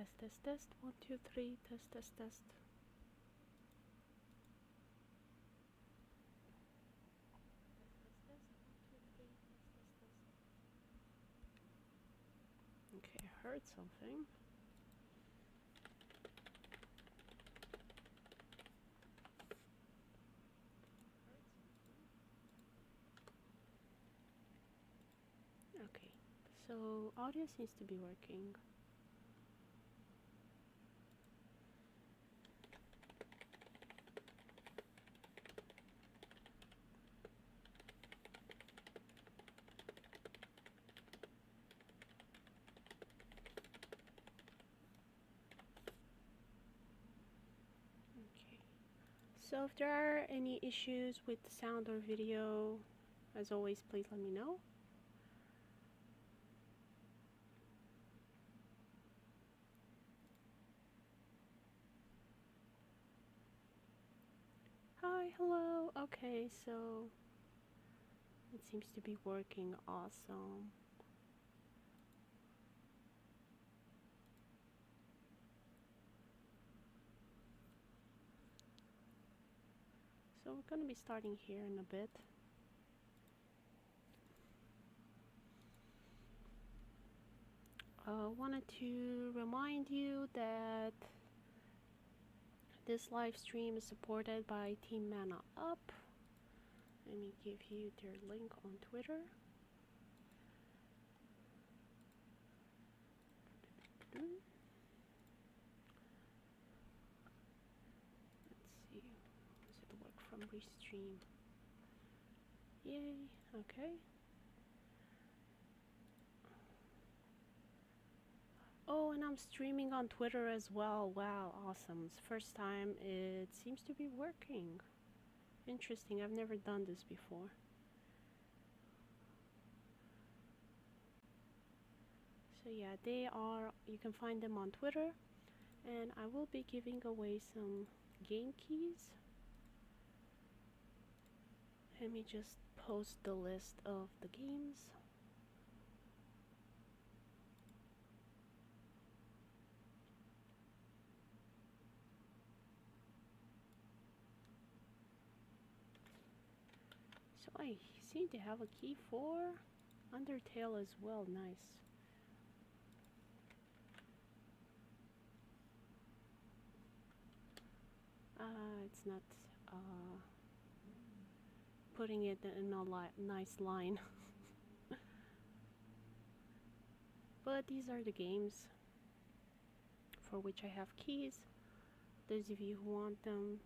Test, test, test. 1, 2, 3. Test, test, test. Okay, I heard something. Okay, so audio seems to be working. So if there are any issues with sound or video, as always, please let me know. Hi, hello. Okay, so it seems to be working awesome. So we're going to be starting here in a bit. Wanted to remind you that this live stream is supported by Team Mana Up. Let me give you their link on Twitter. Let's see. Does it work from Restream? Yay. Okay. Oh, and I'm streaming on Twitter as well. Wow, awesome. It's the first time it seems to be working. Interesting, I've never done this before. So yeah, you can find them on Twitter, and I will be giving away some game keys. Let me just post the list of the games. So I seem to have a key for Undertale as well. Nice. It's not putting it in a nice line. But these are the games for which I have keys. Those of you who want them,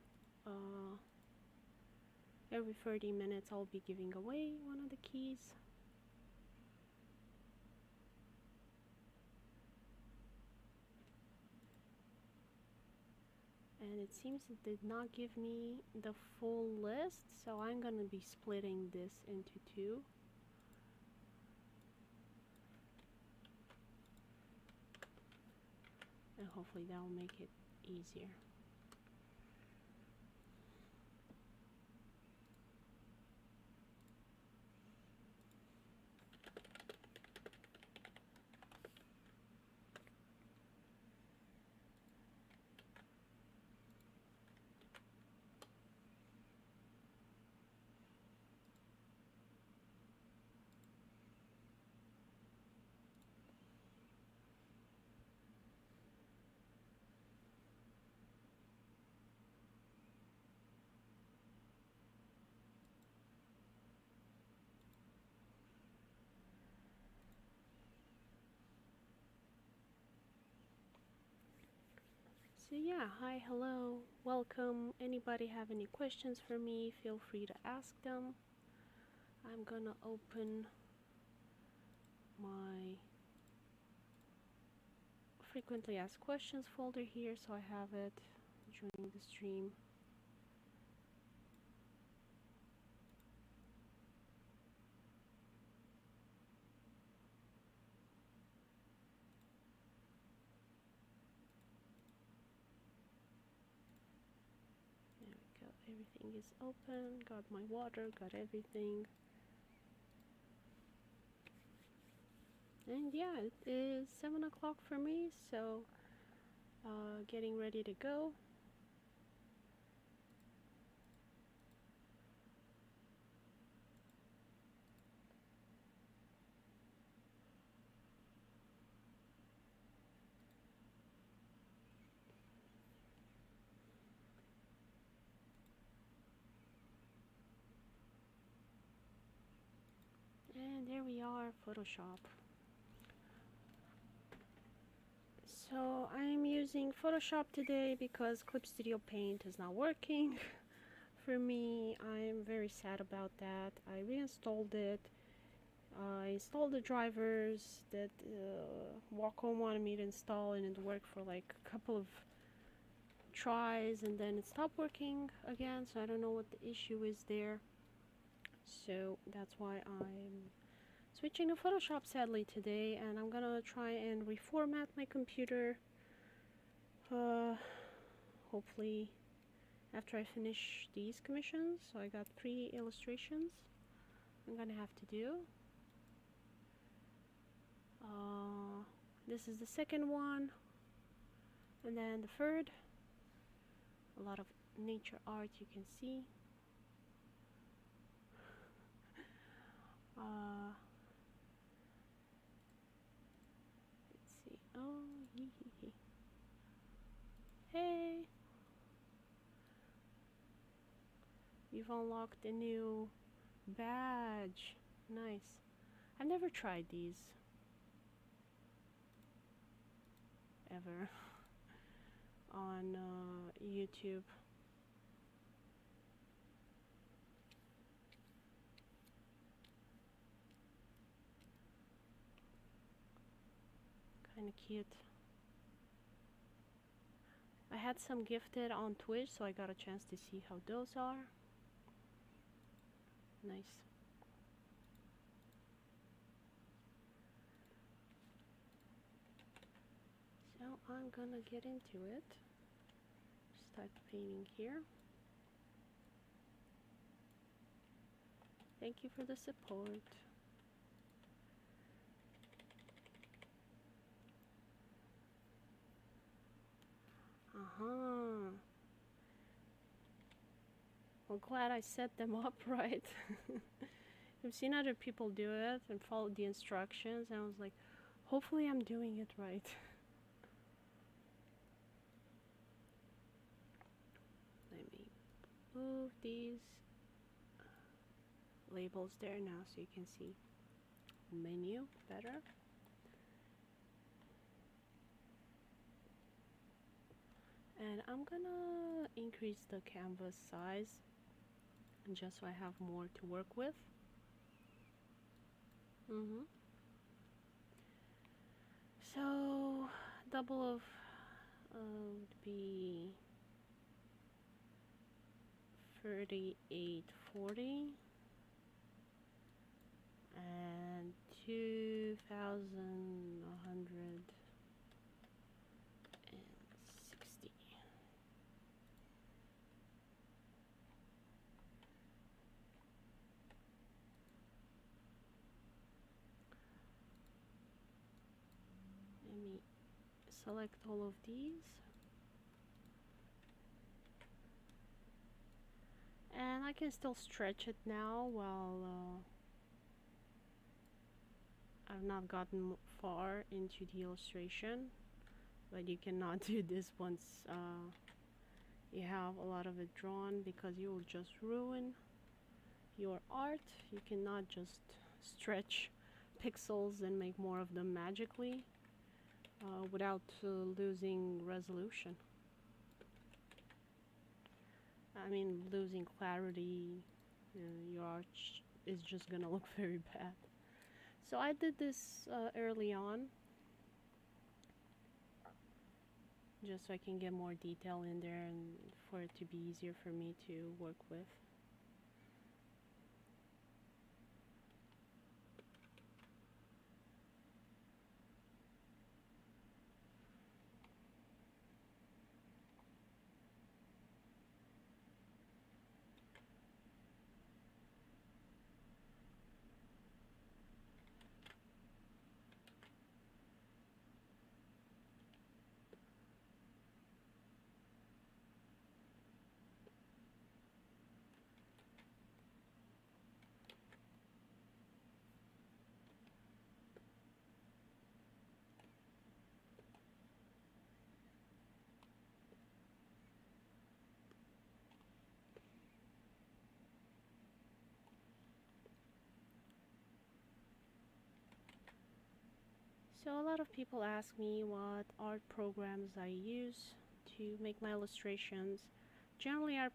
every 30 minutes I'll be giving away one of the keys. And it seems it did not give me the full list, so I'm gonna be splitting this into two. And hopefully that will make it easier. So yeah, hi, hello, welcome. Anybody have any questions for me, feel free to ask them. I'm gonna open my frequently asked questions folder here so I have it during the stream. There we go, everything is open, got my water, got everything. And yeah, it is 7 o'clock for me, so getting ready to go. And there we are, Photoshop. So I'm using Photoshop today because Clip Studio Paint is not working for me. I'm very sad about that. I reinstalled it. I installed the drivers that Wacom wanted me to install, and it worked for like a couple of tries, and then it stopped working again, so I don't know what the issue is there. So that's why I'm switching to Photoshop sadly today, and I'm gonna try and reformat my computer hopefully after I finish these commissions. So I got 3 illustrations I'm gonna have to do. This is the second one, and then the third. A lot of nature art you can see. Let's see. Oh, hee hee hee. Hey! You've unlocked a new badge. Nice. I've never tried these. Ever. On YouTube. Kinda cute. I had some gifted on Twitch, so I got a chance to see how those are. Nice. So I'm gonna get into it. Start painting here. Thank you for the support. Well, glad I set them up right. I've seen other people do it and followed the instructions, and I was like, hopefully I'm doing it right. Let me move these labels there now so you can see menu better. And I'm gonna increase the canvas size just so I have more to work with. So double of would be 3840 and 2160. Let me select all of these. And I can still stretch it now while I've not gotten far into the illustration, but you cannot do this once you have a lot of it drawn, because you will just ruin your art. You cannot just stretch pixels and make more of them magically without losing resolution. I mean, losing clarity. Your art is just gonna look very bad. So I did this early on, just so I can get more detail in there and for it to be easier for me to work with. So a lot of people ask me what art programs I use to make my illustrations. Generally I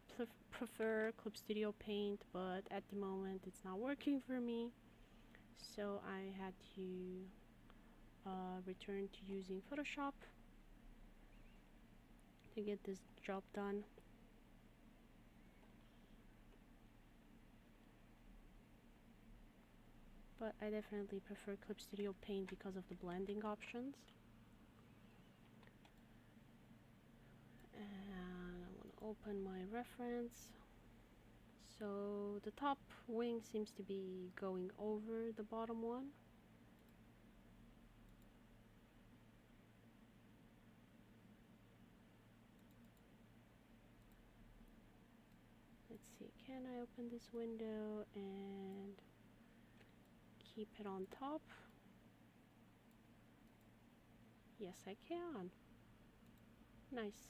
prefer Clip Studio Paint, but at the moment it's not working for me. So I had to return to using Photoshop to get this job done. But I definitely prefer Clip Studio Paint because of the blending options. And I want to open my reference. So the top wing seems to be going over the bottom one. Let's see, can I open this window and keep it on top? Yes, I can. Nice.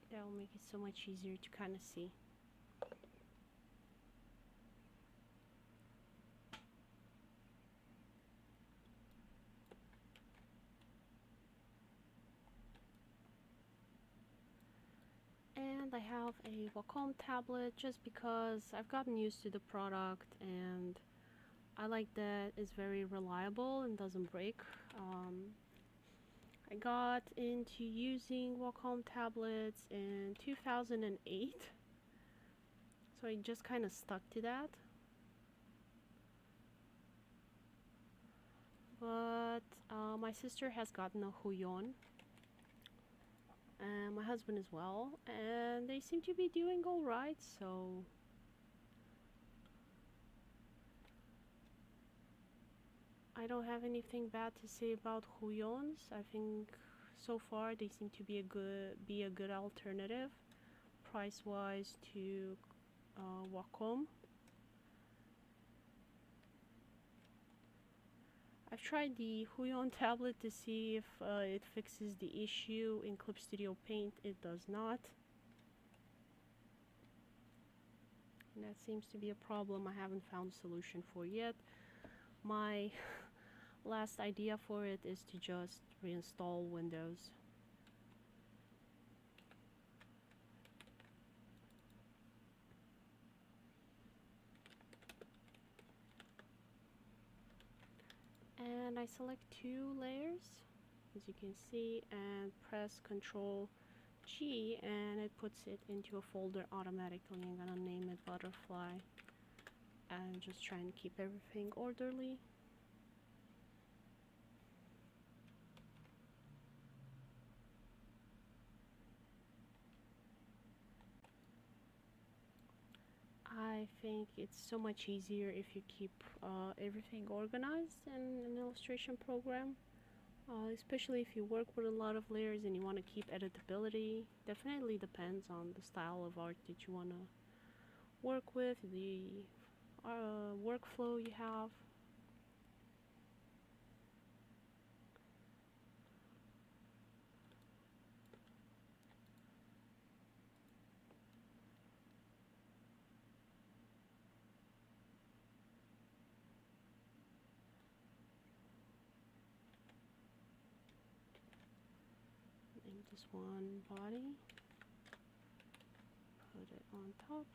That will make it so much easier to kind of see. And I have a Wacom tablet just because I've gotten used to the product and I like that it's very reliable and doesn't break. I got into using Wacom tablets in 2008, so I just kind of stuck to that. But my sister has gotten a Huion, and my husband as well, and they seem to be doing alright, so I don't have anything bad to say about Huions. I think so far they seem to be a good alternative price wise to Wacom. I've tried the Huion tablet to see if it fixes the issue in Clip Studio Paint. It does not. And that seems to be a problem I haven't found a solution for yet. My last idea for it is to just reinstall Windows. And I select 2 layers, as you can see, and press Ctrl G, and it puts it into a folder automatically. I'm gonna name it Butterfly and just try and keep everything orderly. I think it's so much easier if you keep everything organized in an illustration program, especially if you work with a lot of layers and you want to keep editability. Definitely depends on the style of art that you want to work with, the workflow you have. Name this one body, put it on top.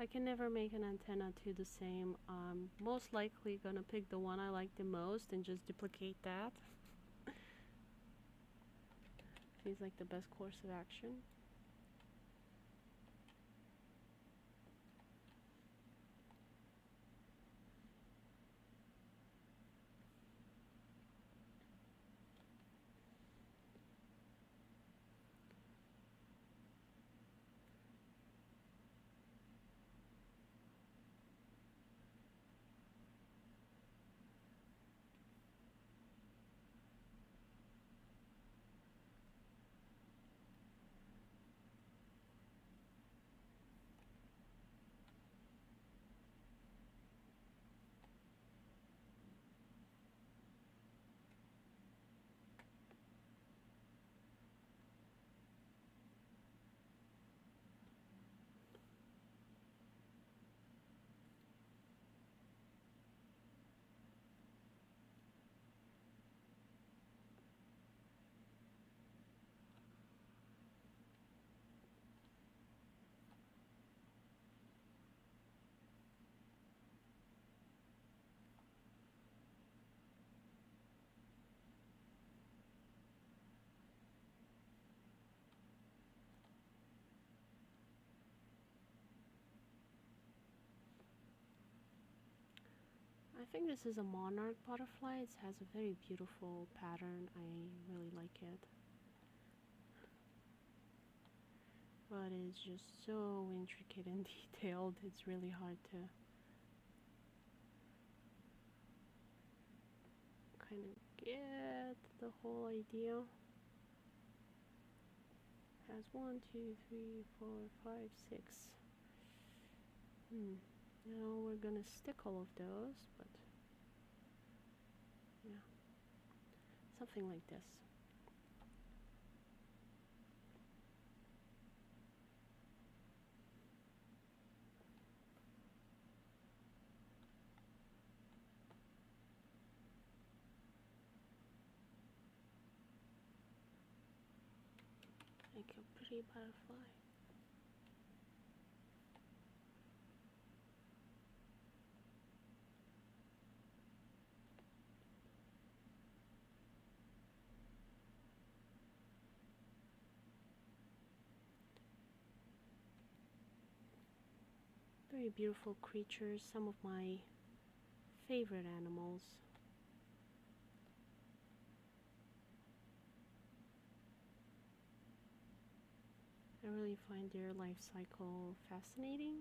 I can never make an antenna to the same. Most likely gonna pick the one I like the most and just duplicate that. Seems like the best course of action. I think this is a Monarch Butterfly. It has a very beautiful pattern. I really like it. But it's just so intricate and detailed. It's really hard to kind of get the whole idea. Has 1, 2, 3, 4, 5, 6. Now we're gonna stick all of those, but yeah, something like this. Like a pretty butterfly. Very beautiful creatures, some of my favorite animals. I really find their life cycle fascinating.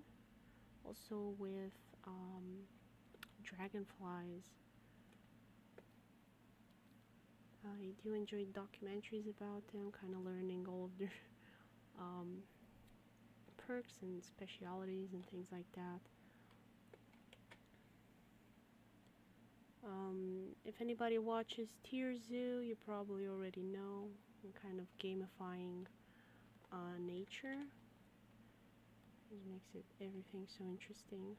Also with dragonflies. I do enjoy documentaries about them, kind of learning all of their perks and specialities and things like that. If anybody watches Tier Zoo, you probably already know. I'm kind of gamifying nature. It makes everything so interesting.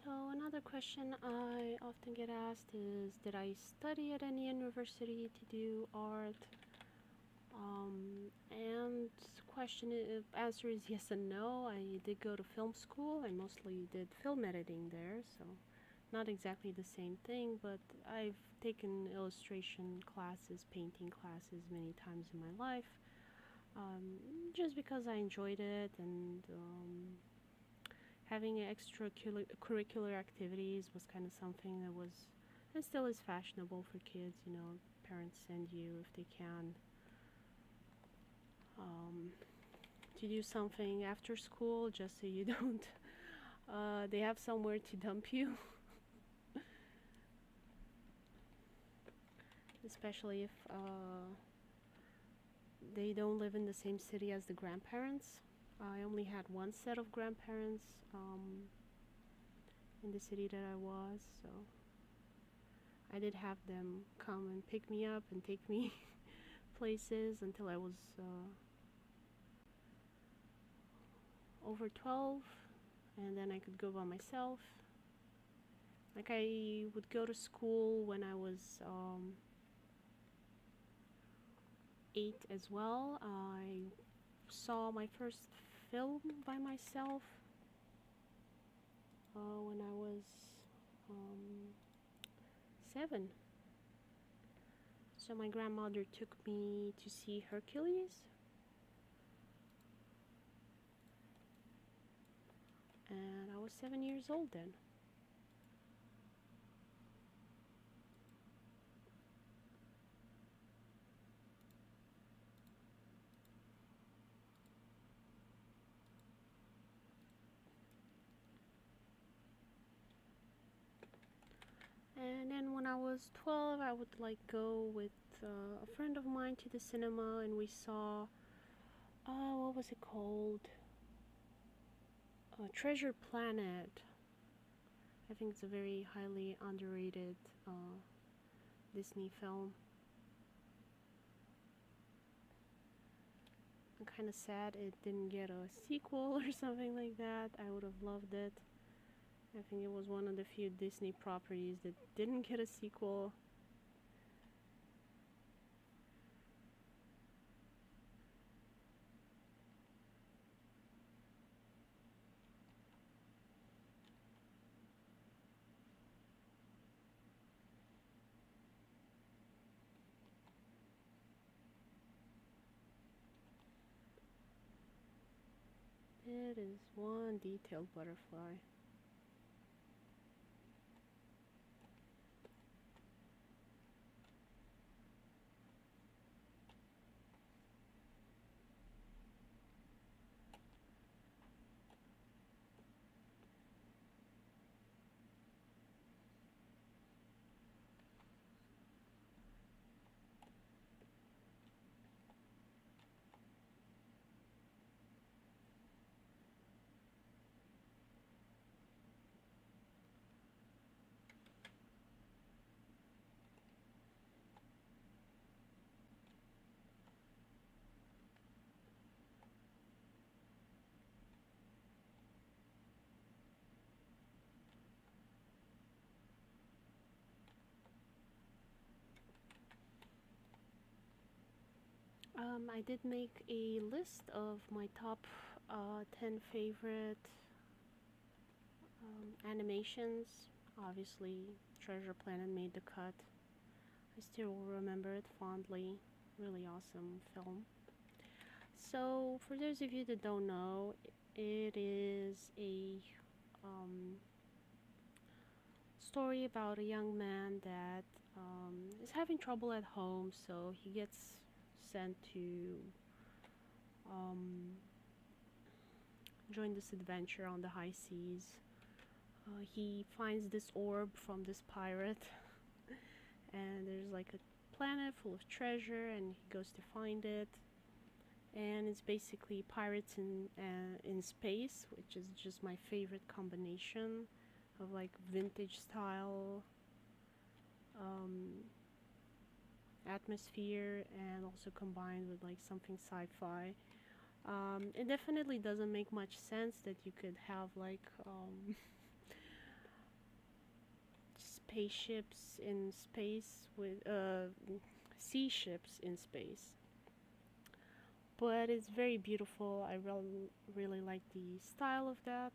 So another question I often get asked is, did I study at any university to do art? And answer is yes and no. I did go to film school. I mostly did film editing there, so not exactly the same thing, but I've taken illustration classes, painting classes many times in my life, just because I enjoyed it, and having extracurricular activities was kind of something that was, and still is, fashionable for kids. You know, parents send you, if they can, to do something after school, just so you don't, they have somewhere to dump you. Especially if they don't live in the same city as the grandparents. I only had one set of grandparents in the city that I was, so I did have them come and pick me up and take me places until I was over 12, and then I could go by myself. Like, I would go to school when I was 8 as well. I saw my first film by myself when I was 7. So my grandmother took me to see Hercules, and I was 7 years old then. And then when I was 12, I would like go with a friend of mine to the cinema, and we saw, what was it called? Treasure Planet. I think it's a very highly underrated Disney film. I'm kind of sad it didn't get a sequel or something like that. I would have loved it. I think it was one of the few Disney properties that didn't get a sequel. It is one detailed butterfly. I did make a list of my top 10 favorite animations. Obviously, Treasure Planet made the cut. I still remember it fondly. Really awesome film. So, for those of you that don't know, it is a story about a young man that is having trouble at home, so he gets sent to join this adventure on the high seas. He finds this orb from this pirate, and there's like a planet full of treasure, and he goes to find it. And it's basically pirates in space, which is just my favorite combination of like vintage style atmosphere, and also combined with like something sci-fi. It definitely doesn't make much sense that you could have like spaceships in space with sea ships in space, but it's very beautiful. I really like the style of that.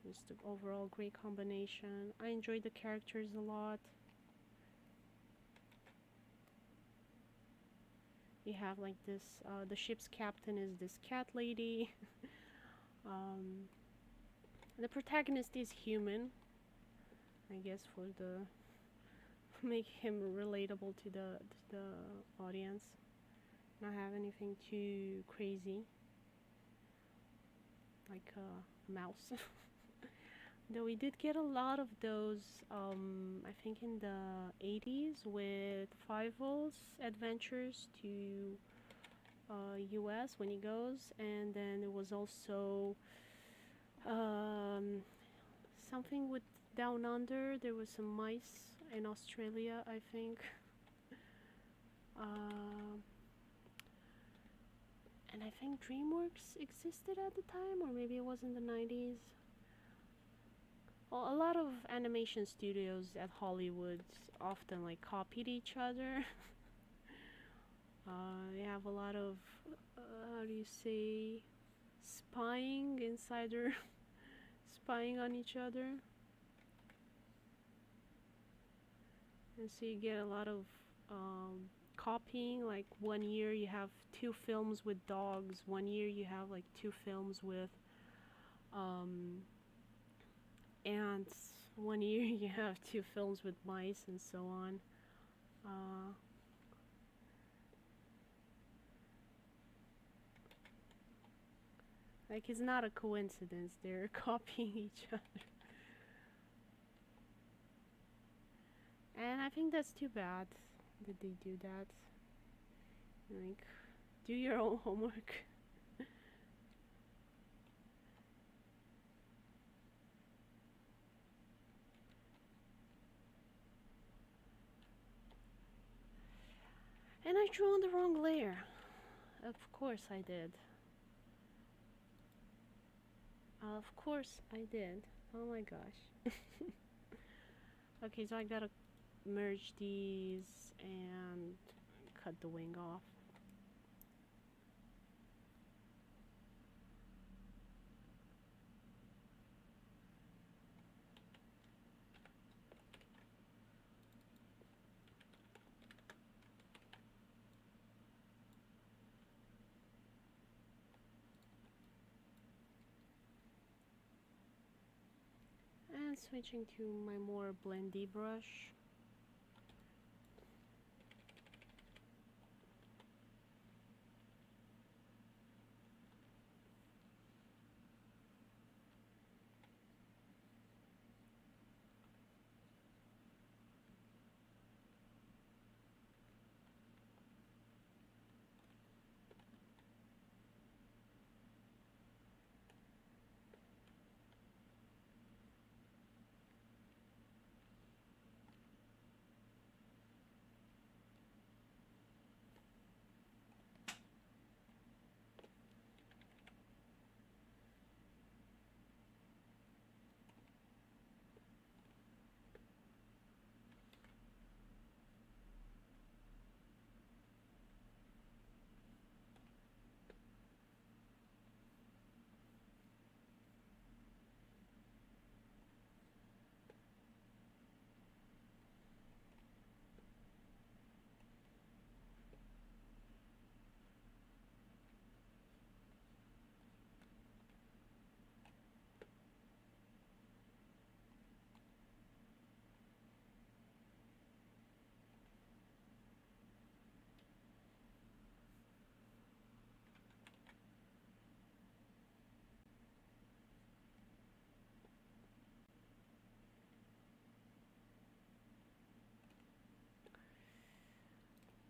It's the overall great combination. I enjoyed the characters a lot. You have like this, the ship's captain is this cat lady. The protagonist is human, I guess, for the make him relatable to the audience. Not have anything too crazy, like a mouse. Though we did get a lot of those, I think in the 80s with Fievel's adventures to US when he goes, and then it was also something with Down Under. There was some mice in Australia, I think. And I think DreamWorks existed at the time, or maybe it was in the 90s. Well, a lot of animation studios at Hollywood often like copied each other. They have a lot of, how do you say, spying, insider spying on each other. And so you get a lot of copying. Like one year you have 2 films with dogs, one year you have like 2 films with ants, one year you have 2 films with mice, and so on. Like, it's not a coincidence, they're copying each other. And I think that's too bad that they do that. Like, do your own homework. And I drew on the wrong layer. Of course I did. Of course I did. Oh my gosh. Okay, so I gotta merge these and cut the wing off. And switching to my more blendy brush.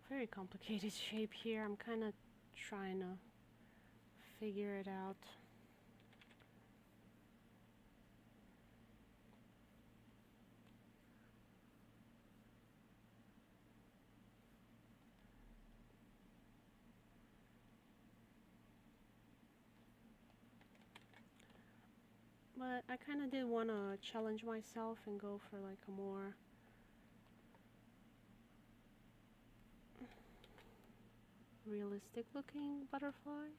Very complicated shape here. I'm kind of trying to figure it out. But I kind of did want to challenge myself and go for like a more realistic looking butterfly.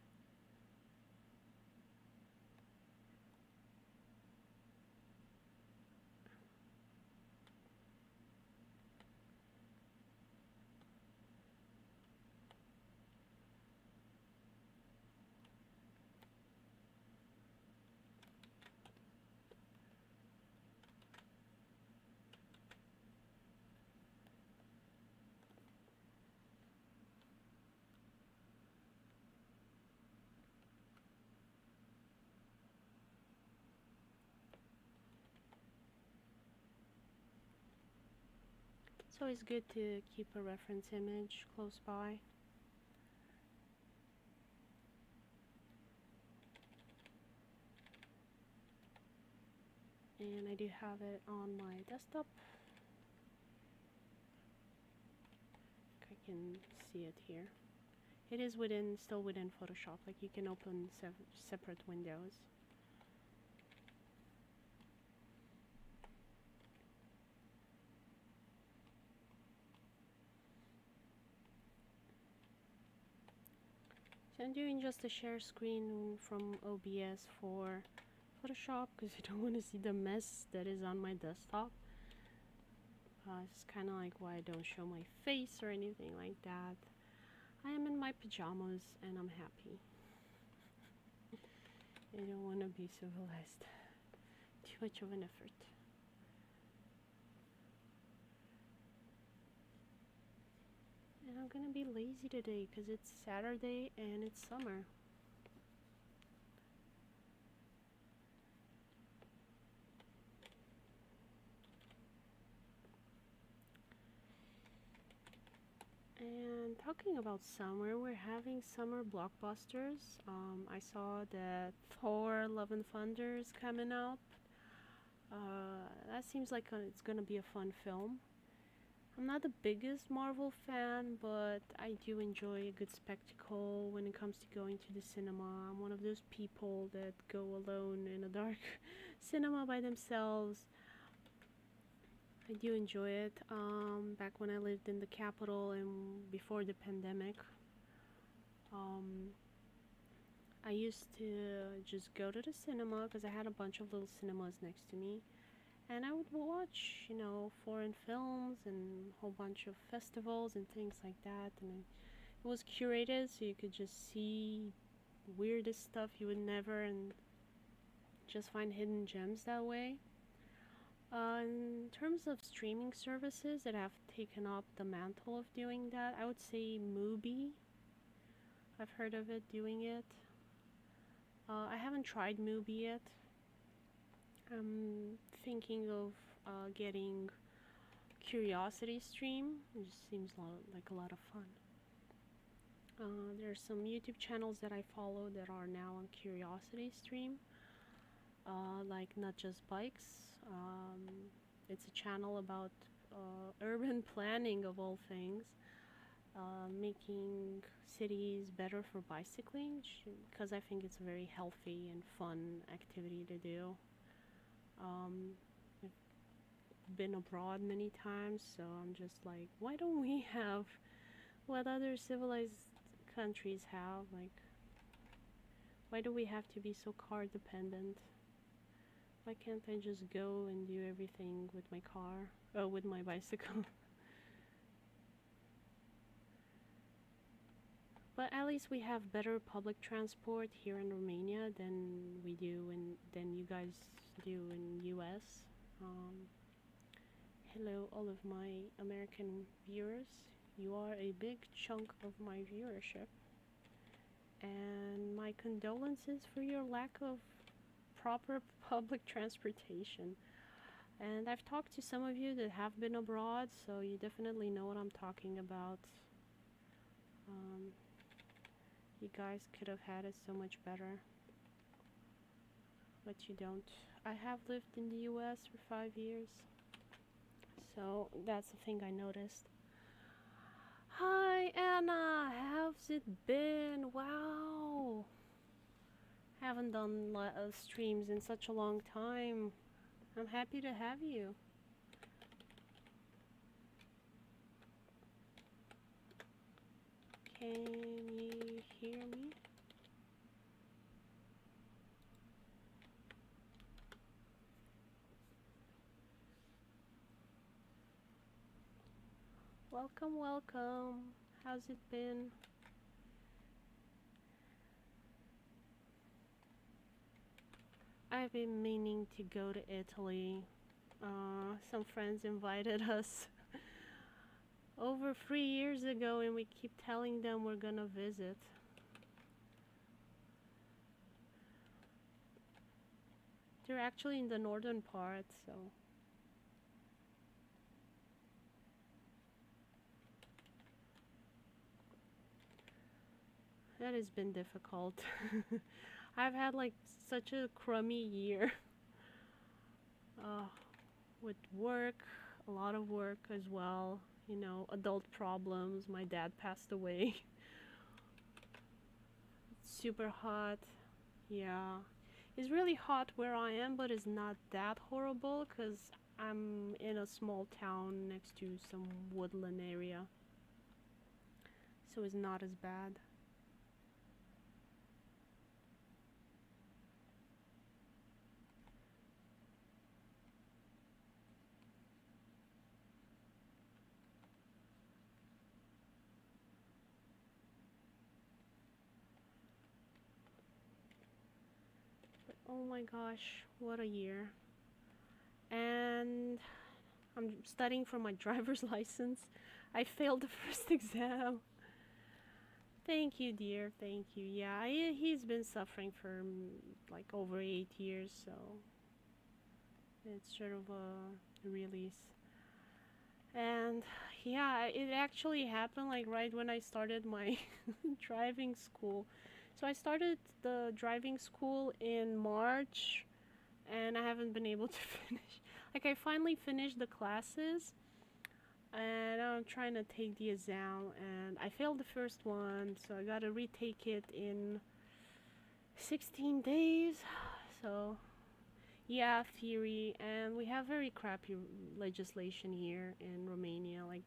It's always good to keep a reference image close by. And I do have it on my desktop. I can see it here. It is still within Photoshop, like you can open separate windows. So I'm doing just a share screen from OBS for Photoshop because I don't want to see the mess that is on my desktop. It's kind of like why I don't show my face or anything like that. I am in my pajamas and I'm happy. I don't want to be civilized. Too much of an effort. And I'm gonna be lazy today because it's Saturday and it's summer. And talking about summer, we're having summer blockbusters. I saw that Thor: Love and Thunder is coming out. That seems like it's gonna be a fun film. I'm not the biggest Marvel fan, but I do enjoy a good spectacle when it comes to going to the cinema. I'm one of those people that go alone in a dark cinema by themselves. I do enjoy it. Back when I lived in the capital and before the pandemic, um, I used to just go to the cinema because I had a bunch of little cinemas next to me. And I would watch, foreign films and a whole bunch of festivals and things like that. And it was curated, so you could just see weirdest stuff you would never, and just find hidden gems that way. In terms of streaming services that have taken up the mantle of doing that, I would say Mubi. I've heard of it doing it. I haven't tried Mubi yet. I'm thinking of getting Curiosity Stream. It just seems like a lot of fun. There's some YouTube channels that I follow that are now on Curiosity Stream, like Not Just Bikes. It's a channel about urban planning of all things, making cities better for bicycling, because I think it's a very healthy and fun activity to do. I've been abroad many times, so I'm just like, why don't we have what other civilized countries have? Like, why do we have to be so car dependent? Why can't I just go and do everything with my car, or with my bicycle? But at least we have better public transport here in Romania than you guys do in US. Hello, all of my American viewers. You are a big chunk of my viewership, and my condolences for your lack of proper public transportation. And I've talked to some of you that have been abroad, so you definitely know what I'm talking about. You guys could have had it so much better, but you don't. I have lived in the US for 5 years, so that's the thing I noticed. Hi Anna, how's it been? Wow, haven't done streams in such a long time. I'm happy to have you. Can you hear me? Welcome, welcome. How's it been? I've been meaning to go to Italy. Some friends invited us over 3 years ago, and we keep telling them we're gonna visit. They're actually in the northern part, so. That has been difficult. I've had like such a crummy year. With work, a lot of work as well. Adult problems. My dad passed away. It's super hot. Yeah. It's really hot where I am, but it's not that horrible because I'm in a small town next to some woodland area. So it's not as bad. Oh my gosh, what a year. And I'm studying for my driver's license. I failed the first exam. Thank you, dear. Thank you. Yeah, he's been suffering for like over 8 years, so it's sort of a release. And yeah, it actually happened like right when I started my driving school. So I started the driving school in March, and I haven't been able to finish. Like, I finally finished the classes, And I'm trying to take the exam, and I failed the first one, so I gotta retake it in 16 days. So, yeah, theory, and we have very crappy legislation here in Romania. Like,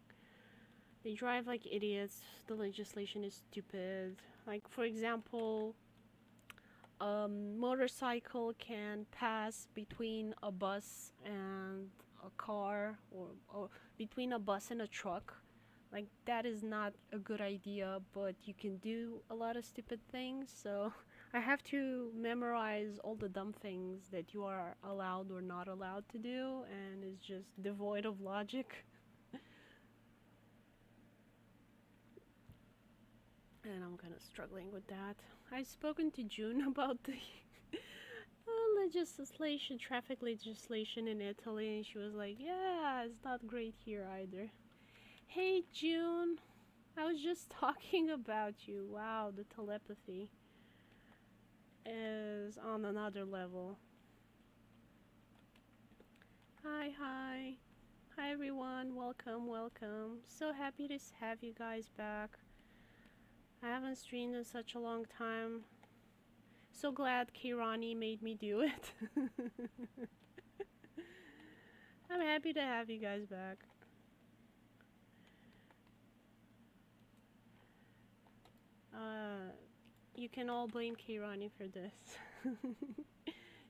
they drive like idiots. The legislation is stupid. Like, for example, motorcycle can pass between a bus and a car, or between a bus and a truck. Like, that is not a good idea, but you can do a lot of stupid things. So I have to memorize all the dumb things that you are allowed or not allowed to do, and it's just devoid of logic. And I'm kind of struggling with that. I've spoken to June about the legislation, traffic legislation in Italy, and she was like, yeah, it's not great here either. Hey, June, I was just talking about you. Wow, the telepathy is on another level. Hi, hi. Hi, everyone. Welcome, welcome. So happy to have you guys back. I haven't streamed in such a long time. So glad Kirani made me do it. I'm happy to have you guys back. You can all blame Kirani for this.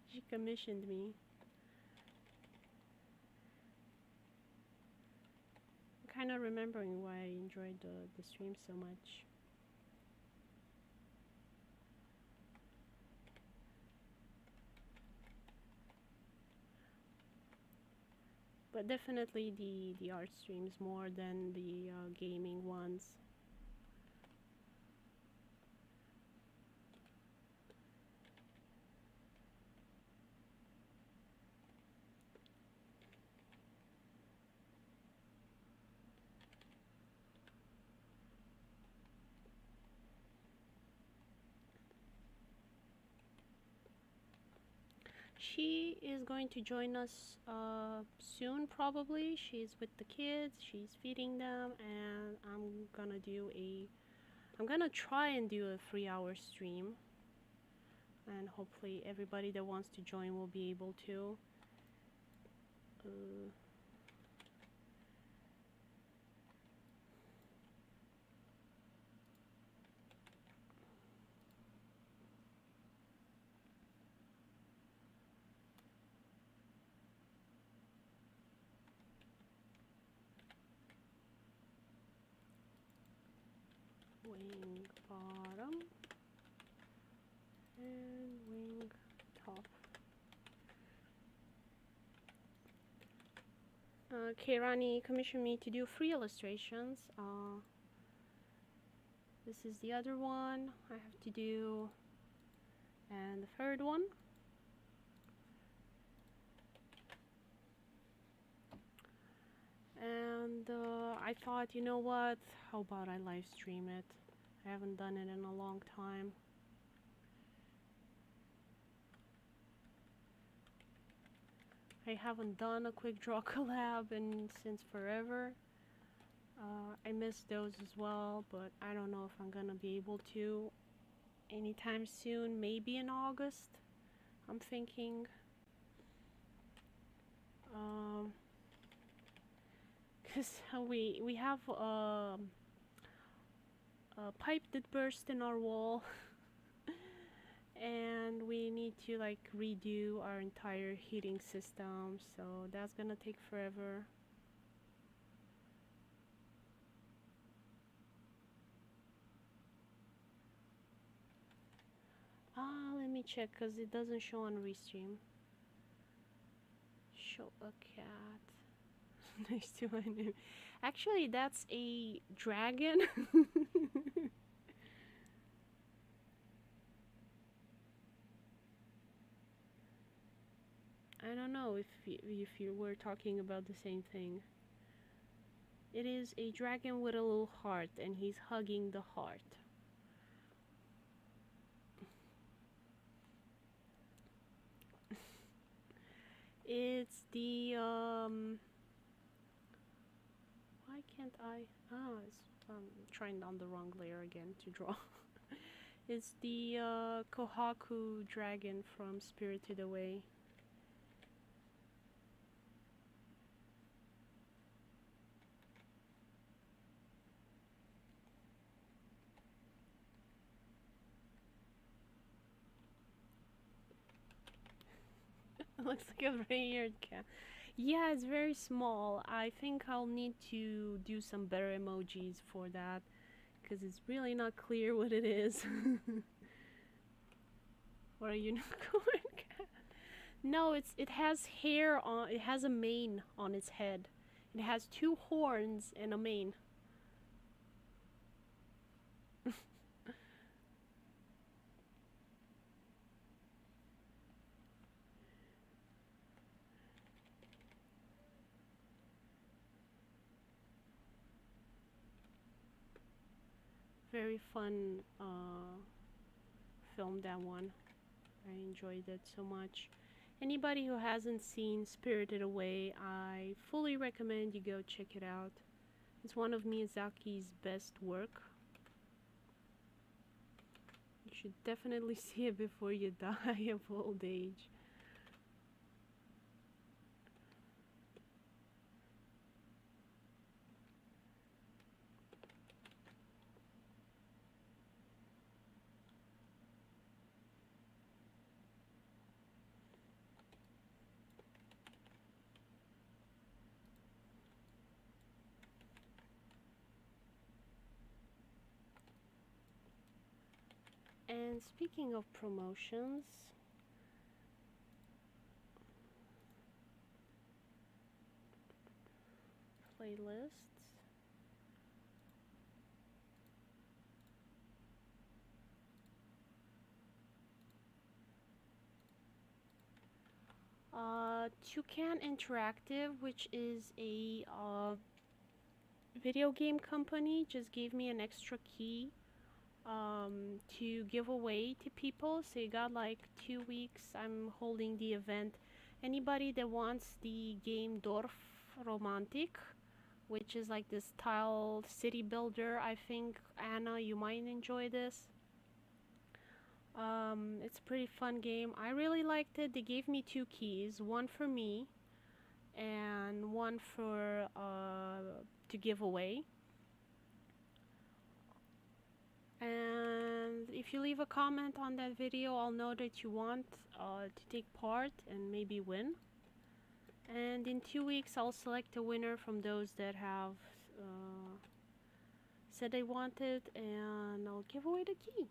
She commissioned me. I'm kind of remembering why I enjoyed the stream so much. But definitely the art streams more than the gaming ones. She is going to join us soon, probably. She's with the kids, she's feeding them, and I'm gonna try and do a 3-hour stream. And hopefully everybody that wants to join will be able to. Wing bottom and wing top. Kairani commissioned me to do 3 illustrations. This is the other one I have to do, and the third one. And I thought, you know what, how about I live stream it? I haven't done it in a long time. I haven't done a quick draw collab since forever. I miss those as well, but I don't know if I'm gonna be able to anytime soon. Maybe in August, I'm thinking. Because we have a pipe that burst in our wall. And we need to like redo our entire heating system, so that's gonna take forever. Let me check, because it doesn't show on Restream. Show a cat. Nice to my name. Actually, that's a dragon. I don't know if you were talking about the same thing. It is a dragon with a little heart, and he's hugging the heart. It's the can't I? Ah, it's trying on the wrong layer again to draw. It's the Kohaku dragon from Spirited Away. It looks like a weird cat. Yeah, it's very small. I think I'll need to do some better emojis for that because it's really not clear what it is. What a unicorn cat. No, it has hair on. It has a mane on its head. It has two horns and a mane. Very fun film, that one. I enjoyed it so much. Anybody who hasn't seen Spirited Away, I fully recommend you go check it out. It's one of Miyazaki's best work. You should definitely see it before you die of old age. And speaking of promotions, playlists. Toucan Interactive, which is a video game company, just gave me an extra key to give away to people. So you got like 2 weeks. I'm holding the event. Anybody that wants the game Dorf Romantic, which is like this tiled city builder, I think Anna, you might enjoy this. It's a pretty fun game. I really liked it. They gave me 2 keys, one for me and one for to give away. And if you leave a comment on that video, I'll know that you want to take part and maybe win. And in 2 weeks, I'll select a winner from those that have said they want it, and I'll give away the key.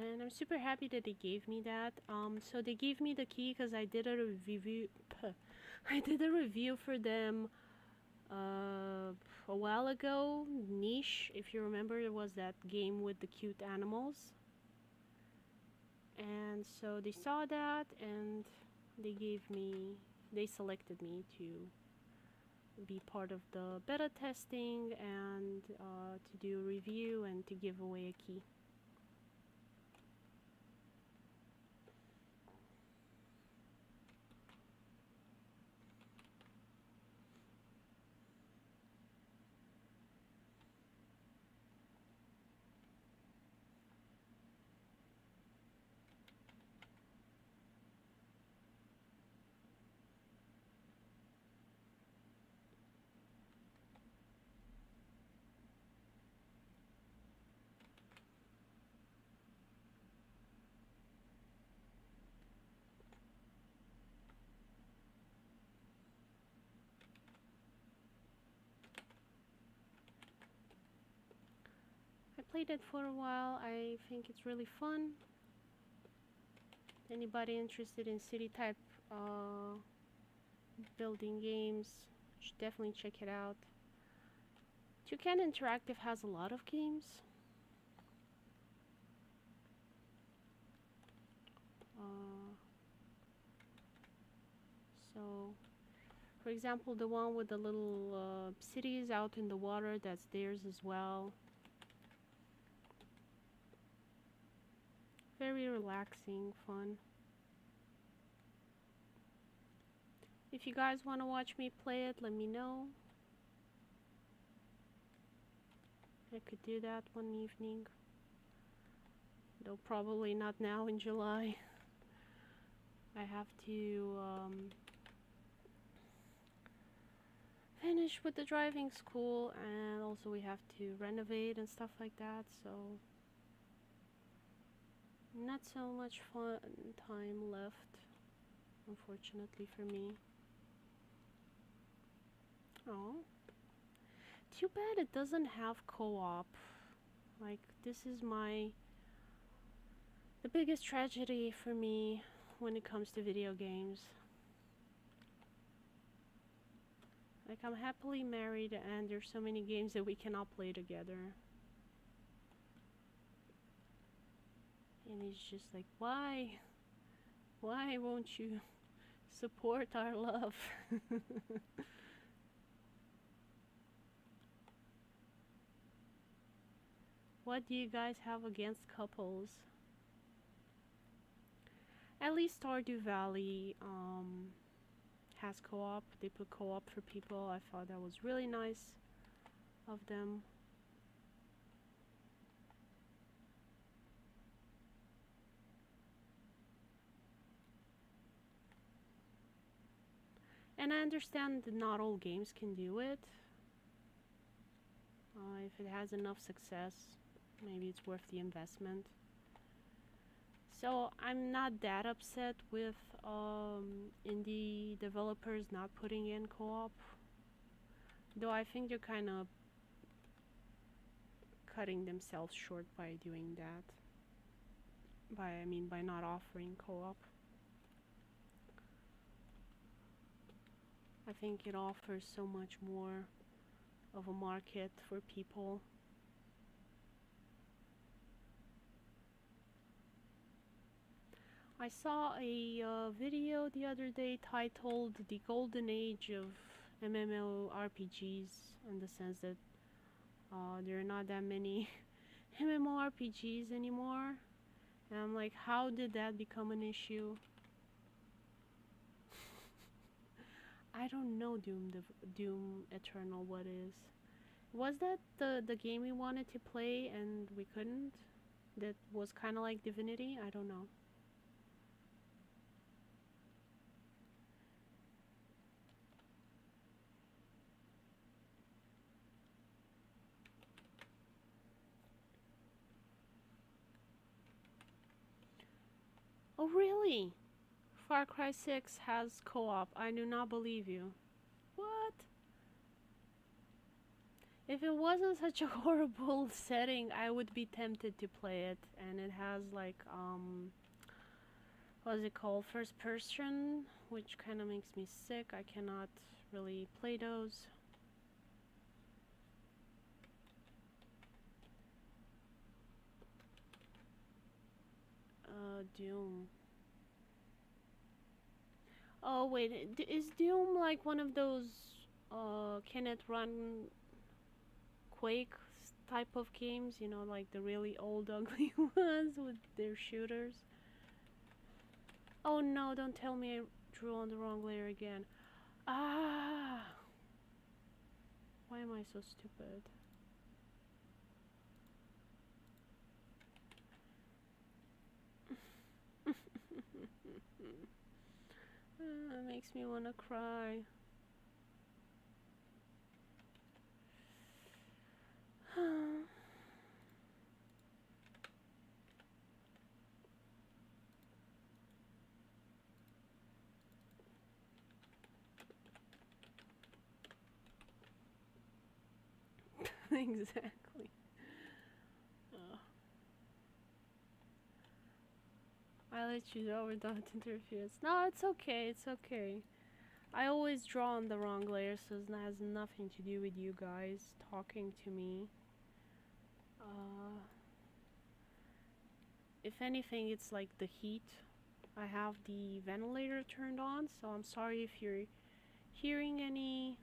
And I'm super happy that they gave me that. So they gave me the key because I did a review. I did a review for them a while ago. Niche, if you remember, it was that game with the cute animals. And so they saw that and they selected me to be part of the beta testing and to do a review and to give away a key. I played it for a while. I think it's really fun. Anybody interested in city type building games should definitely check it out. Toucan Interactive has a lot of games. So, for example, the one with the little cities out in the water, that's theirs as well. Very very relaxing, fun. If you guys want to watch me play it, let me know. I could do that one evening. Though probably not now in July. I have to finish with the driving school, and also we have to renovate and stuff like that, so not so much fun time left, unfortunately for me. Oh, too bad it doesn't have co-op. Like, this is the biggest tragedy for me when it comes to video games. Like, I'm happily married and there's so many games that we cannot play together. And it's just like, why? Why won't you support our love? What do you guys have against couples? At least Stardew Valley has co-op. They put co-op for people. I thought that was really nice of them. And I understand that not all games can do it. If it has enough success, maybe it's worth the investment. So I'm not that upset with indie developers not putting in co-op. Though I think they're kind of cutting themselves short by doing that. By not offering co-op. I think it offers so much more of a market for people. I saw a video the other day titled "The Golden Age of MMORPGs," in the sense that there are not that many MMORPGs anymore. And I'm like, how did that become an issue? I don't know Doom Eternal what is. Was that the game we wanted to play and we couldn't? That was kind of like Divinity? I don't know. Oh really? Far Cry 6 has co-op. I do not believe you. What? If it wasn't such a horrible setting, I would be tempted to play it. And it has like, what is it called? First person, which kind of makes me sick. I cannot really play those. Doom. Oh wait, is Doom like one of those, can it run Quake type of games? You know, like the really old ugly ones with their shooters? Oh no, don't tell me I drew on the wrong layer again. Ah! Why am I so stupid? It makes me want to cry. Exactly. I let you know without interference. No, it's okay, it's okay. I always draw on the wrong layer, so it has nothing to do with you guys talking to me. If anything, it's like the heat. I have the ventilator turned on, so I'm sorry if you're hearing any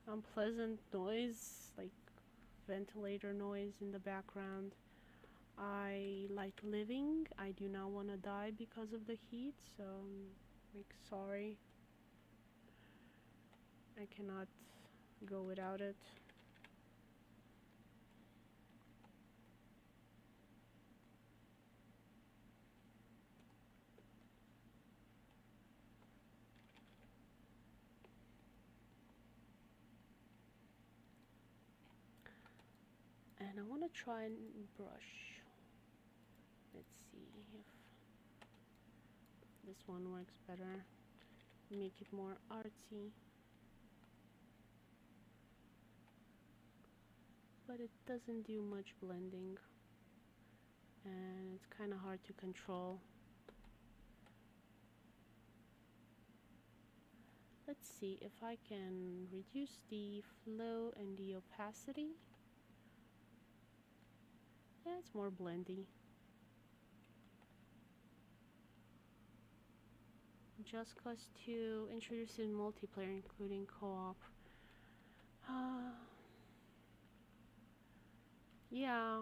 unpleasant noise, like ventilator noise in the background. I like living. I do not want to die because of the heat, so like sorry. I cannot go without it. And I want to try and brush. Let's see if this one works better. Make it more artsy. But it doesn't do much blending. And it's kind of hard to control. Let's see if I can reduce the flow and the opacity. Yeah, it's more blendy. Just Cause 2 introducing multiplayer including co-op. Yeah,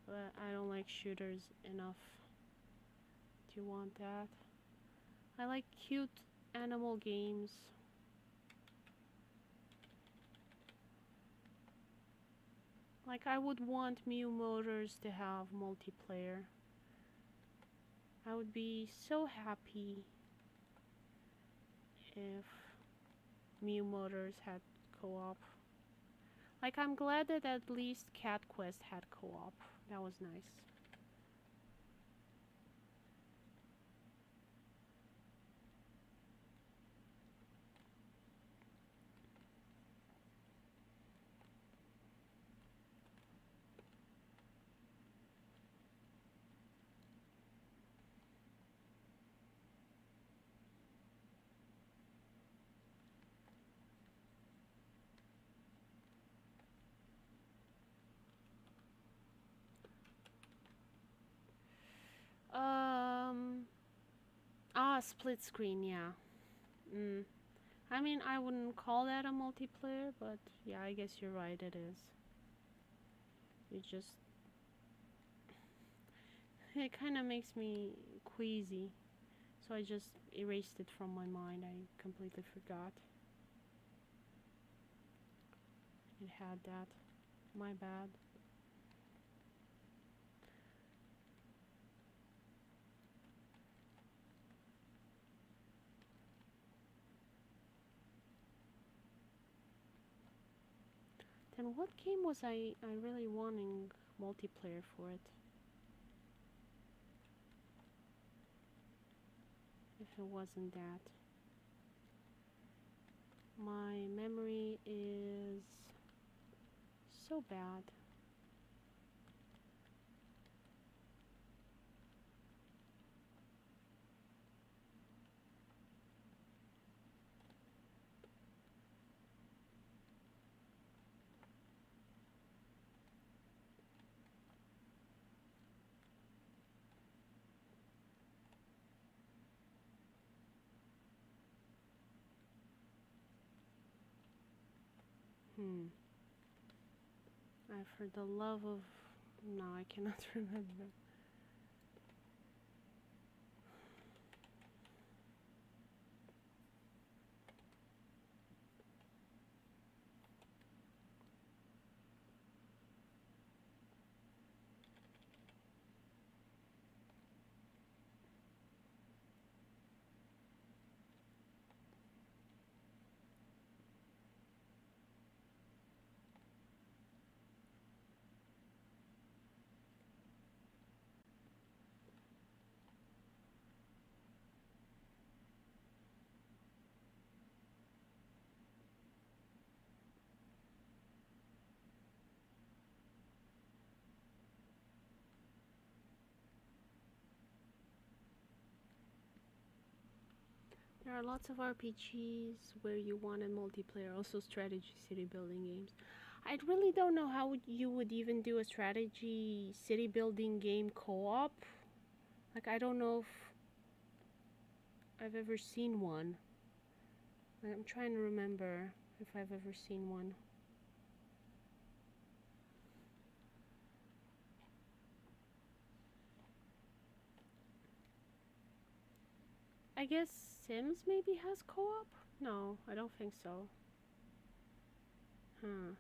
but I don't like shooters enough to want that. I like cute animal games. Like I would want Mew Motors to have multiplayer. I would be so happy if Mew Motors had co-op. Like I'm glad that at least Cat Quest had co-op. That was nice. Split screen, yeah. I mean, I wouldn't call that a multiplayer, but yeah, I guess you're right, it is. It kind of makes me queasy, so I just erased it from my mind. I completely forgot it had that. My bad. Then what game was I really wanting multiplayer for it? If it wasn't that. My memory is so bad. For the love of... No, I cannot remember. There are lots of RPGs where you wanted multiplayer, also strategy city building games. I really don't know how you would even do a strategy city building game co-op. Like, I don't know if I've ever seen one. I'm trying to remember if I've ever seen one. I guess Sims maybe has co-op? No, I don't think so. Hmm.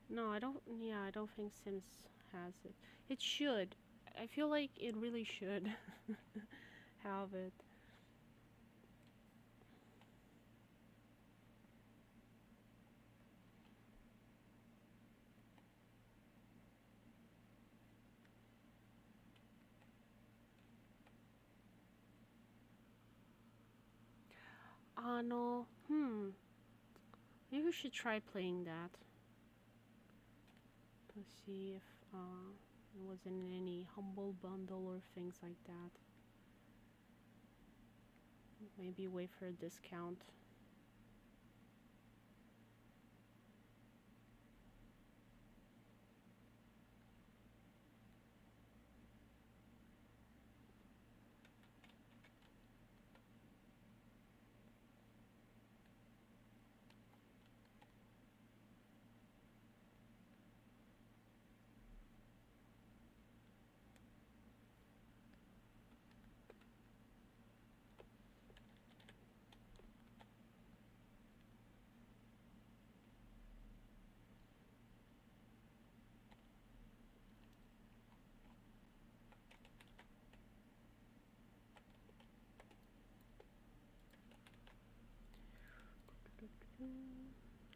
No, I don't. Yeah, I don't think Sims has it. It should. I feel like it really should have it. No. Maybe we should try playing that. Let's see if it was in any humble bundle or things like that. Maybe wait for a discount.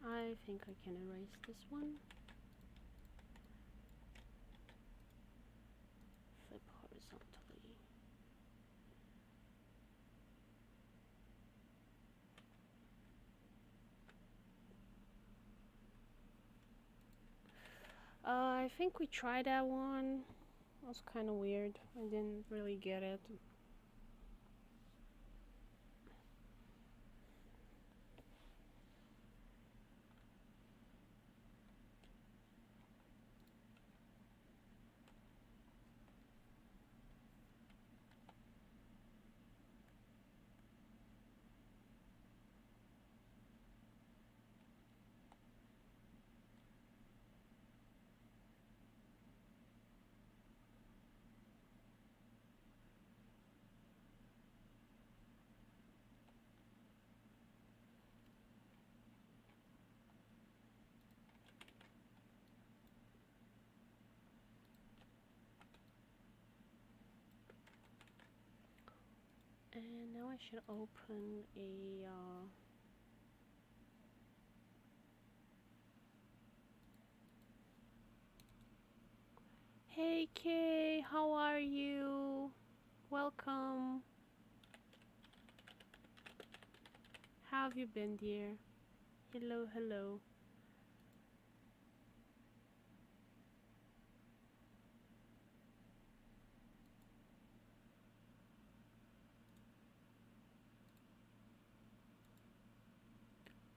I think I can erase this one. Flip horizontally. I think we tried that one. It was kind of weird. I didn't really get it. And now I should open a Hey Kay, how are you? Welcome. How have you been, dear? Hello, hello.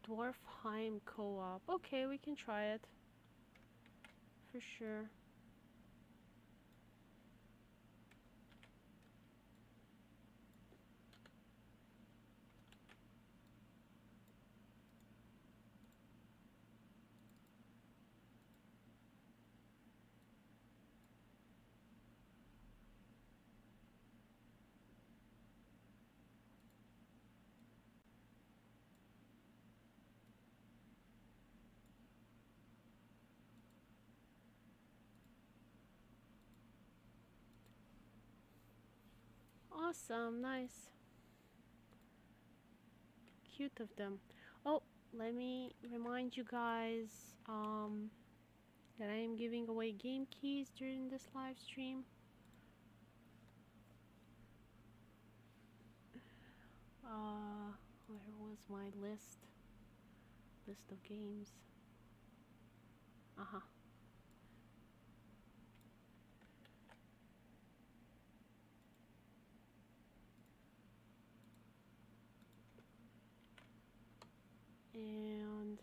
Dwarfheim co-op. Okay, we can try it. For sure. Awesome, nice. Cute of them. Oh, let me remind you guys that I am giving away game keys during this live stream. Where was my list of games? And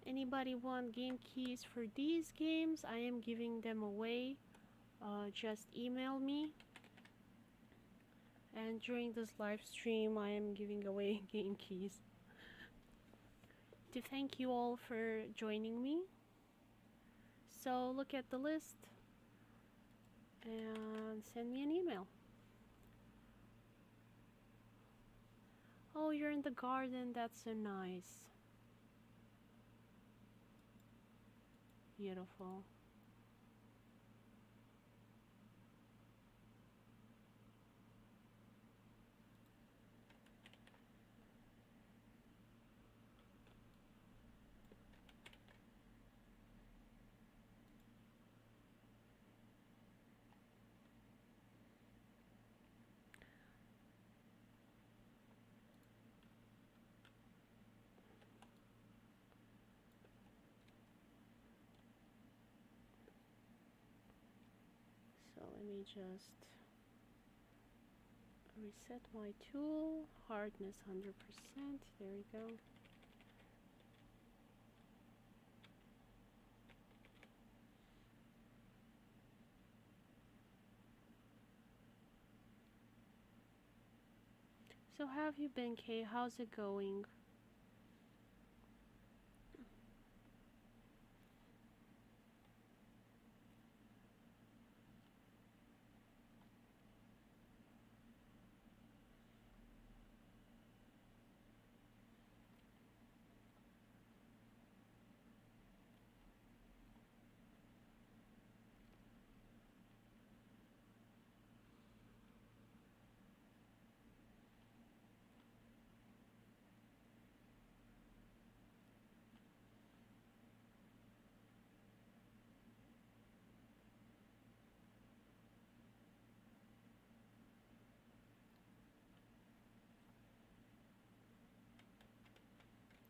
anybody want game keys for these games? I am giving them away. Just email me. And during this live stream, I am giving away game keys. To thank you all for joining me. So look at the list and send me an email. Oh, you're in the garden. That's so nice. Beautiful. So let me just reset my tool. Hardness 100%. There we go. So how have you been, Kay? How's it going?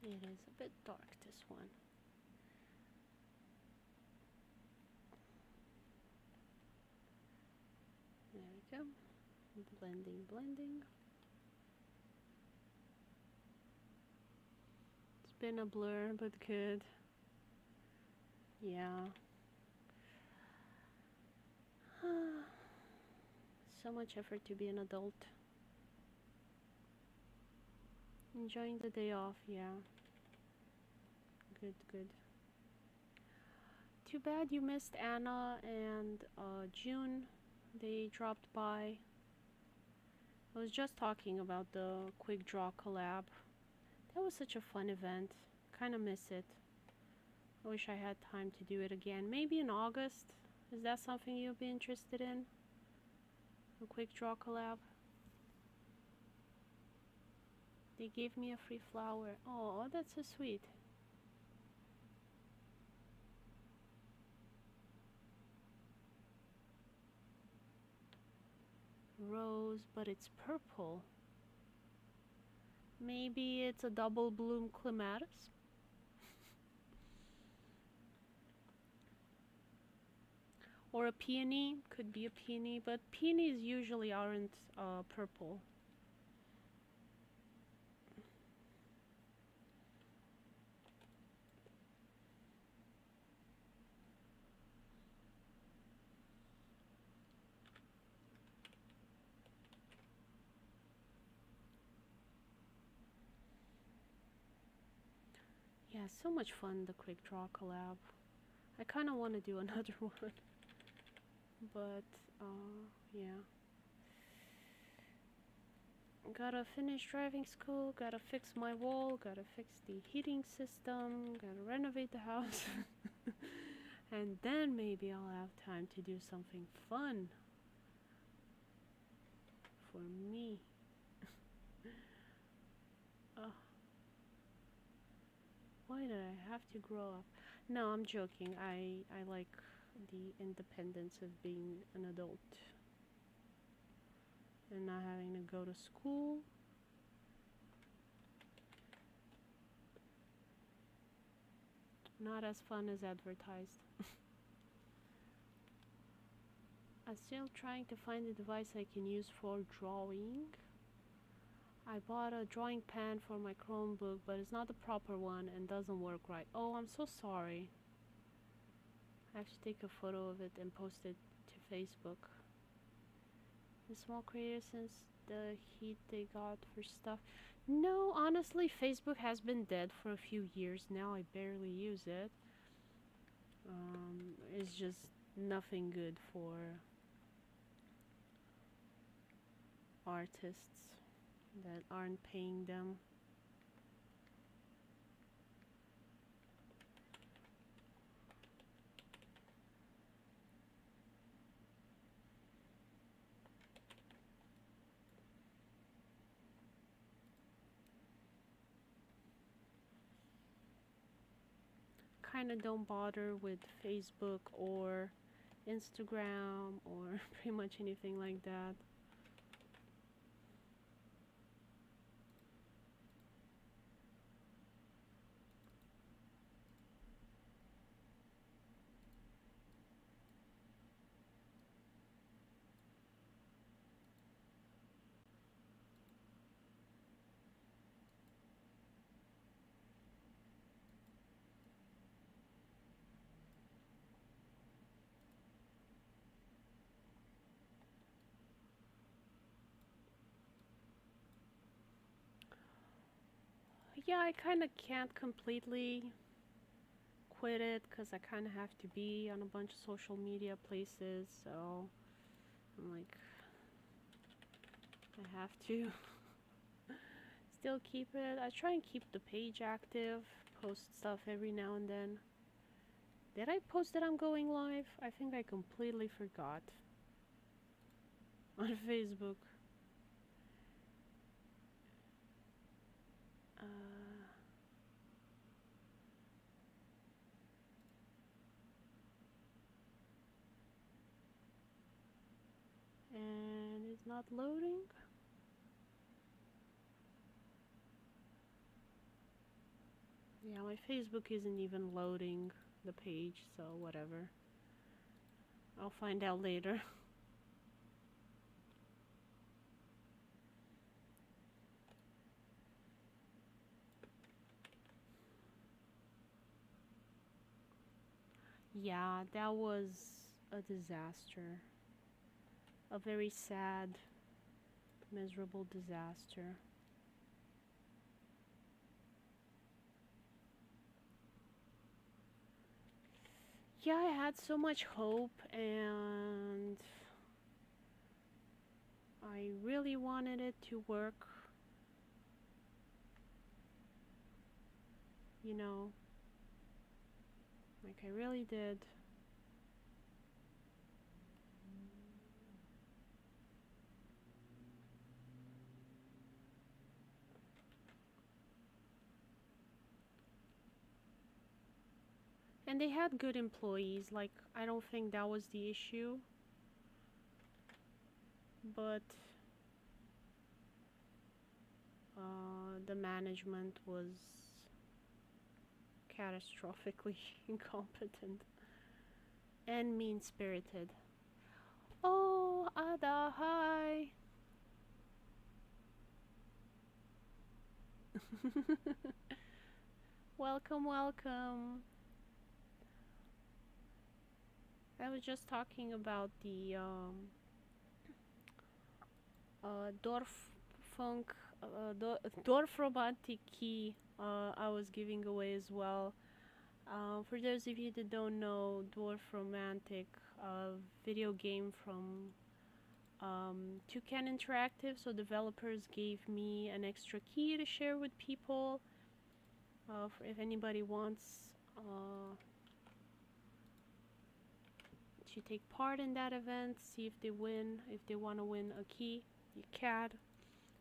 It is a bit dark, this one. There we go. Blending, blending. It's been a blur, but good. Yeah. So much effort to be an adult. Enjoying the day off, yeah. Good, good. Too bad you missed Anna and June. They dropped by. I was just talking about the Quick Draw collab. That was such a fun event. Kinda miss it. I wish I had time to do it again. Maybe in August. Is that something you'd be interested in? A Quick Draw collab? They gave me a free flower. Oh, that's so sweet. Rose, but it's purple. Maybe it's a double bloom clematis? Or a peony. Could be a peony, but peonies usually aren't purple. Yeah, so much fun, the Quick Draw collab. I kind of want to do another one. But, yeah. Gotta finish driving school, gotta fix my wall, gotta fix the heating system, gotta renovate the house. And then maybe I'll have time to do something fun for me. Why did I have to grow up? No, I'm joking. I like the independence of being an adult and not having to go to school. Not as fun as advertised. I'm still trying to find a device I can use for drawing. I bought a drawing pen for my Chromebook, but it's not the proper one and doesn't work right. Oh, I'm so sorry. I have to take a photo of it and post it to Facebook. The small creator since the heat they got for stuff. No, honestly, Facebook has been dead for a few years now. I barely use it. It's just nothing good for artists that aren't paying them. Kind of don't bother with Facebook or Instagram or pretty much anything like that. Yeah, I kind of can't completely quit it because I kind of have to be on a bunch of social media places, so I'm like, I have to still keep it. I try and keep the page active, post stuff every now and then. Did I post that I'm going live? I think I completely forgot on Facebook. And it's not loading. Yeah, my Facebook isn't even loading the page, so whatever. I'll find out later. Yeah, that was a disaster. A very sad, miserable disaster. Yeah, I had so much hope and I really wanted it to work. You know, like I really did. And they had good employees, like I don't think that was the issue. But the management was catastrophically incompetent and mean-spirited. Oh, Ada, hi! Welcome, welcome. I was just talking about the Dorffunk, Dorfromantik key I was giving away as well. For those of you that don't know, Dwarf Romantic, video game from Toucan Interactive, so developers gave me an extra key to share with people. For if anybody wants to take part in that event, see if they win, if they want to win a key, you can.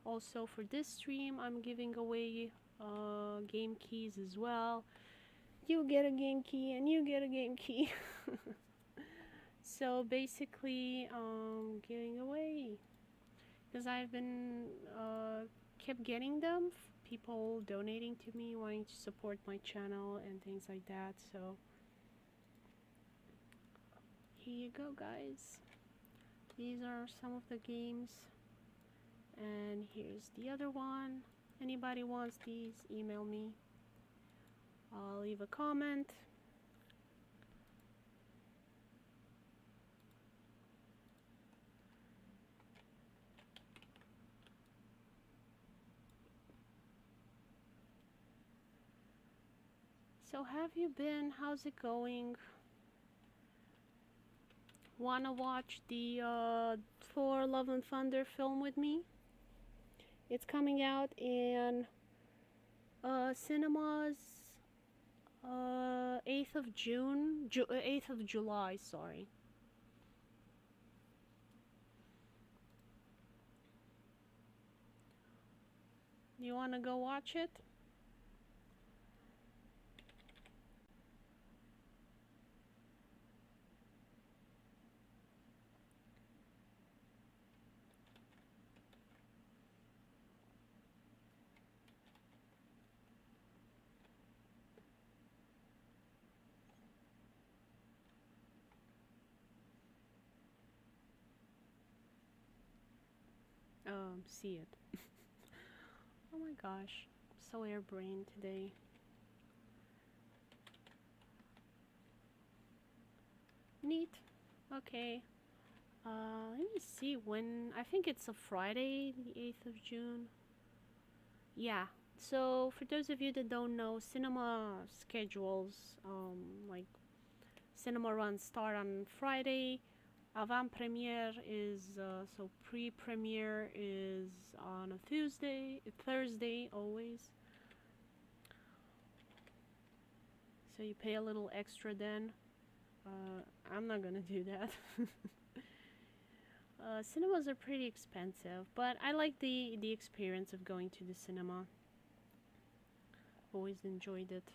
Also for this stream, I'm giving away game keys as well. You get a game key and you get a game key. So basically, giving away, because I've been kept getting them, people donating to me, wanting to support my channel and things like that. So here you go, guys. These are some of the games, and here's the other one. Anybody wants these, email me. I'll leave a comment. So have you been? How's it going? Wanna watch the Thor: Love and Thunder film with me? It's coming out in cinemas 8th of June, 8th of July, sorry. You wanna go watch it? See it. Oh my gosh, so airbrained today. Neat. Okay. Let me see when. I think it's a Friday, the 8th of June. Yeah. So for those of you that don't know, cinema schedules, like cinema runs start on Friday. Avant-premiere is so pre-premiere is on a Thursday always. So you pay a little extra then. I'm not gonna do that. Cinemas are pretty expensive, but I like the experience of going to the cinema. Always enjoyed it,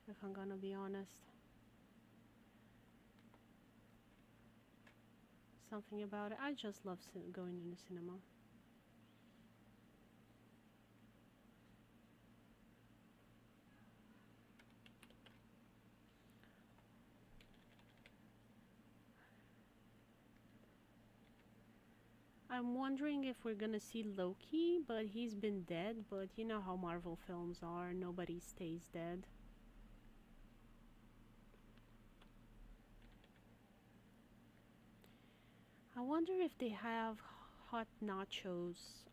if I'm gonna be honest. Something about it. I just love going to the cinema. I'm wondering if we're gonna see Loki, but he's been dead. But you know how Marvel films are, nobody stays dead. I wonder if they have hot nachos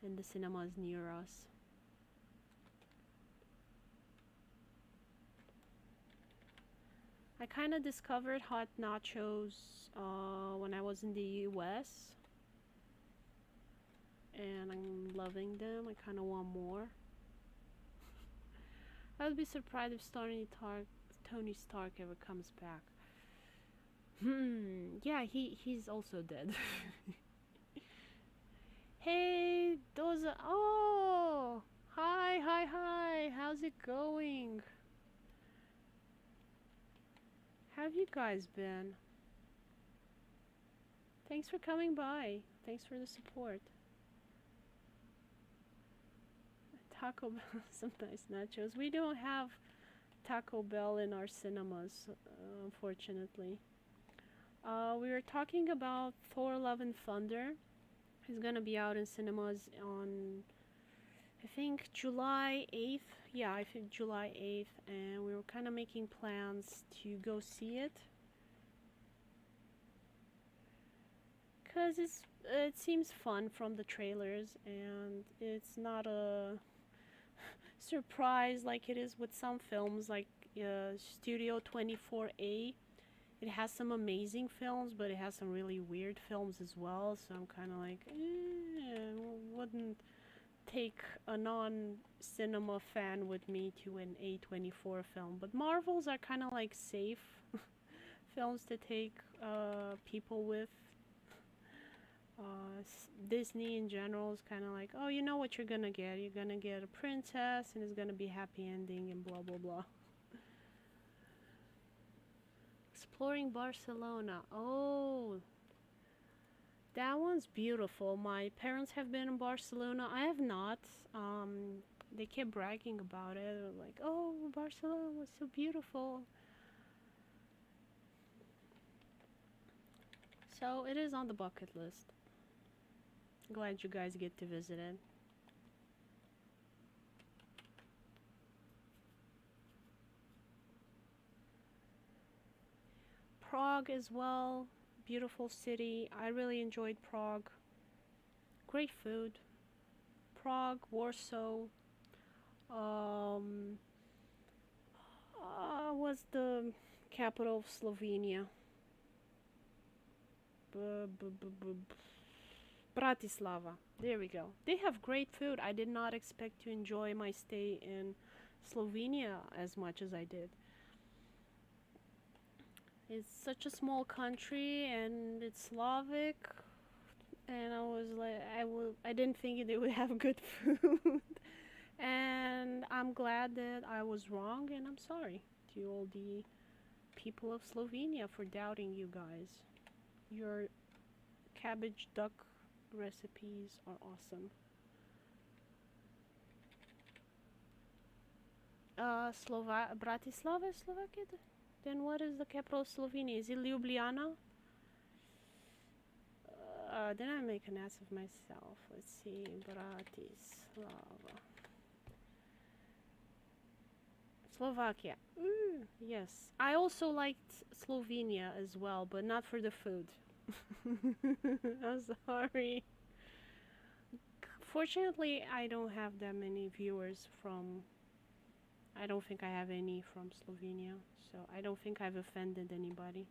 in the cinemas near us. I kind of discovered hot nachos when I was in the US, and I'm loving them. I kind of want more. I would be surprised if Tony Stark ever comes back. Yeah, he's also dead. Hey, those are, oh, hi, how's it going? How have you guys been? Thanks for coming by. Thanks for the support. Taco Bell, some nice nachos. We don't have Taco Bell in our cinemas, unfortunately. We were talking about Thor: Love and Thunder. It's gonna be out in cinemas on, I think, July 8th. Yeah, I think July 8th, and we were kind of making plans to go see it. Because it seems fun from the trailers, and it's not a surprise like it is with some films like Studio 24A. It has some amazing films, but it has some really weird films as well, so I'm kind of like, wouldn't take a non-cinema fan with me to an A24 film. But Marvels are kind of like safe films to take people with. Disney in general is kind of like, oh, you know what you're gonna get. You're gonna get a princess, and it's gonna be happy ending, and blah blah blah. Exploring Barcelona. Oh, that one's beautiful. My parents have been in Barcelona. I have not. They kept bragging about it. Like, oh, Barcelona was so beautiful. So it is on the bucket list. Glad you guys get to visit it. Prague as well. Beautiful city. I really enjoyed Prague. Great food. Prague, Warsaw. Was the capital of Slovenia. Bratislava. There we go. They have great food. I did not expect to enjoy my stay in Slovenia as much as I did. It's such a small country and it's Slavic, and I was like, I didn't think they would have good food. And I'm glad that I was wrong, and I'm sorry to all the people of Slovenia for doubting you guys. Your cabbage duck recipes are awesome. Bratislava is Slovakia? Then what is the capital of Slovenia? Is it Ljubljana? Then I make an ass of myself. Let's see, Bratislava. Slovakia. Yes. I also liked Slovenia as well, but not for the food. I'm sorry. Fortunately, I don't have that many viewers from... I don't think I have any from Slovenia, so I don't think I've offended anybody.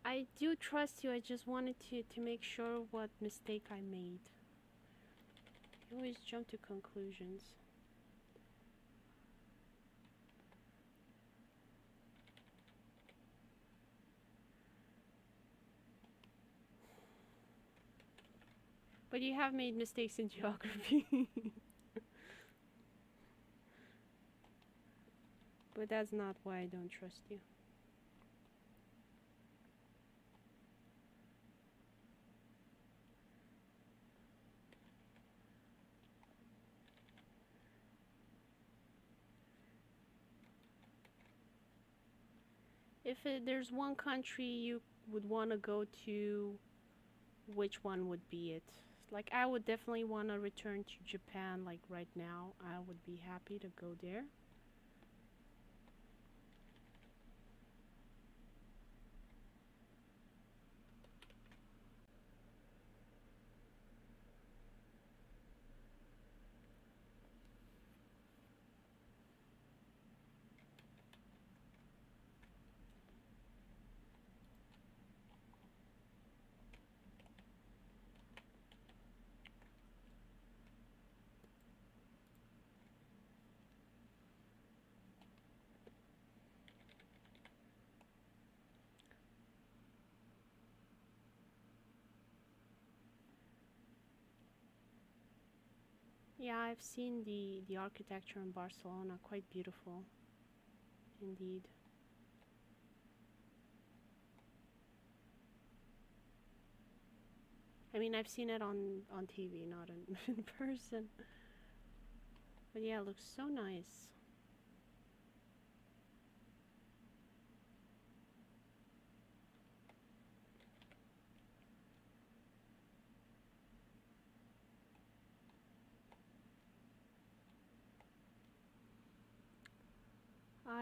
I do trust you. I just wanted to make sure what mistake I made. You always jump to conclusions. But you have made mistakes in geography. But that's not why I don't trust you. If there's one country you would want to go to, which one would be it? Like, I would definitely want to return to Japan, like right now. I would be happy to go there. Yeah, I've seen the architecture in Barcelona, quite beautiful, indeed. I mean, I've seen it on TV, not in person. But yeah, it looks so nice.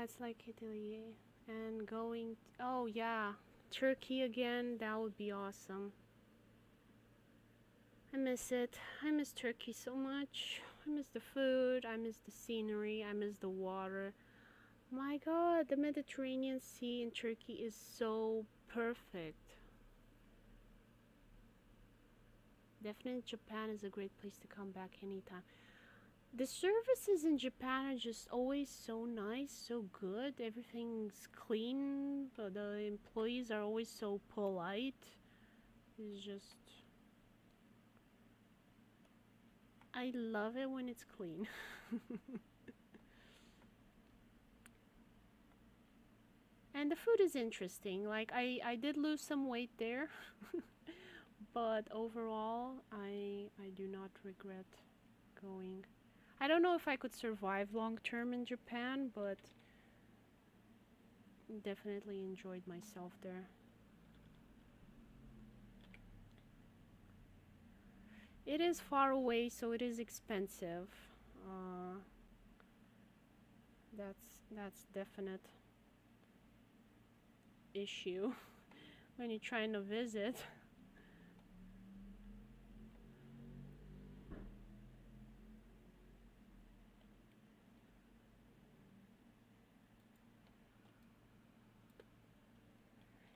It's like Italy and going. Oh yeah, Turkey again. That would be awesome. I miss it. I miss Turkey so much. I miss the food. I miss the scenery. I miss the water. My God, the Mediterranean Sea in Turkey is so perfect. Definitely Japan is a great place to come back anytime. The services in Japan are just always so nice, so good. Everything's clean. The employees are always so polite. It's just... I love it when it's clean. And the food is interesting. Like, I did lose some weight there. But overall, I do not regret going. I don't know if I could survive long term in Japan, but definitely enjoyed myself there. It is far away, so it is expensive. That's definite. issue when you're trying to visit.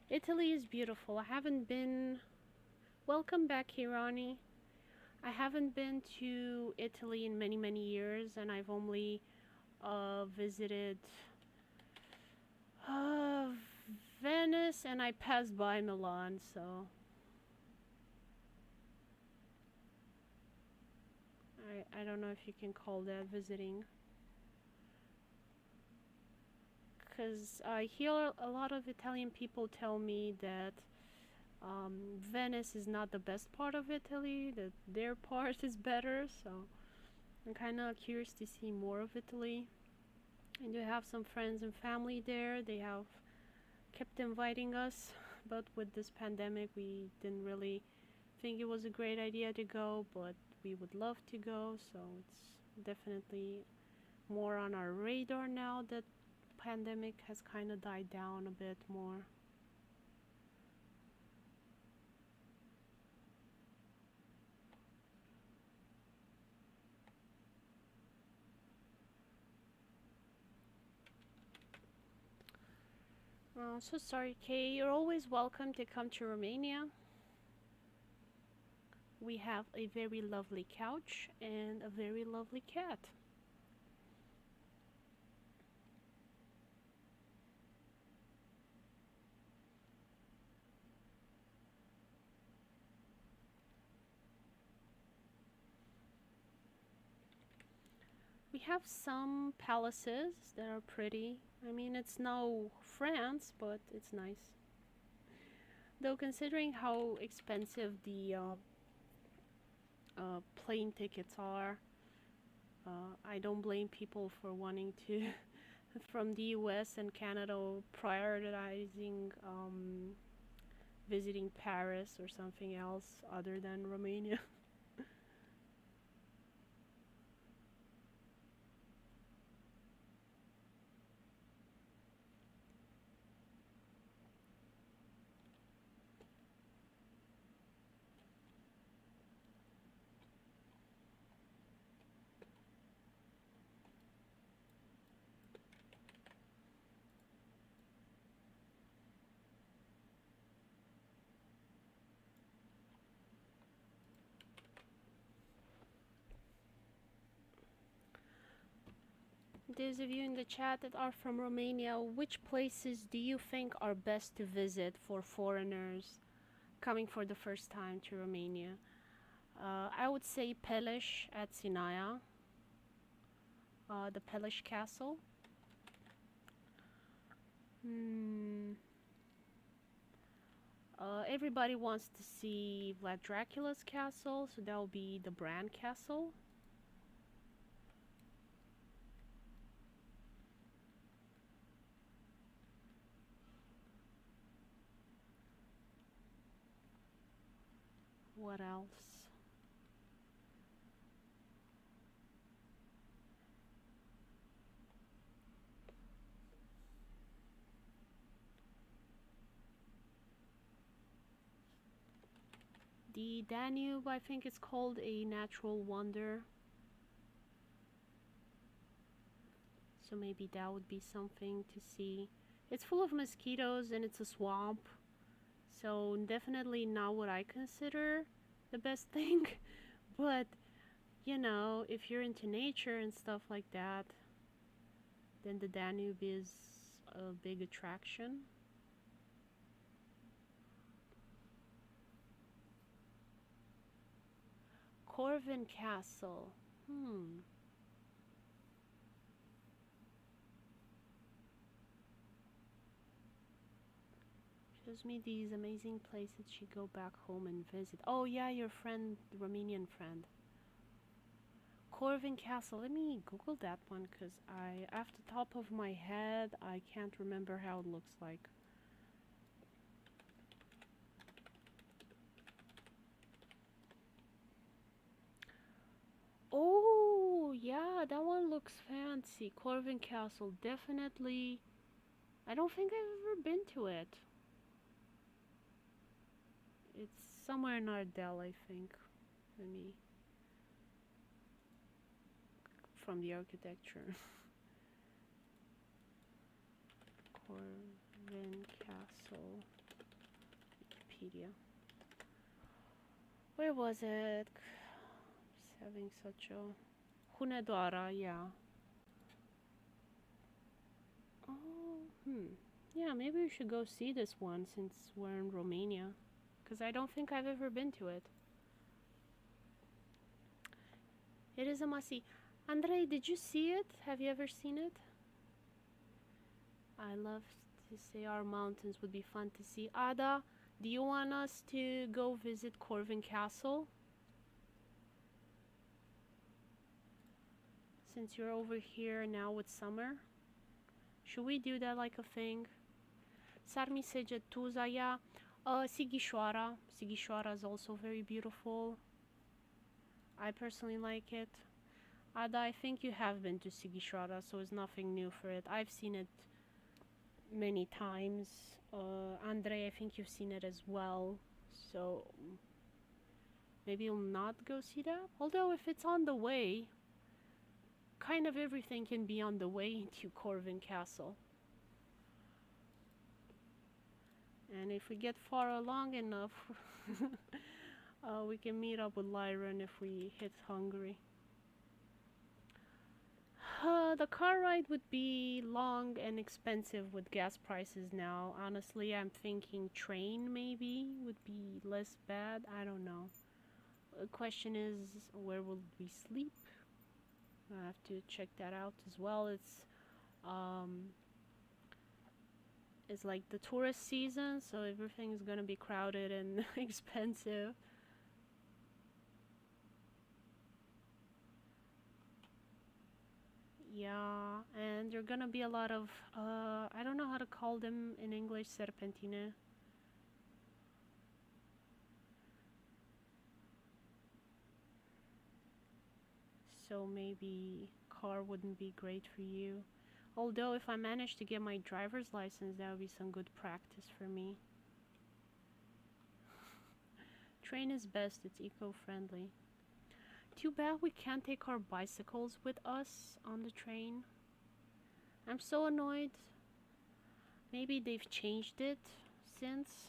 Italy is beautiful. I haven't been. Welcome back, Hirani. I haven't been to Italy in many, many years, and I've only visited uh, Venice, and I passed by Milan, so I don't know if you can call that visiting. Because I hear a lot of Italian people tell me that Venice is not the best part of Italy, that their part is better, so I'm kind of curious to see more of Italy. And you have some friends and family there. They have kept inviting us, but with this pandemic, we didn't really think it was a great idea to go, but we would love to go, so it's definitely more on our radar now that pandemic has kind of died down a bit more. So sorry, Kay. You're always welcome to come to Romania. We have a very lovely couch and a very lovely cat. We have some palaces that are pretty. I mean, it's no France, but it's nice. Though considering how expensive the plane tickets are, I don't blame people for wanting to from the US and Canada prioritizing visiting Paris or something else other than Romania. Those of you in the chat that are from Romania, which places do you think are best to visit for foreigners coming for the first time to Romania? I would say Peleș at Sinaia, the Peleș Castle. Everybody wants to see Vlad Dracula's castle, so that will be the Bran Castle. What else? The Danube, I think it's called a natural wonder. So maybe that would be something to see. It's full of mosquitoes and it's a swamp. So definitely not what I consider the best thing. But, you know, if you're into nature and stuff like that, then the Danube is a big attraction. Corvin Castle. Shows me these amazing places you go back home and visit. Oh yeah, your friend, the Romanian friend. Corvin Castle. Let me Google that one because off the top of my head, I can't remember how it looks like. Oh, yeah, that one looks fancy. Corvin Castle, definitely. I don't think I've ever been to it. It's somewhere in Ardell, I think. Let me from the architecture. Corvin Castle, Wikipedia. Where was it? Just having such a Hunedoara, yeah. Oh, yeah, maybe we should go see this one since we're in Romania. Because I don't think I've ever been to it. It is a must-see. Andrei, did you see it? Have you ever seen it? I love to say our mountains would be fun to see. Ada, do you want us to go visit Corvin Castle? Since you're over here now with summer. Should we do that like a thing? S-ar mi Segetuza, yeah. Sighișoara. Sighișoara is also very beautiful. I personally like it. Ada, I think you have been to Sighișoara, so it's nothing new for it. I've seen it many times. Andrei, I think you've seen it as well. So maybe you'll not go see that? Although if it's on the way, kind of everything can be on the way into Corvin Castle. And if we get far along enough, we can meet up with Lyron if we hit Hungary. The car ride would be long and expensive with gas prices now. Honestly, I'm thinking train maybe would be less bad. I don't know. The question is, where will we sleep? I have to check that out as well. It's like the tourist season, so everything's gonna be crowded and expensive. Yeah, and there are gonna be a lot of I don't know how to call them in English, serpentine. So maybe car wouldn't be great for you. Although if I manage to get my driver's license, that would be some good practice for me. Train is best, it's eco-friendly. Too bad we can't take our bicycles with us on the train. I'm so annoyed. Maybe they've changed it since.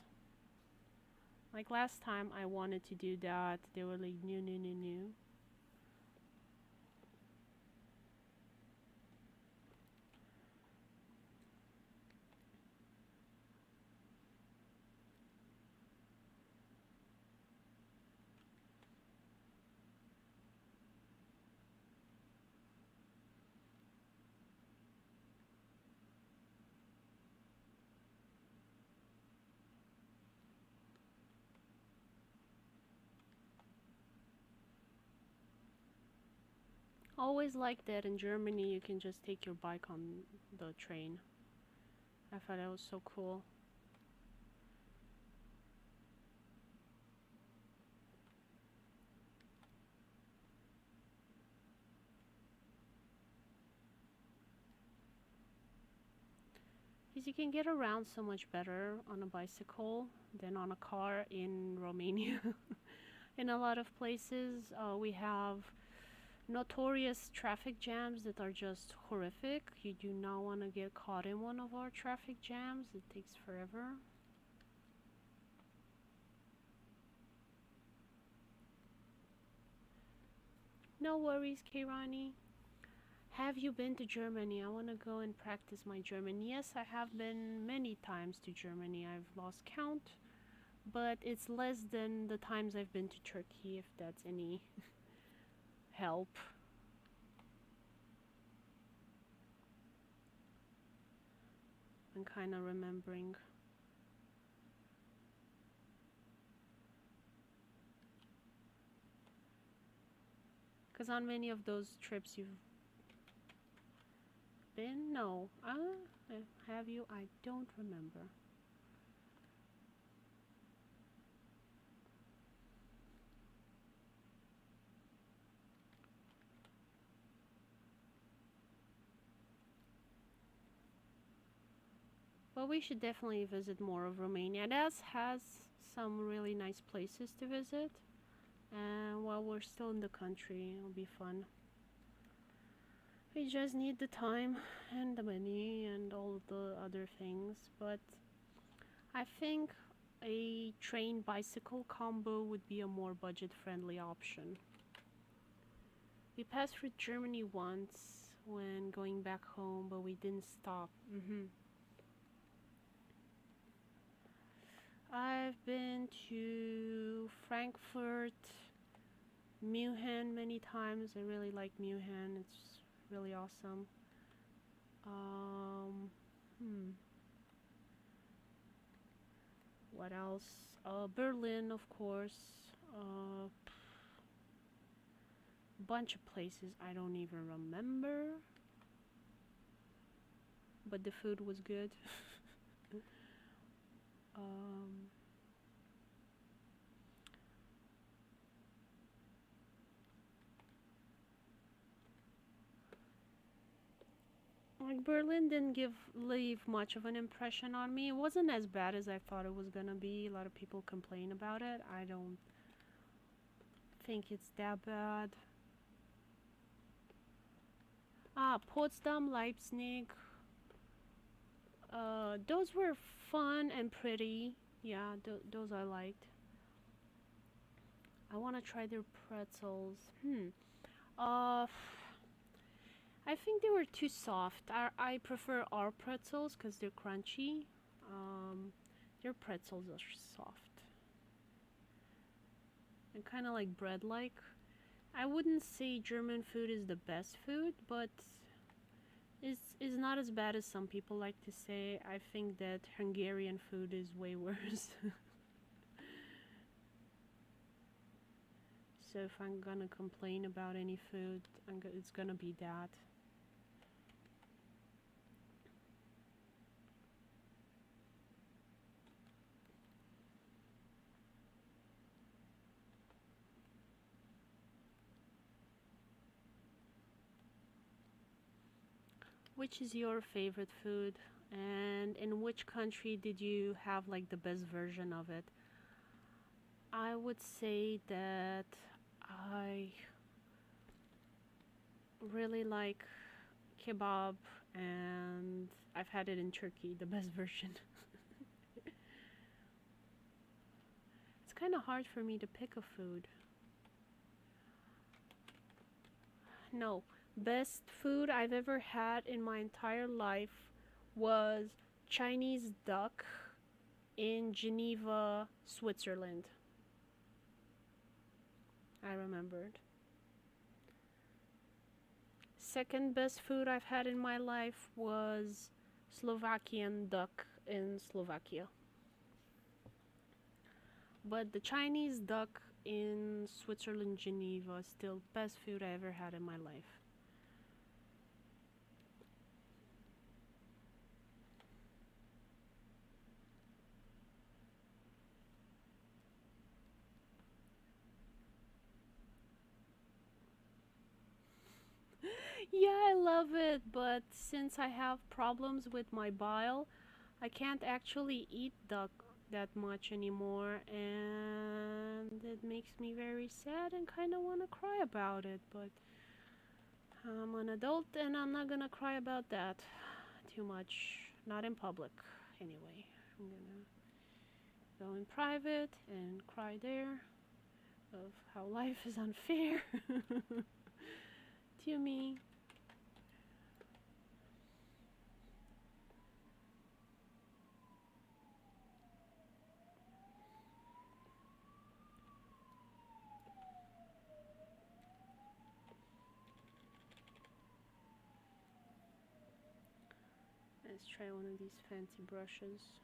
Like last time I wanted to do that, they were like new. Always like that in Germany you can just take your bike on the train. I thought that was so cool. Because you can get around so much better on a bicycle than on a car in Romania. In a lot of places we have notorious traffic jams that are just horrific. You do not want to get caught in one of our traffic jams. It takes forever. No worries, Kairani. Have you been to Germany? I want to go and practice my German. Yes, I have been many times to Germany. I've lost count, but it's less than the times I've been to Turkey, if that's any help. I'm kind of remembering. Because on many of those trips you've been? No. Have you? I don't remember. But we should definitely visit more of Romania. That has some really nice places to visit. And while we're still in the country, it'll be fun. We just need the time and the money and all the other things. But I think a train bicycle combo would be a more budget-friendly option. We passed through Germany once when going back home, but we didn't stop. I've been to Frankfurt, München many times. I really like München. It's really awesome. What else? Berlin, of course. Bunch of places I don't even remember, but the food was good. Like Berlin didn't leave much of an impression on me. It wasn't as bad as I thought it was gonna be. A lot of people complain about it. I don't think it's that bad. Potsdam, Leipzig. Those were fun and pretty. Yeah, those I liked. I want to try their pretzels. I think they were too soft. I prefer our pretzels because they're crunchy. Their pretzels are soft and kind of like bread-like. I wouldn't say German food is the best food, but it's not as bad as some people like to say. I think that Hungarian food is way worse. So if I'm gonna complain about any food, it's gonna be that. Which is your favorite food, and in which country did you have like the best version of it? I would say that I really like kebab, and I've had it in Turkey, the best version. It's kind of hard for me to pick a food. No, best food I've ever had in my entire life was Chinese duck in Geneva, Switzerland. I remembered. Second best food I've had in my life was Slovakian duck in Slovakia. But the Chinese duck in Switzerland, Geneva is still best food I ever had in my life. Yeah, I love it, but since I have problems with my bile, I can't actually eat duck that much anymore, and it makes me very sad and kind of want to cry about it, but I'm an adult and I'm not gonna cry about that too much, not in public anyway. I'm gonna go in private and cry there of how life is unfair to me. Let's try one of these fancy brushes.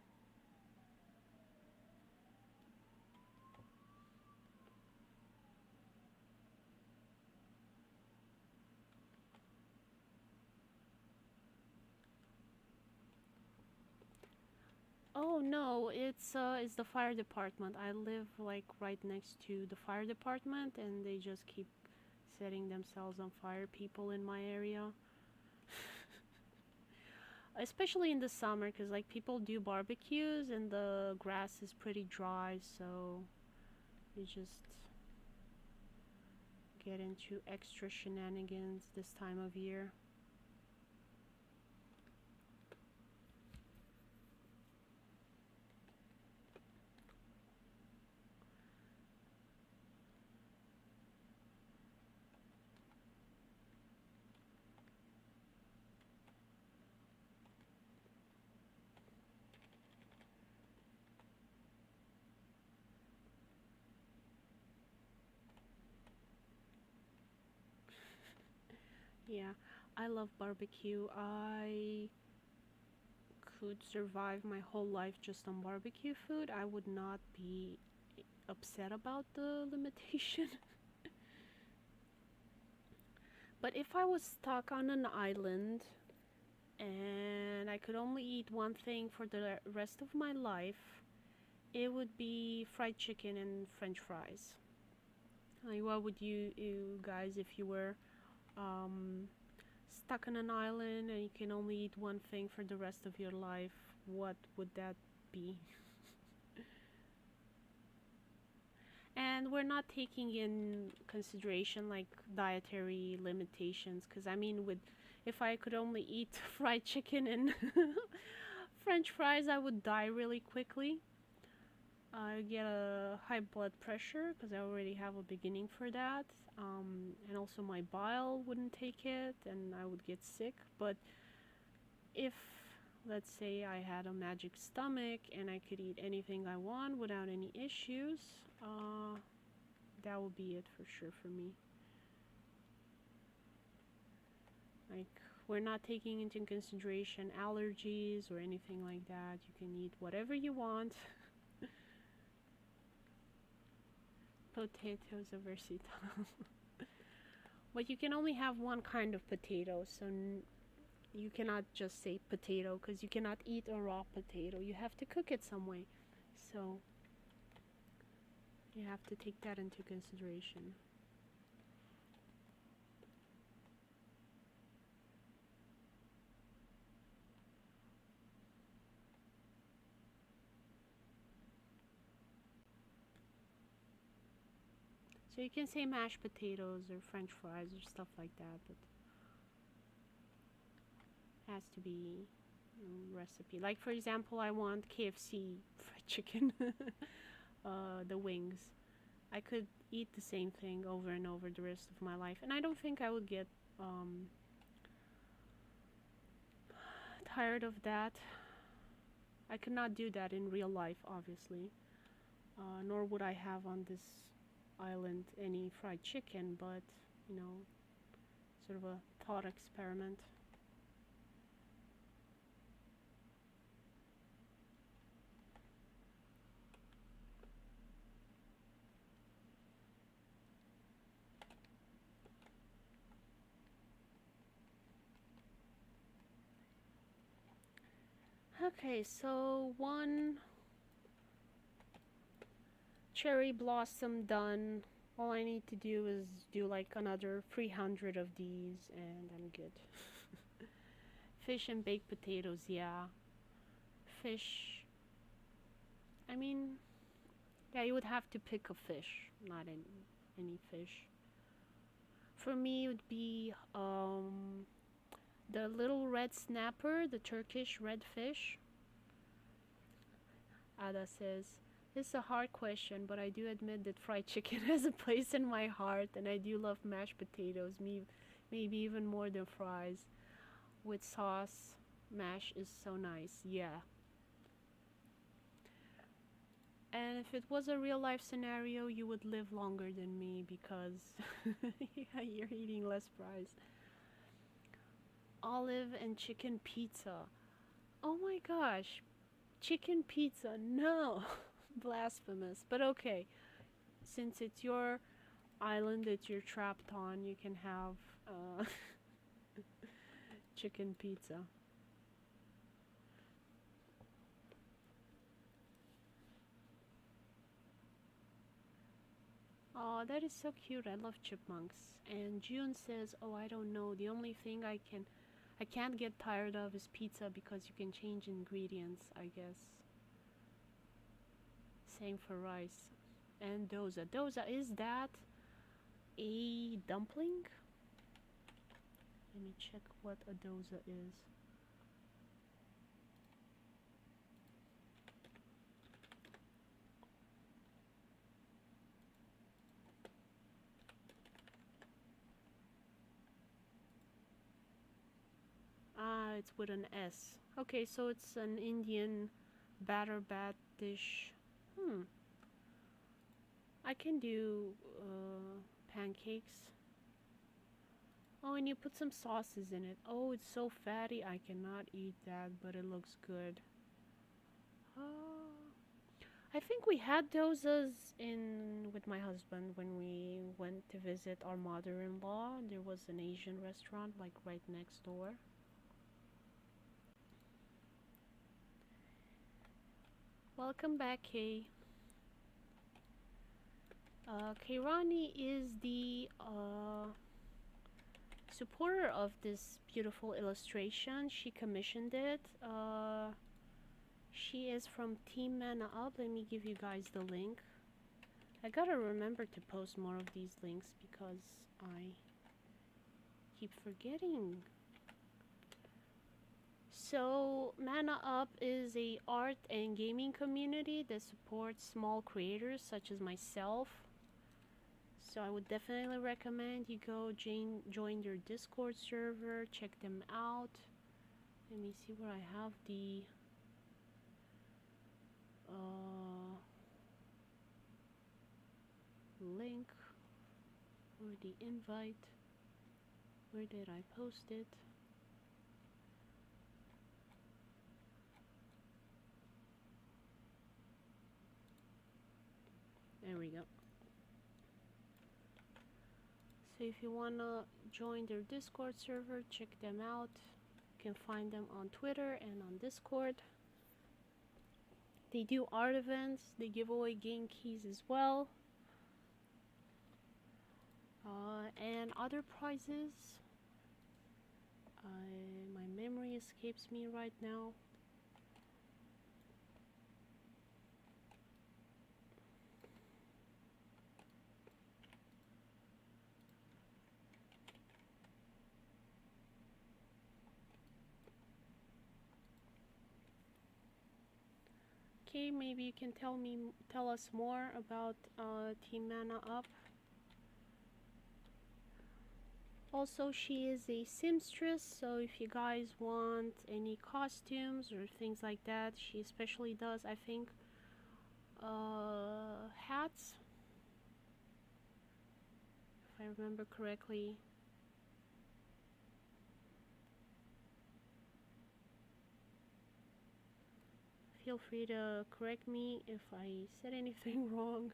Oh no, it's the fire department. I live like right next to the fire department, and they just keep setting themselves on fire, people in my area. especially in the summer, because like people do barbecues and the grass is pretty dry, so you just get into extra shenanigans this time of year. Yeah, I love barbecue. I could survive my whole life just on barbecue food. I would not be upset about the limitation. But if I was stuck on an island and I could only eat one thing for the rest of my life, it would be fried chicken and french fries. Like, what would you guys, if you were um, stuck on an island and you can only eat one thing for the rest of your life, what would that be? And we're not taking in consideration like dietary limitations, because I mean, with if I could only eat fried chicken and french fries, I would die really quickly. I get a high blood pressure because I already have a beginning for that, and also my bile wouldn't take it and I would get sick. But if, let's say, I had a magic stomach and I could eat anything I want without any issues, that would be it for sure for me. Like, we're not taking into consideration allergies or anything like that. You can eat whatever you want. Potatoes are versatile. But you can only have one kind of potato, so you cannot just say potato, because you cannot eat a raw potato. You have to cook it some way. So you have to take that into consideration. So you can say mashed potatoes or french fries or stuff like that, but it has to be recipe. Like, for example, I want KFC fried chicken, the wings. I could eat the same thing over and over the rest of my life, and I don't think I would get tired of that. I could not do that in real life, obviously, nor would I have on this island any fried chicken, but sort of a thought experiment. Okay, so one cherry blossom done. All I need to do is do like another 300 of these and I'm good. Fish and baked potatoes, yeah. Fish, I mean, yeah, you would have to pick a fish, not any fish. For me, it would be the little red snapper, the Turkish red fish. Ada says, "It's a hard question, but I do admit that fried chicken has a place in my heart, and I do love mashed potatoes, maybe even more than fries. With sauce, mash is so nice, yeah." And if it was a real life scenario, you would live longer than me because yeah, you're eating less fries. Olive and chicken pizza. Oh my gosh, chicken pizza, no. Blasphemous, but okay. Since it's your island that you're trapped on, you can have chicken pizza. Oh, that is so cute. I love chipmunks. And June says, "Oh, I don't know. The only thing I can I can't get tired of is pizza because you can change ingredients, I guess. Same for rice. And dosa. Dosa, is that a dumpling? Let me check what a dosa is. Ah, it's with an S. Okay, so it's an Indian batter bat dish. I can do pancakes. Oh, and you put some sauces in it. Oh, it's so fatty. I cannot eat that, but it looks good. I think we had dosas in with my husband when we went to visit our mother-in-law. There was an Asian restaurant like right next door. Welcome back, Kay. Kayrani is the supporter of this beautiful illustration. She commissioned it. She is from Team Mana Up. Let me give you guys the link. I gotta remember to post more of these links because I keep forgetting. So Mana Up is a art and gaming community that supports small creators such as myself. So I would definitely recommend you go join their Discord server, check them out. Let me see where I have the link or the invite. Where did I post it? There we go. So if you wanna join their Discord server, check them out. You can find them on Twitter and on Discord. They do art events. They give away game keys as well. And other prizes. My memory escapes me right now. Okay, maybe you can tell us more about Team Mana Up. Also, she is a seamstress, so if you guys want any costumes or things like that, she especially does, I think, hats, if I remember correctly. Feel free to correct me if I said anything wrong.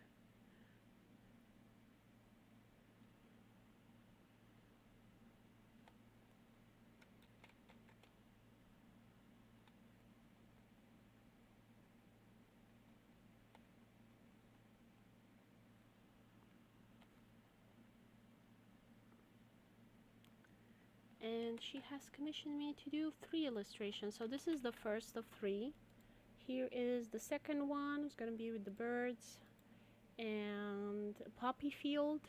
And she has commissioned me to do 3 illustrations. So this is the first of 3. Here is the second one. It's gonna be with the birds and a poppy field.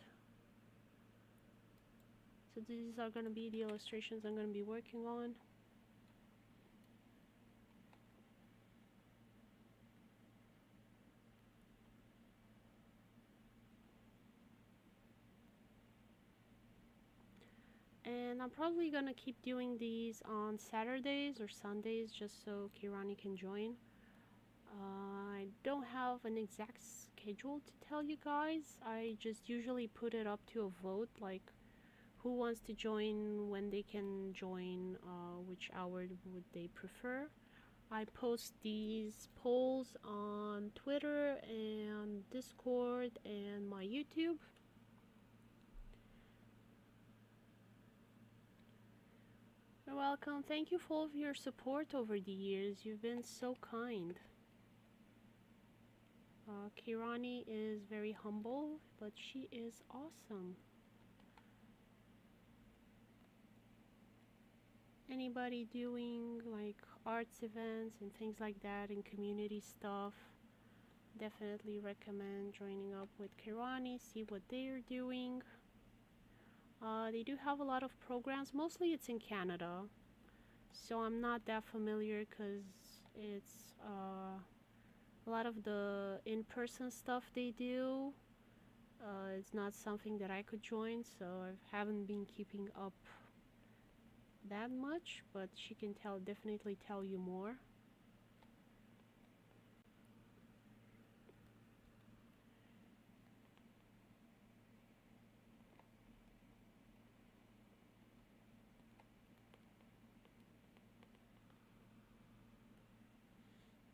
So these are gonna be the illustrations I'm gonna be working on. And I'm probably gonna keep doing these on Saturdays or Sundays just so Kirani can join. I don't have an exact schedule to tell you guys. I just usually put it up to a vote, like who wants to join, when they can join, which hour would they prefer. I post these polls on Twitter and Discord and my YouTube. You're welcome. Thank you for all of your support over the years. You've been so kind. Kirani is very humble, but she is awesome. anybody doing like arts events and things like that and community stuff, definitely recommend joining up with Kirani, see what they're doing. They do have a lot of programs, mostly it's in Canada, so I'm not that familiar because it's a lot of the in-person stuff they do. It's not something that I could join, so I haven't been keeping up that much, but she can definitely tell you more.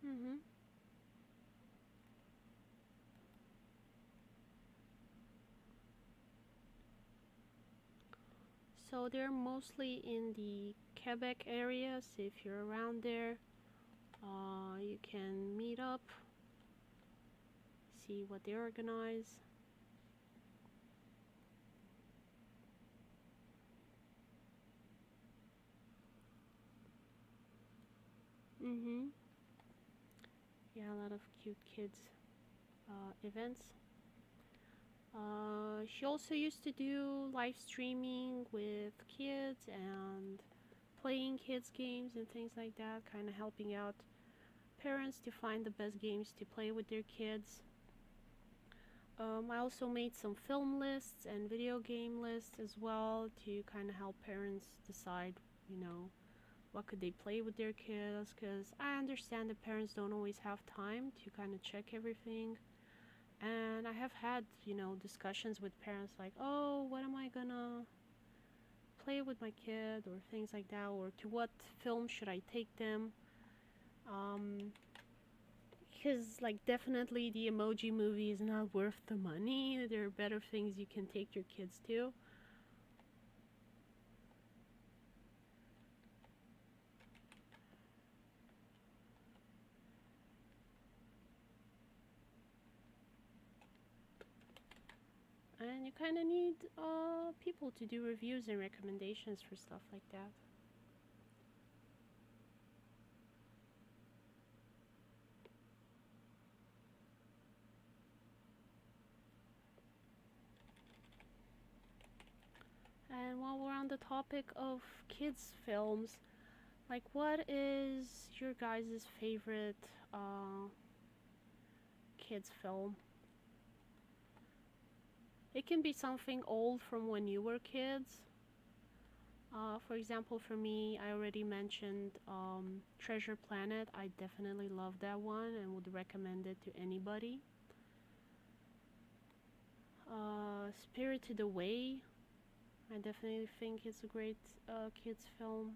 Mm-hmm. So they're mostly in the Quebec area, so if you're around there, you can meet up, see what they organize. Mm-hmm. Yeah, a lot of cute kids events. She also used to do live streaming with kids and playing kids games and things like that, kind of helping out parents to find the best games to play with their kids. I also made some film lists and video game lists as well to kind of help parents decide, you know, what could they play with their kids, because I understand that parents don't always have time to kind of check everything. And I have had, you know, discussions with parents like, oh, what am I gonna play with my kid, or things like that, or to what film should I take them? Because, like, definitely the Emoji Movie is not worth the money. There are better things you can take your kids to. And you kind of need people to do reviews and recommendations for stuff like that. And while we're on the topic of kids' films, like, what is your guys' favorite kids' film? It can be something old from when you were kids. For example, for me, I already mentioned Treasure Planet. I definitely love that one and would recommend it to anybody. Spirited Away. I definitely think it's a great kids film.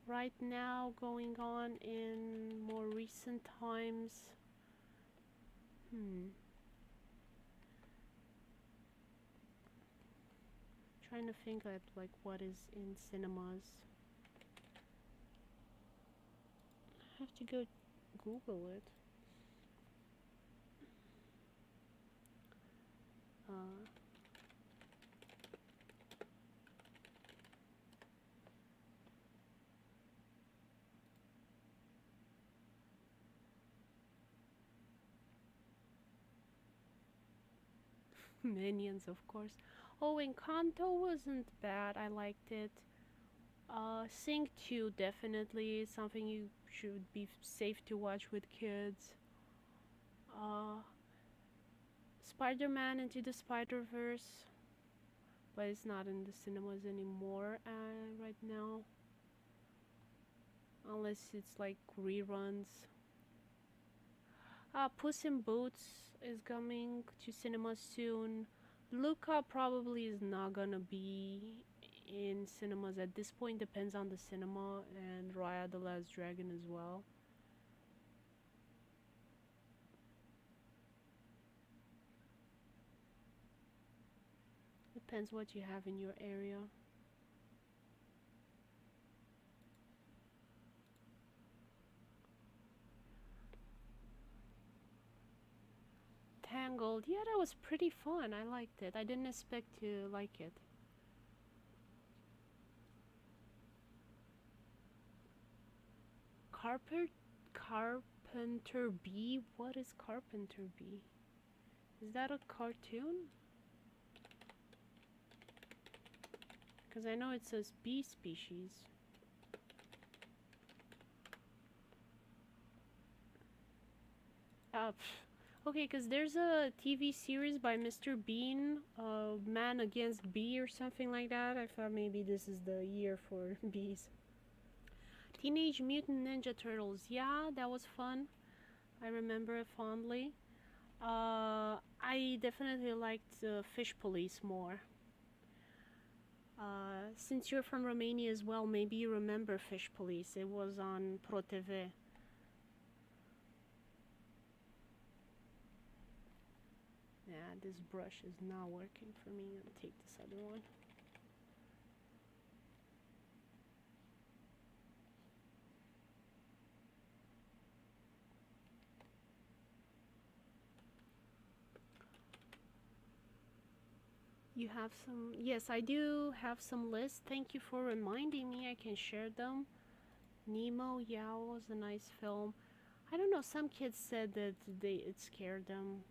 Right now, going on in more recent times. Trying to think of like what is in cinemas. I have to go Google it. Minions, of course. Oh, Encanto wasn't bad. I liked it. Sing 2 definitely something you should be safe to watch with kids. Spider-Man Into the Spider-Verse, but it's not in the cinemas anymore right now, unless it's like reruns. Puss in Boots is coming to cinemas soon. Luca probably is not gonna be in cinemas at this point, depends on the cinema, and Raya the Last Dragon as well. Depends what you have in your area. Tangled. Yeah, that was pretty fun. I liked it. I didn't expect to like it. Carpenter Bee? What is Carpenter Bee? Is that a cartoon? Because I know it says bee species. Okay, because there's a TV series by Mr. Bean, Man Against Bee or something like that. I thought maybe this is the year for bees. Teenage Mutant Ninja Turtles. Yeah, that was fun. I remember it fondly. I definitely liked Fish Police more. Since you're from Romania as well, maybe you remember Fish Police. It was on ProTV. Yeah, this brush is not working for me. I'm gonna take this other one. You have some... Yes, I do have some lists. Thank you for reminding me. I can share them. Nemo, yeah, was a nice film. I don't know, some kids said that it scared them.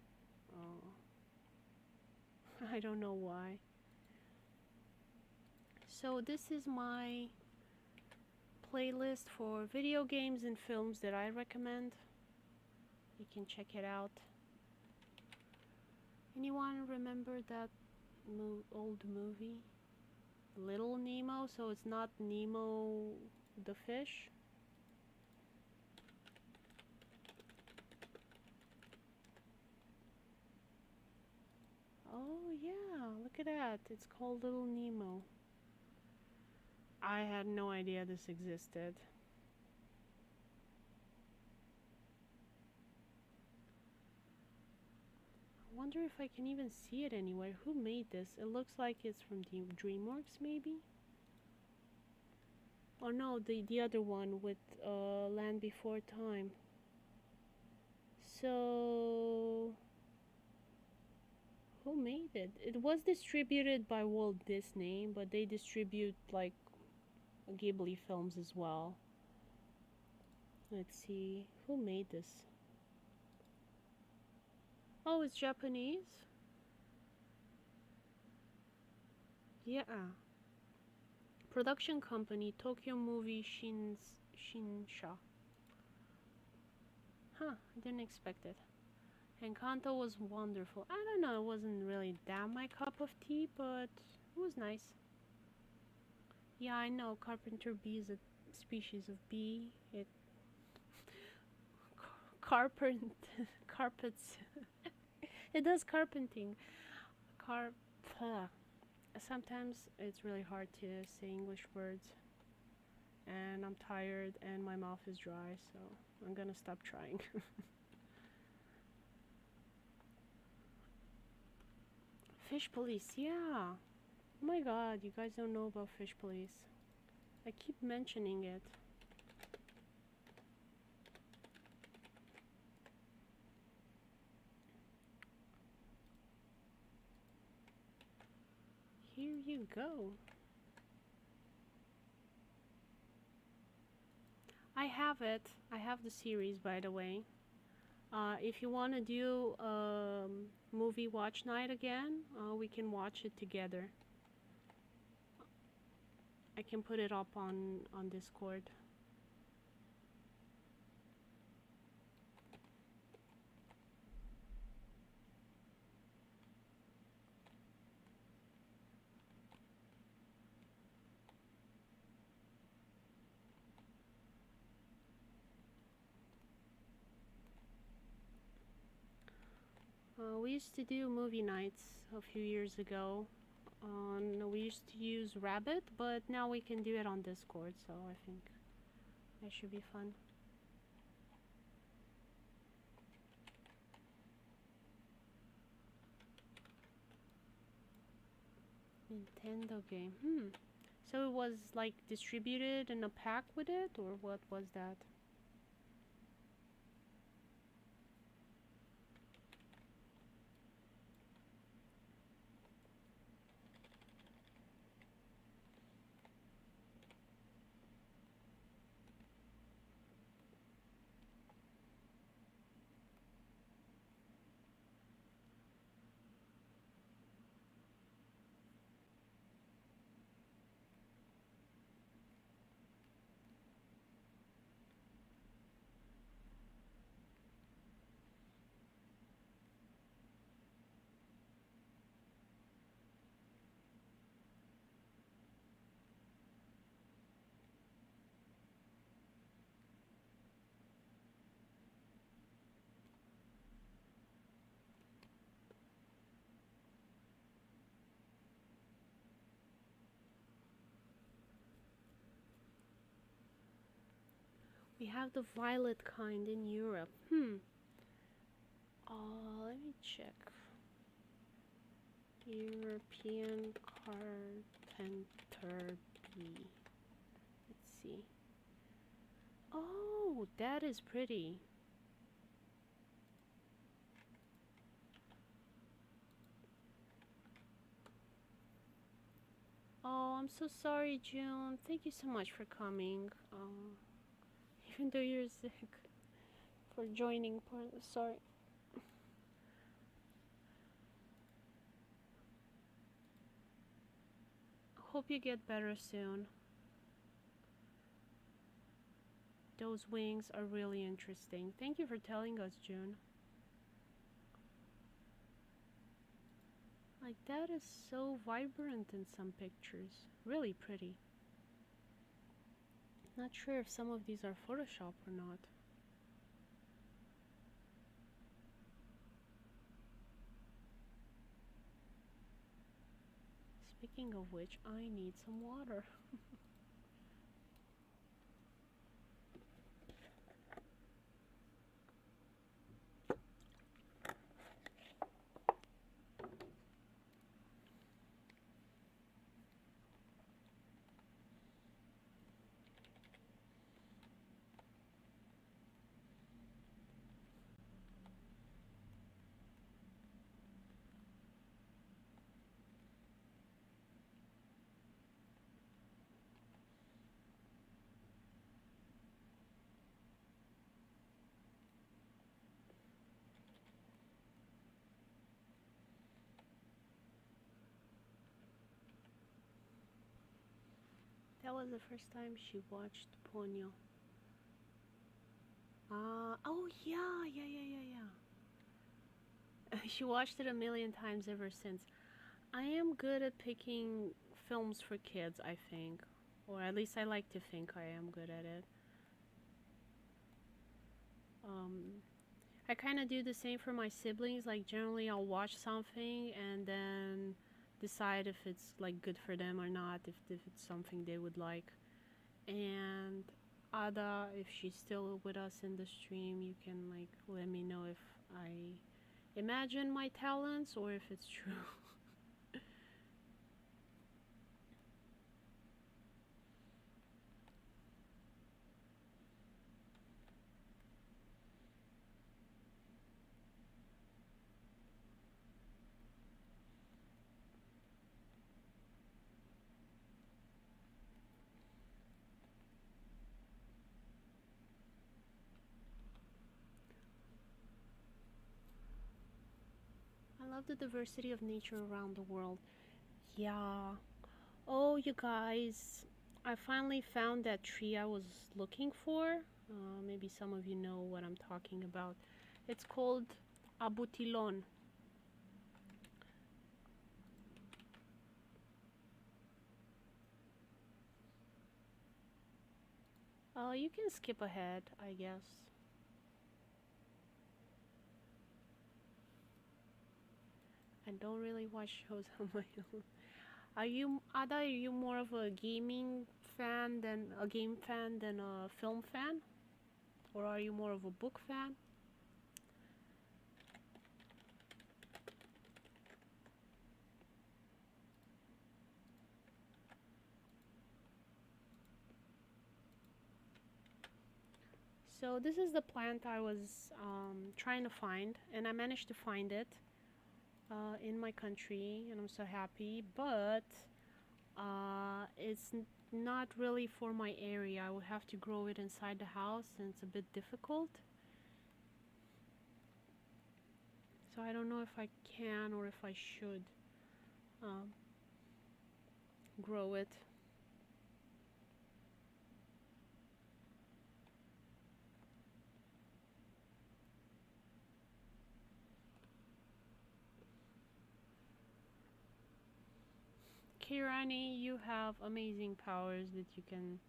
I don't know why. So this is my playlist for video games and films that I recommend. You can check it out. Anyone remember that old movie? Little Nemo? So it's not Nemo the fish? Oh yeah, look at that. It's called Little Nemo. I had no idea this existed. I wonder if I can even see it anywhere. Who made this? It looks like it's from DreamWorks, maybe? Oh no, the other one with Land Before Time. So... who made it? It was distributed by Walt Disney, but they distribute like Ghibli films as well. Let's see, who made this? Oh, it's Japanese? Yeah. Production company, Tokyo Movie Shinsha. Huh, I didn't expect it. Encanto was wonderful. I don't know, it wasn't really that my cup of tea, but it was nice. Yeah, I know, Carpenter bee is a species of bee. It... carpets. It does carpenting. Sometimes it's really hard to say English words. And I'm tired and my mouth is dry, so I'm gonna stop trying. Fish Police, yeah. Oh my god, you guys don't know about Fish Police. I keep mentioning it. Here you go. I have it. I have the series, by the way. If you want to do movie watch night again, we can watch it together. I can put it up on Discord. We used to do movie nights a few years ago. We used to use Rabbit, but now we can do it on Discord, so I think that should be fun. Nintendo game. So it was like distributed in a pack with it, or what was that? We have the violet kind in Europe. Let me check. European Carpenter bee. Let's see. Oh, that is pretty. Oh, I'm so sorry, June. Thank you so much for coming. Even though you're sick, for joining. Sorry. Hope you get better soon. Those wings are really interesting. Thank you for telling us, June. Like, that is so vibrant in some pictures. Really pretty. Not sure if some of these are Photoshop or not. Speaking of which, I need some water. That was the first time she watched Ponyo. Oh yeah. She watched it a million times ever since. I am good at picking films for kids, I think. Or at least I like to think I am good at it. I kind of do the same for my siblings. Like, generally I'll watch something and then decide if it's like good for them or not, if it's something they would like. And Ada, if she's still with us in the stream, you can like let me know if I imagine my talents or if it's true. I love the diversity of nature around the world. Yeah. Oh, you guys, I finally found that tree I was looking for. Maybe some of you know what I'm talking about. It's called abutilon. You can skip ahead, I guess. I don't really watch shows on my own. Are you, Ada? Are you more of a gaming fan than a game fan than a film fan, or are you more of a book fan? So this is the plant I was trying to find, and I managed to find it in my country, and I'm so happy. But it's not really for my area. I would have to grow it inside the house, and it's a bit difficult. So I don't know if I can or if I should um, grow it. Kirani, you have amazing powers that you can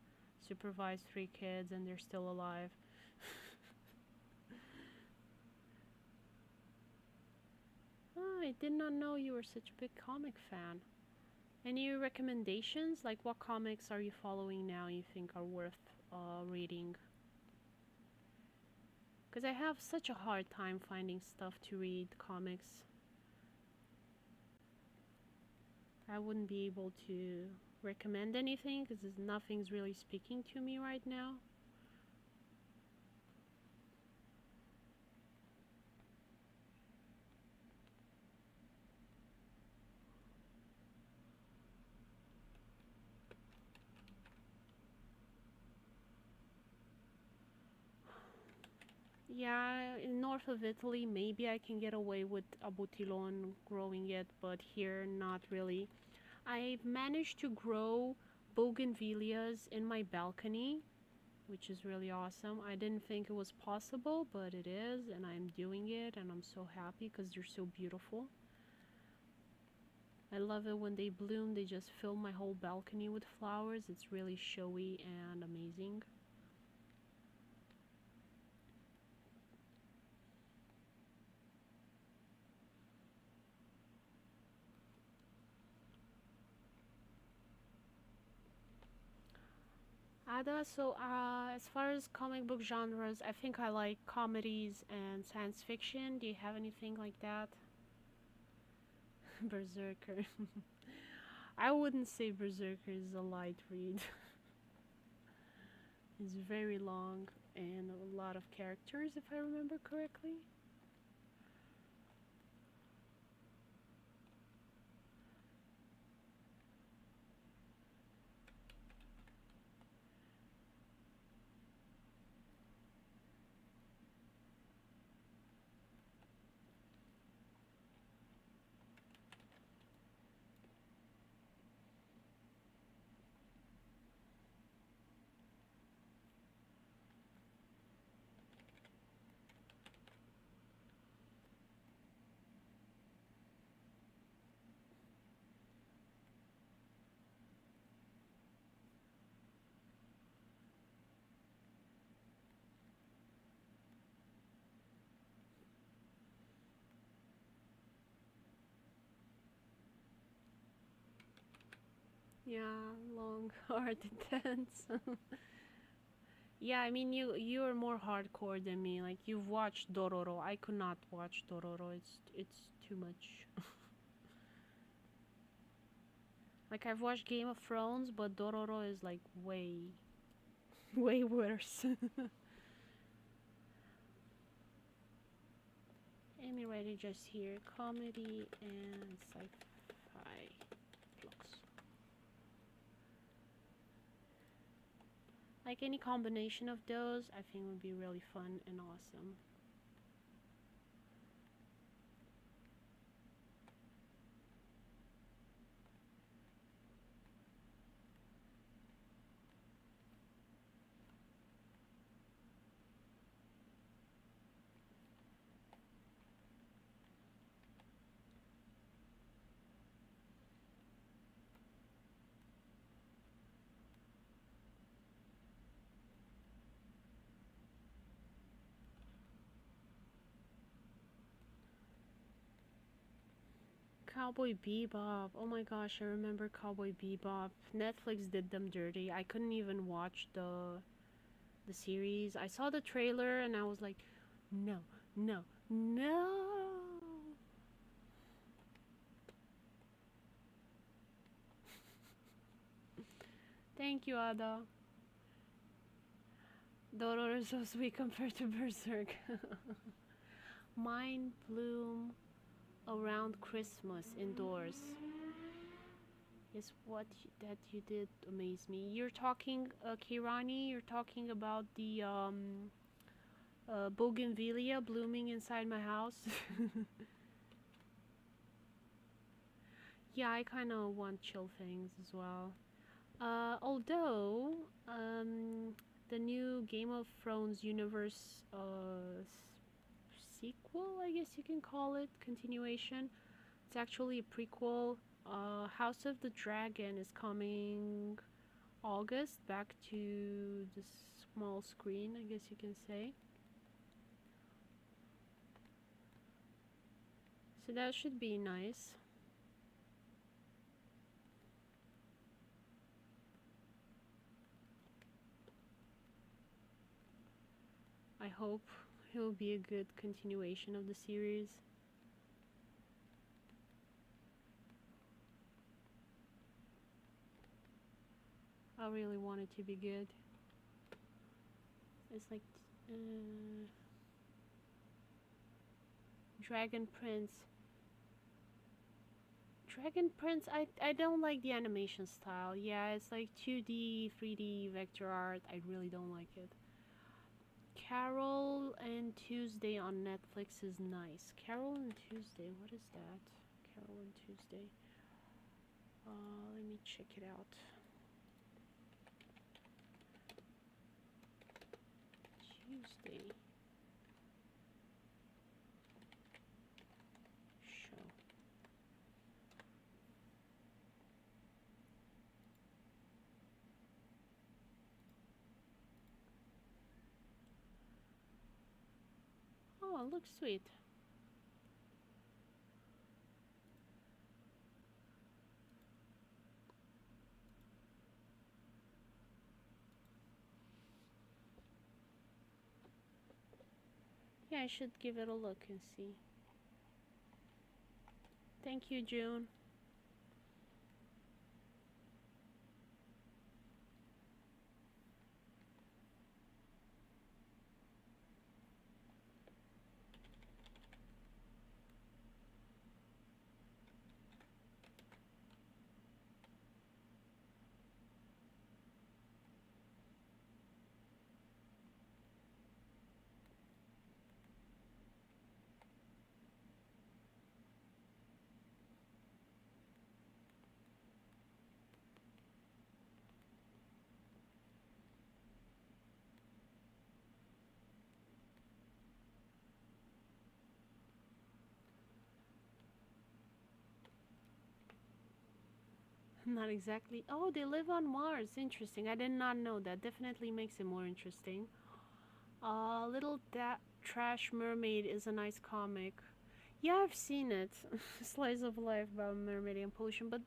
supervise 3 kids and they're still alive. Oh, I did not know you were such a big comic fan. Any recommendations? Like, what comics are you following now you think are worth reading? Because I have such a hard time finding stuff to read, comics. I wouldn't be able to recommend anything because nothing's really speaking to me right now. Yeah, in north of Italy, maybe I can get away with abutilon growing it, but here, not really. I've managed to grow bougainvilleas in my balcony, which is really awesome. I didn't think it was possible, but it is, and I'm doing it, and I'm so happy because they're so beautiful. I love it when they bloom. They just fill my whole balcony with flowers. It's really showy and amazing. Ada, so as far as comic book genres, I think I like comedies and science fiction. Do you have anything like that? Berserker. I wouldn't say Berserker is a light read. It's very long and a lot of characters, if I remember correctly. Yeah, long, hard, intense. Yeah, I mean you are more hardcore than me. Like you've watched Dororo. I could not watch Dororo. It's too much. Like I've watched Game of Thrones, but Dororo is like way way worse. Amy ready just here. Comedy and sci-fi blocks. Like any combination of those, I think would be really fun and awesome. Cowboy Bebop. Oh my gosh, I remember Cowboy Bebop. Netflix did them dirty. I couldn't even watch the series. I saw the trailer and I was like, no, no, no. Thank you, Ada. Dororo is so sweet compared to Berserk. Mine bloom around Christmas indoors is what that you did amaze me. You're talking, Kirani, you're talking about the bougainvillea blooming inside my house. Yeah, I kind of want chill things as well. Although, the new Game of Thrones universe sequel, I guess you can call it, continuation. It's actually a prequel. House of the Dragon is coming August back to the small screen, I guess you can say. So that should be nice. I hope It will be a good continuation of the series. I really want it to be good. It's like Dragon Prince. Dragon Prince, I don't like the animation style. Yeah, it's like 2D, 3D vector art. I really don't like it. Carol and Tuesday on Netflix is nice. Carol and Tuesday, what is that? Carol and Tuesday. Let me check it out. Tuesday. Show. Oh, it looks sweet. Yeah, I should give it a look and see. Thank you, June. Not exactly. Oh, they live on Mars. Interesting. I did not know that. Definitely makes it more interesting. Little Trash Mermaid is a nice comic. Yeah, I've seen it. Slice of life about mermaid and pollution, but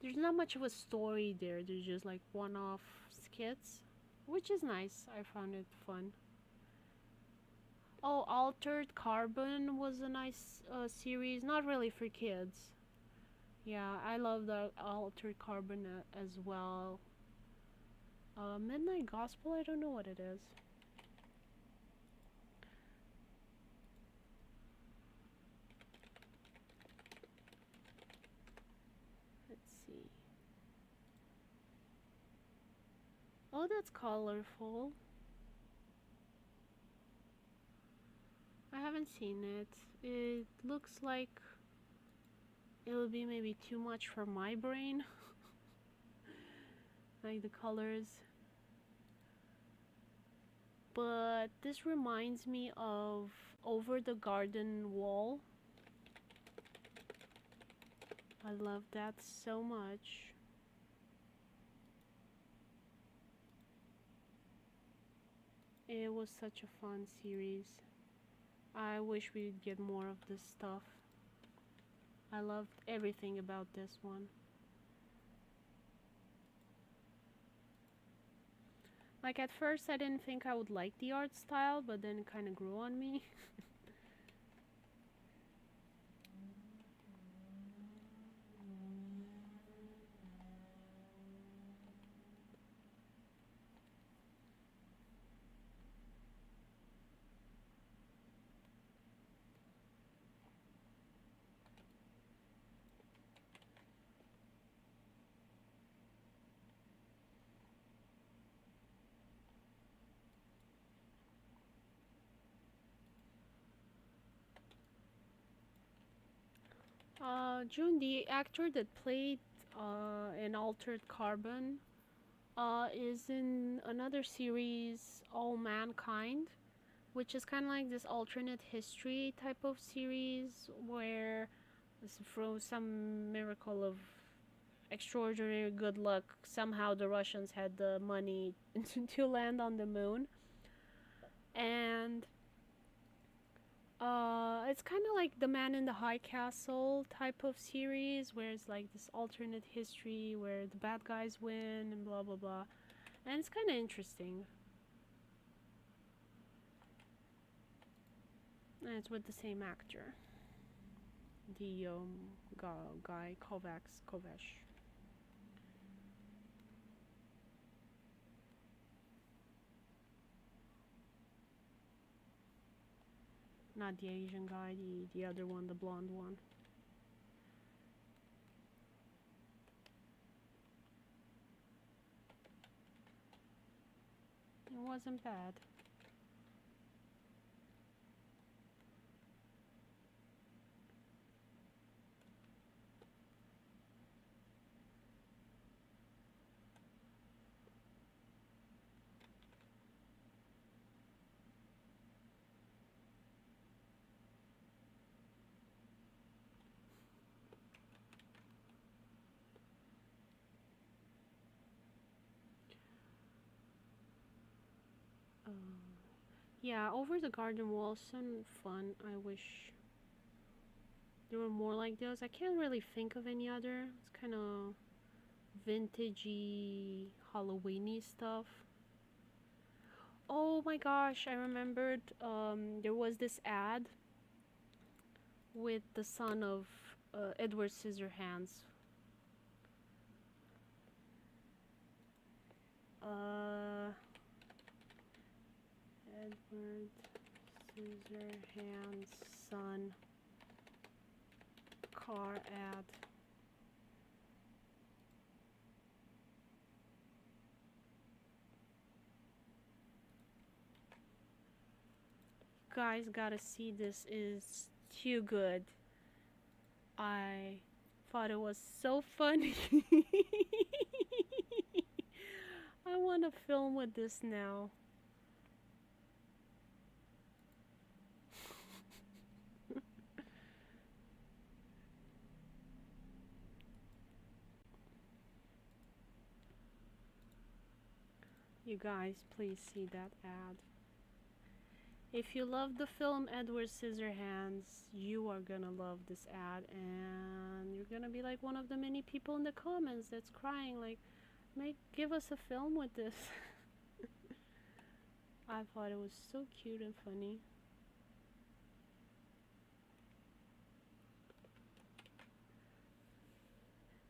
there's not much of a story there. There's just like one-off skits, which is nice. I found it fun. Oh, Altered Carbon was a nice series. Not really for kids. Yeah, I love the Altered Carbon as well. Midnight Gospel, I don't know what it is. Let's see. Oh, that's colorful. I haven't seen it. It looks like it will be maybe too much for my brain. Like the colors. But this reminds me of Over the Garden Wall. I love that so much. It was such a fun series. I wish we'd get more of this stuff. I loved everything about this one. Like at first I didn't think I would like the art style, but then it kind of grew on me. June, the actor that played in Altered Carbon is in another series, All Mankind, which is kind of like this alternate history type of series where through some miracle of extraordinary good luck, somehow the Russians had the money to land on the moon. And it's kind of like the Man in the High Castle type of series, where it's like this alternate history where the bad guys win and blah blah blah, and it's kind of interesting. And it's with the same actor. The guy Kovash. Not the Asian guy, the other one, the blonde one. It wasn't bad. Yeah, over the garden wall, some fun. I wish there were more like those. I can't really think of any other. It's kind of vintagey, Halloweeny stuff. Oh my gosh, I remembered. There was this ad with the son of Edward Scissorhands. Edward Scissorhands' son car ad. Guys, gotta see, this is too good. I thought it was so funny. I want to film with this now. You guys, please see that ad. If you love the film Edward Scissorhands, you are gonna love this ad, and you're gonna be like one of the many people in the comments that's crying like, give us a film with this. I thought it was so cute and funny.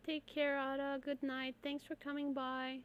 Take care, Ada. Good night. Thanks for coming by.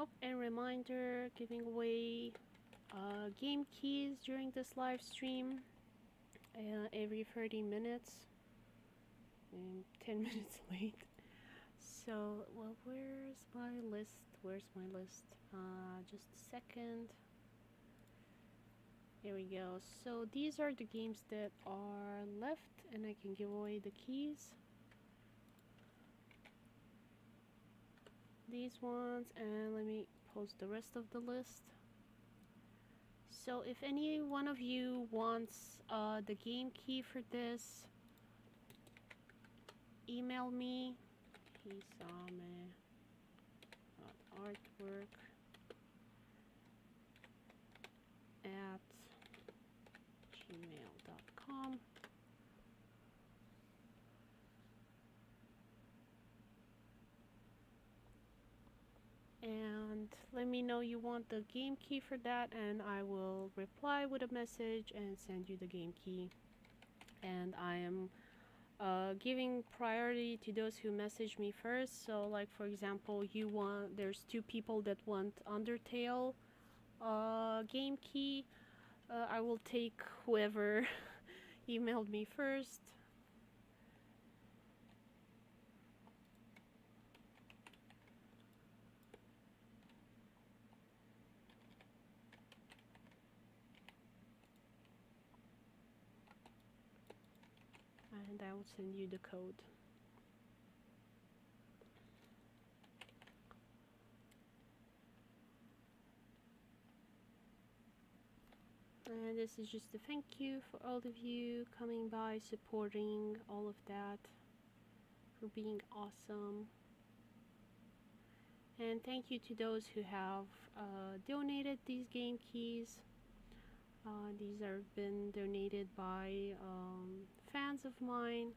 Oh, and reminder, giving away game keys during this live stream every 30 minutes. I'm 10 minutes late. So, well, where's my list? Just a second. Here we go. So these are the games that are left, and I can give away the keys. These ones, and let me post the rest of the list. So if any one of you wants the game key for this, email me hisame.artwork@gmail.com. And let me know you want the game key for that, and I will reply with a message and send you the game key. And I am giving priority to those who message me first. So like, for example, there's 2 people that want Undertale game key. I will take whoever emailed me first. And I will send you the code. And this is just a thank you for all of you coming by, supporting all of that, for being awesome. And thank you to those who have donated these game keys. These have been donated by fans of mine.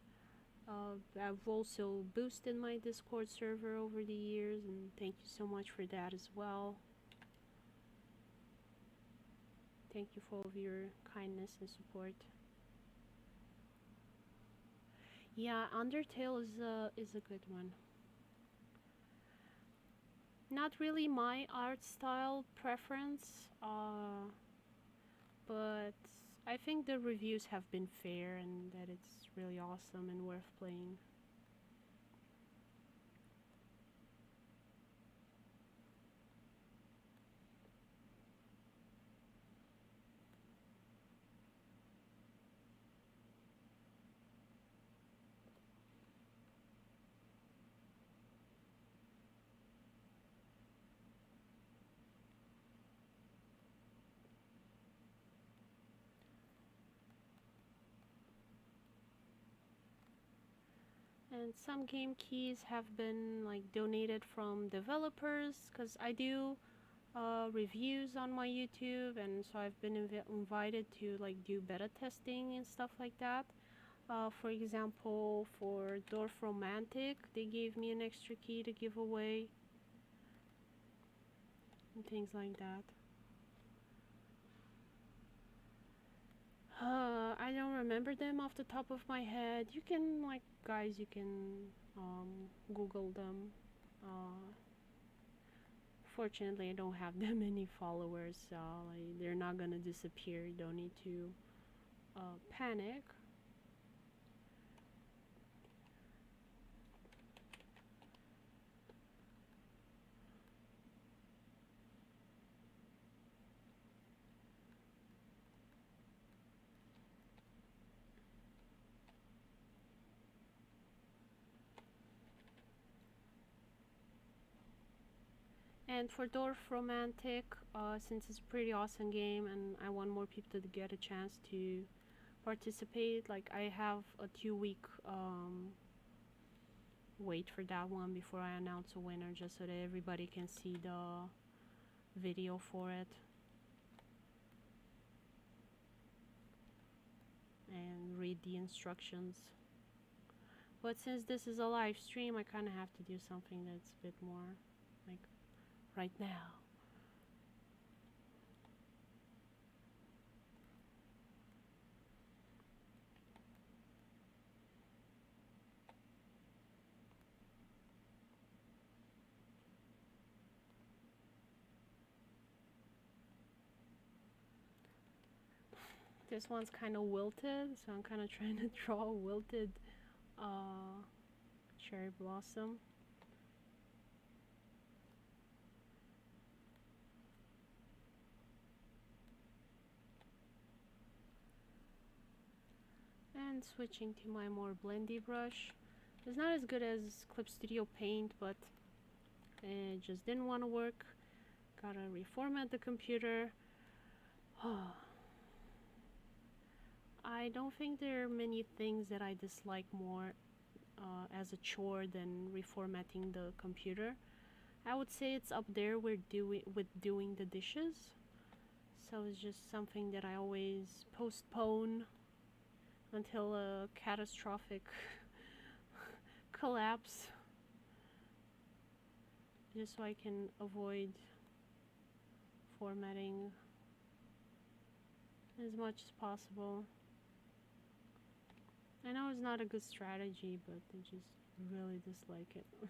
I've also boosted my Discord server over the years, and thank you so much for that as well. Thank you for all of your kindness and support. Yeah, Undertale is a good one. Not really my art style preference, but I think the reviews have been fair and that it's really awesome and worth playing. And some game keys have been like donated from developers, because I do reviews on my YouTube, and so I've been invited to like do beta testing and stuff like that. For example, for Dwarf Romantic, they gave me an extra key to give away and things like that. I don't remember them off the top of my head. You can, like, guys, you can Google them. Fortunately, I don't have that many followers, so like, they're not gonna disappear. You don't need to panic. And for Dwarf Romantic, since it's a pretty awesome game and I want more people to get a chance to participate, like I have a 2-week wait for that one before I announce a winner, just so that everybody can see the video for it and read the instructions. But since this is a live stream, I kind of have to do something that's a bit more like right now. This one's kind of wilted, so I'm kind of trying to draw a wilted cherry blossom. And switching to my more blendy brush. It's not as good as Clip Studio Paint, but it just didn't want to work. Gotta reformat the computer. I don't think there are many things that I dislike more as a chore than reformatting the computer. I would say it's up there with doing the dishes. So it's just something that I always postpone until a catastrophic collapse, just so I can avoid formatting as much as possible. I know it's not a good strategy, but I just really dislike it.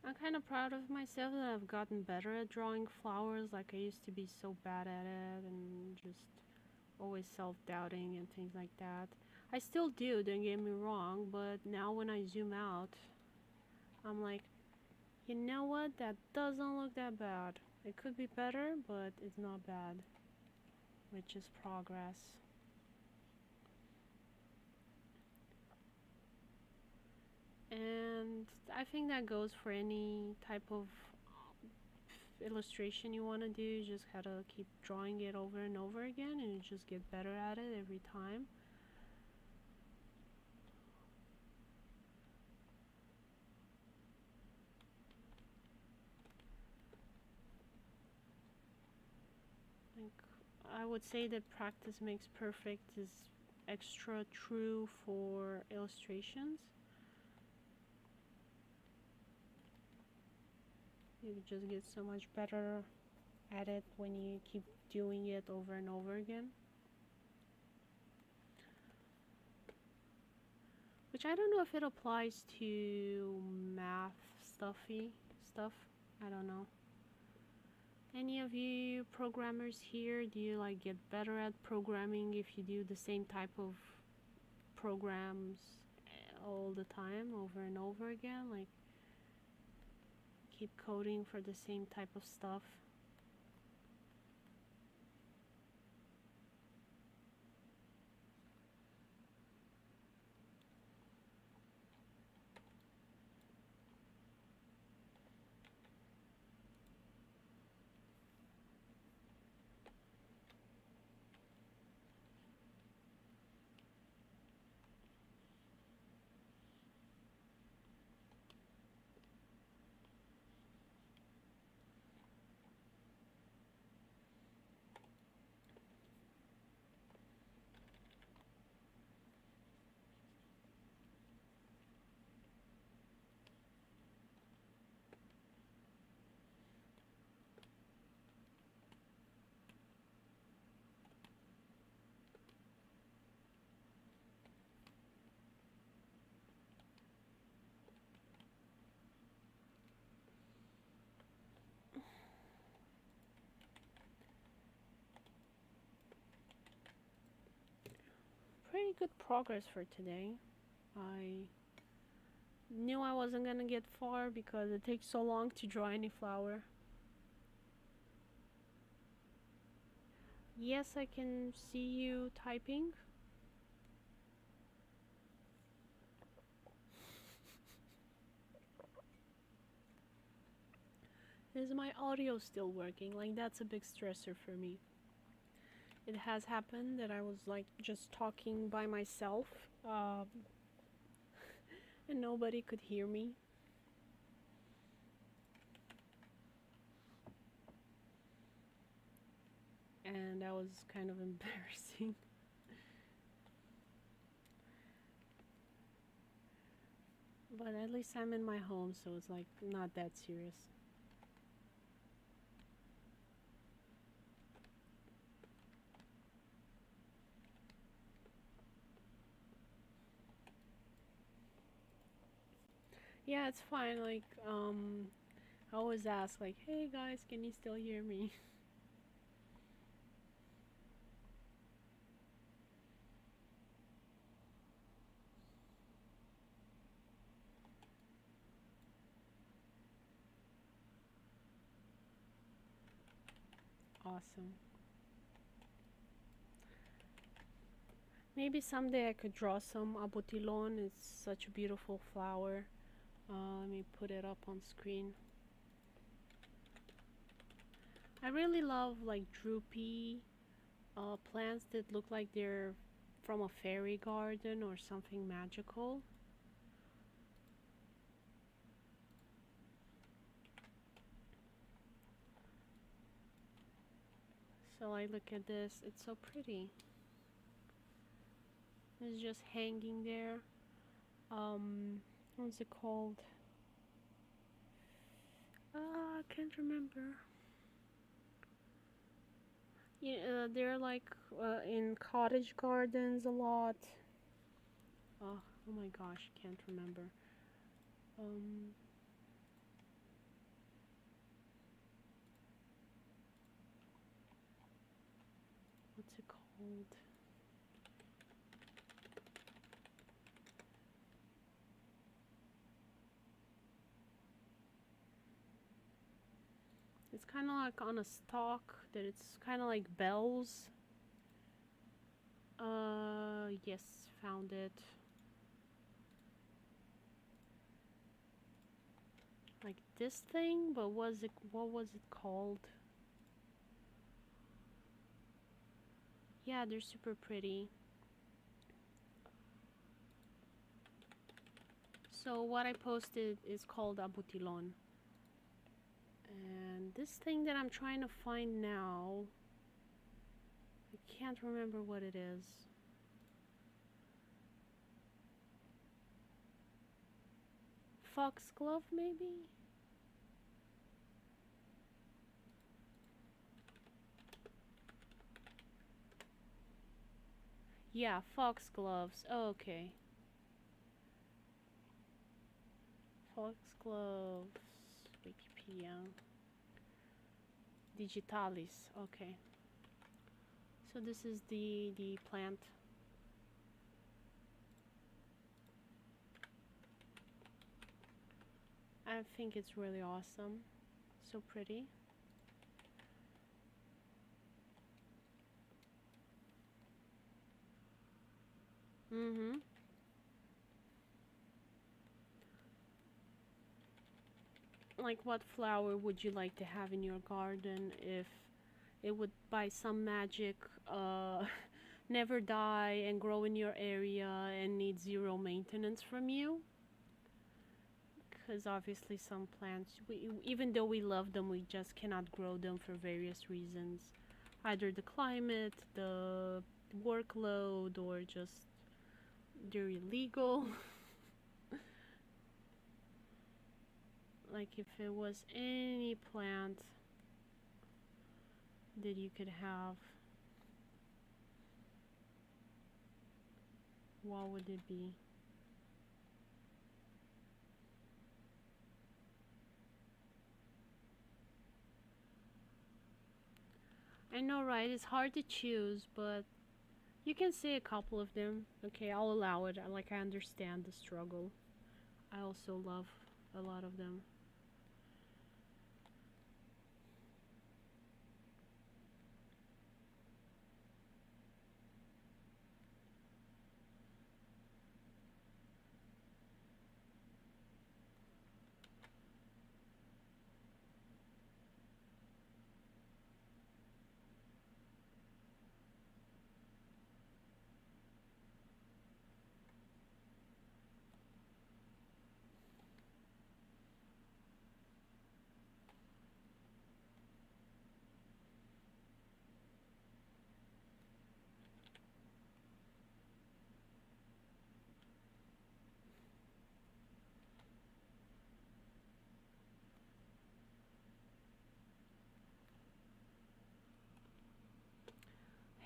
I'm kind of proud of myself that I've gotten better at drawing flowers. Like I used to be so bad at it and just always self-doubting and things like that. I still do, don't get me wrong, but now when I zoom out, I'm like, you know what? That doesn't look that bad. It could be better, but it's not bad, which is progress. And I think that goes for any type of illustration you want to do. You just gotta keep drawing it over and over again, and you just get better at it every time. Like, I would say that practice makes perfect is extra true for illustrations. You just get so much better at it when you keep doing it over and over again. Which I don't know if it applies to math stuff. I don't know. Any of you programmers here, do you like get better at programming if you do the same type of programs all the time over and over again? Like keep coding for the same type of stuff? Pretty good progress for today. I knew I wasn't gonna get far because it takes so long to draw any flower. Yes, I can see you typing. Is my audio still working? Like that's a big stressor for me. It has happened that I was like just talking by myself and nobody could hear me. And that was kind of embarrassing. But at least I'm in my home, so it's like not that serious. Yeah, it's fine. Like, I always ask, like, hey guys, can you still hear me? Awesome. Maybe someday I could draw some abutilon. It's such a beautiful flower. Let me put it up on screen. I really love like droopy plants that look like they're from a fairy garden or something magical. So I look at this, it's so pretty. It's just hanging there. What's it called? I can't remember. Yeah, they're like in cottage gardens a lot. Oh my gosh, can't remember. Hold. It's kind of like on a stalk, that it's kind of like bells. Yes, found it. Like this thing, but what was it called? Yeah, they're super pretty. So what I posted is called abutilon. And this thing that I'm trying to find now, I can't remember what it is. Foxglove, maybe? Yeah, foxgloves. Oh, okay. Foxgloves. Wikipedia. Digitalis. Okay. So this is the plant. I think it's really awesome. So pretty. Mm-hmm. Like, what flower would you like to have in your garden if it would, by some magic, never die and grow in your area and need zero maintenance from you? Because obviously some plants, even though we love them, we just cannot grow them for various reasons. Either the climate, the workload, or just they're illegal. Like, if it was any plant that you could have, what would it be? I know, right? It's hard to choose, but you can say a couple of them. Okay, I'll allow it. Like, I understand the struggle. I also love a lot of them.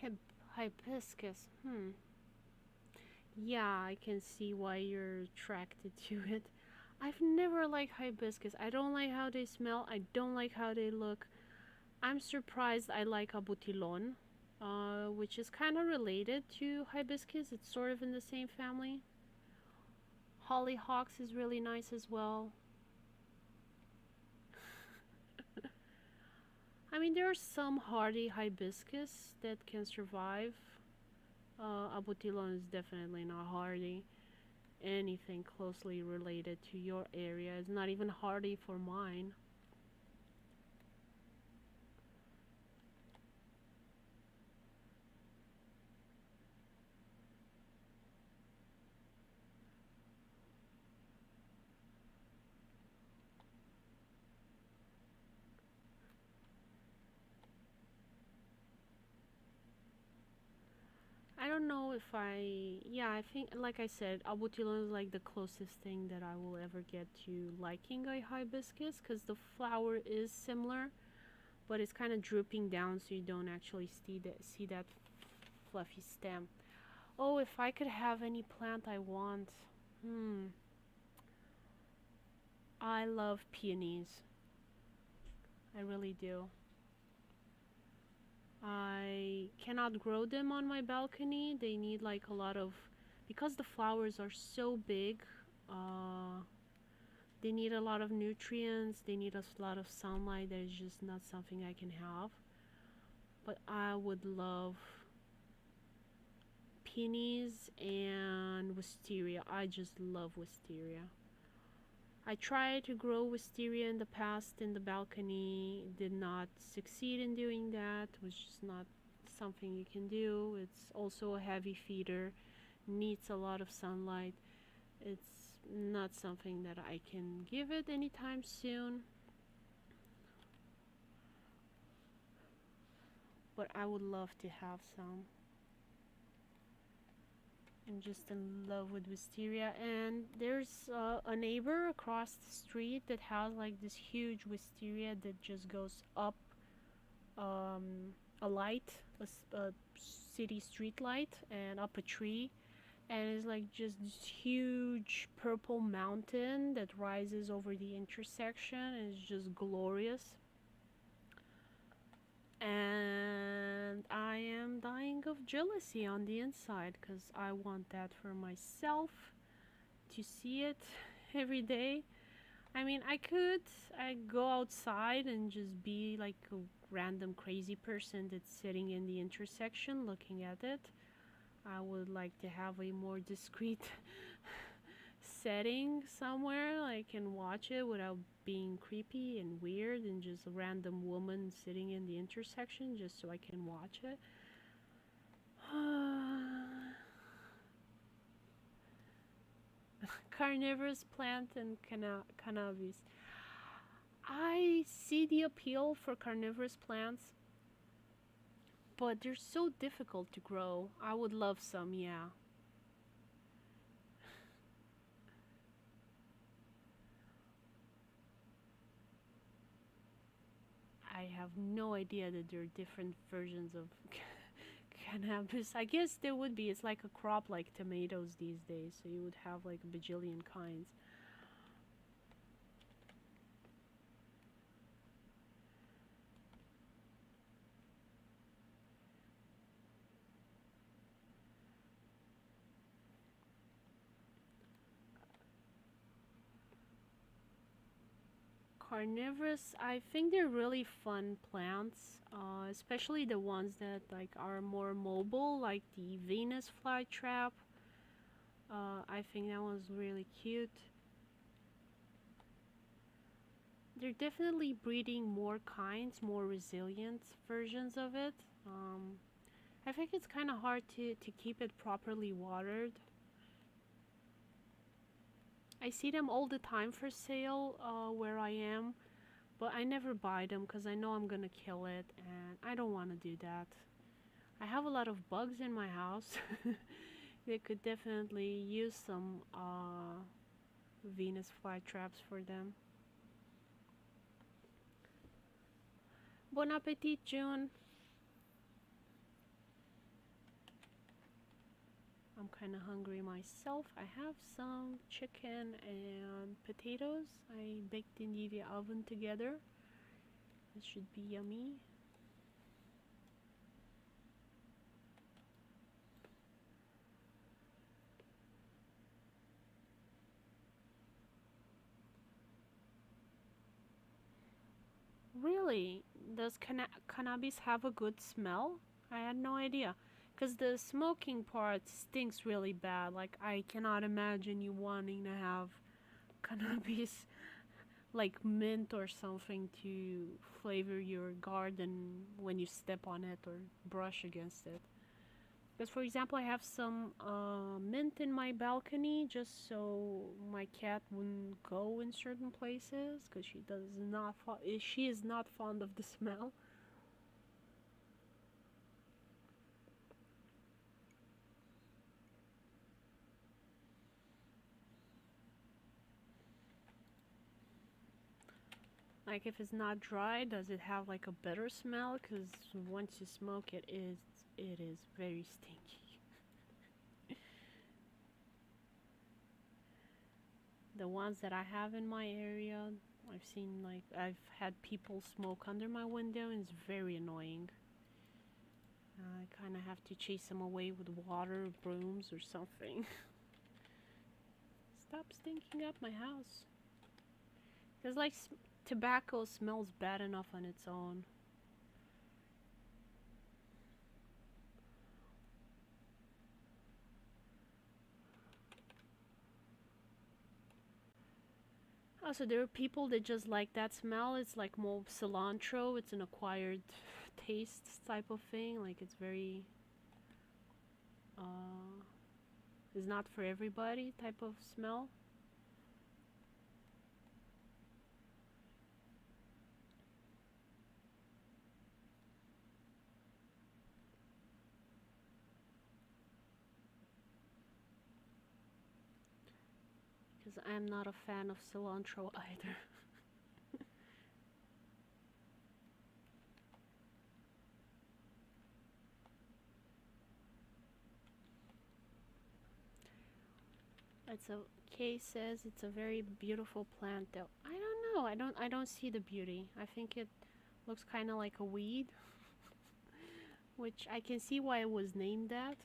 Hib Hibiscus. Yeah, I can see why you're attracted to it. I've never liked hibiscus. I don't like how they smell. I don't like how they look. I'm surprised I like abutilon, which is kind of related to hibiscus. It's sort of in the same family. Hollyhocks is really nice as well. I mean, there are some hardy hibiscus that can survive. Abutilon is definitely not hardy. Anything closely related to your area is not even hardy for mine. I don't know if yeah, I think, like I said, abutilon is like the closest thing that I will ever get to liking a hibiscus, because the flower is similar, but it's kind of drooping down, so you don't actually see that fluffy stem. Oh, if I could have any plant I want. I love peonies. I really do. I cannot grow them on my balcony. They need like a lot of, because the flowers are so big, they need a lot of nutrients, they need a lot of sunlight. That is just not something I can have. But I would love peonies and wisteria. I just love wisteria. I tried to grow wisteria in the past in the balcony, did not succeed in doing that. It was just not something you can do. It's also a heavy feeder, needs a lot of sunlight. It's not something that I can give it anytime soon. But I would love to have some. I'm just in love with wisteria, and there's a neighbor across the street that has like this huge wisteria that just goes up a light, a city street light, and up a tree, and it's like just this huge purple mountain that rises over the intersection, and it's just glorious. And I am dying of jealousy on the inside because I want that for myself, to see it every day. I mean, I go outside and just be like a random crazy person that's sitting in the intersection looking at it. I would like to have a more discreet setting somewhere I can watch it without being creepy and weird and just a random woman sitting in the intersection just so I can watch it. Carnivorous plant and cannabis. I see the appeal for carnivorous plants, but they're so difficult to grow. I would love some, yeah. I have no idea that there are different versions of cannabis. I guess there would be. It's like a crop like tomatoes these days, so you would have like a bajillion kinds. Carnivorous, I think they're really fun plants, especially the ones that like are more mobile, like the Venus flytrap. I think that one's really cute. They're definitely breeding more kinds, more resilient versions of it. I think it's kind of hard to keep it properly watered. I see them all the time for sale where I am, but I never buy them because I know I'm gonna kill it, and I don't want to do that. I have a lot of bugs in my house. They could definitely use some Venus flytraps for them. Bon appetit, June. I'm kind of hungry myself. I have some chicken and potatoes I baked in the oven together. This should be yummy. Really? Does cannabis have a good smell? I had no idea. Because the smoking part stinks really bad. Like, I cannot imagine you wanting to have cannabis like mint or something to flavor your garden when you step on it or brush against it. Because, for example, I have some mint in my balcony just so my cat wouldn't go in certain places because she is not fond of the smell. Like if it's not dry, does it have like a better smell? Because once you smoke it, it is very stinky. The ones that I have in my area, I've had people smoke under my window, and it's very annoying. I kind of have to chase them away with water, brooms, or something. Stop stinking up my house. Because, like, tobacco smells bad enough on its own. Also, there are people that just like that smell. It's like more cilantro. It's an acquired taste type of thing. Like, it's very... it's not for everybody type of smell. Because I'm not a fan of cilantro either. Kay says it's a very beautiful plant though. I don't know. I don't see the beauty. I think it looks kind of like a weed, which I can see why it was named that.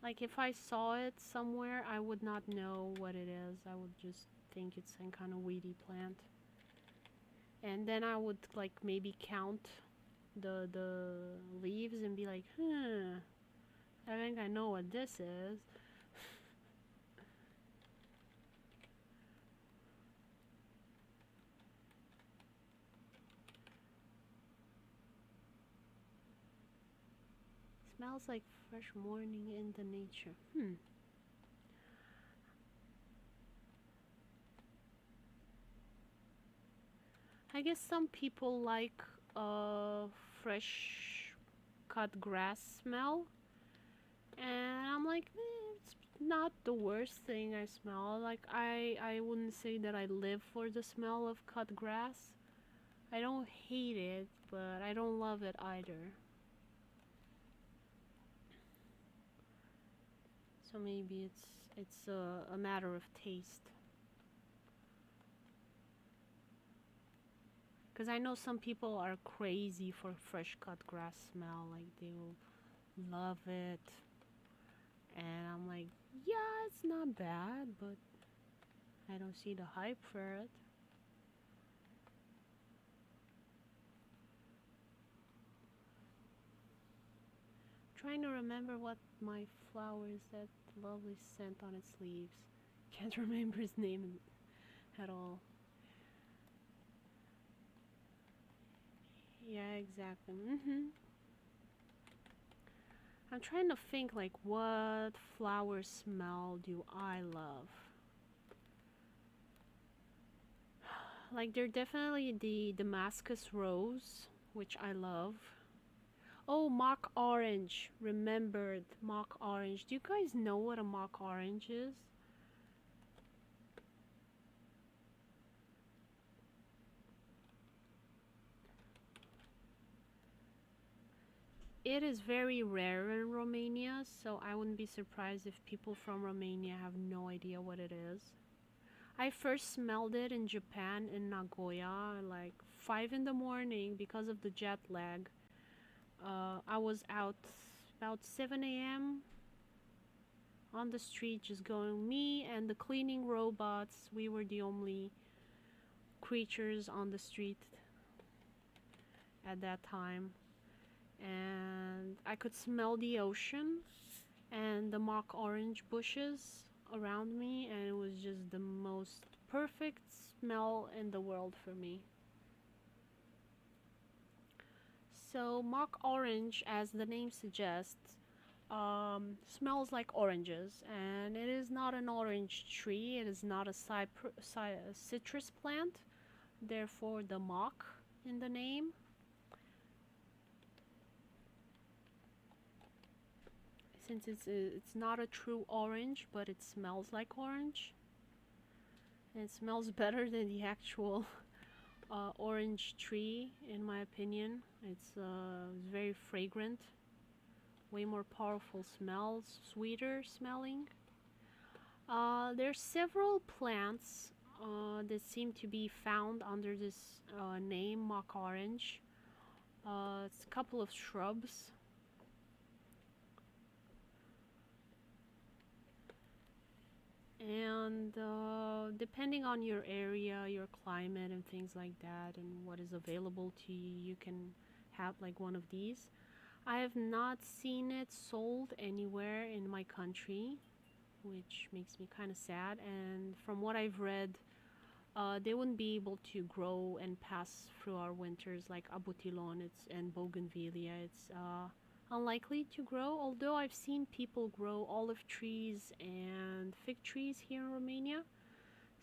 Like, if I saw it somewhere, I would not know what it is. I would just think it's some kind of weedy plant. And then I would, like, maybe count the leaves and be like, I think I know what this is. Smells like fresh morning in the nature. I guess some people like fresh cut grass smell, and I'm like, it's not the worst thing I smell. Like, I wouldn't say that I live for the smell of cut grass. I don't hate it, but I don't love it either. So maybe it's a matter of taste. Because I know some people are crazy for fresh cut grass smell, like they will love it. And I'm like, yeah, it's not bad, but I don't see the hype for it. Trying to remember what my flower is, that lovely scent on its leaves. Can't remember his name at all. Yeah, exactly. I'm trying to think, like, what flower smell do I love? Like, they're definitely the Damascus rose, which I love. Oh, mock orange. Remembered mock orange. Do you guys know what a mock orange is? It is very rare in Romania, so I wouldn't be surprised if people from Romania have no idea what it is. I first smelled it in Japan, in Nagoya, like 5 in the morning because of the jet lag. I was out about 7 a.m. on the street, just going, me and the cleaning robots. We were the only creatures on the street at that time. And I could smell the ocean and the mock orange bushes around me, and it was just the most perfect smell in the world for me. So mock orange, as the name suggests, smells like oranges, and it is not an orange tree. It is not a citrus plant, therefore the mock in the name. Since it's not a true orange, but it smells like orange. And it smells better than the actual orange tree, in my opinion. It's very fragrant, way more powerful smells, sweeter smelling. There's several plants that seem to be found under this name, mock orange. It's a couple of shrubs. And depending on your area, your climate, and things like that, and what is available to you, you can have like one of these. I have not seen it sold anywhere in my country, which makes me kind of sad. And from what I've read, they wouldn't be able to grow and pass through our winters like abutilon and bougainvillea. It's unlikely to grow, although I've seen people grow olive trees and fig trees here in Romania.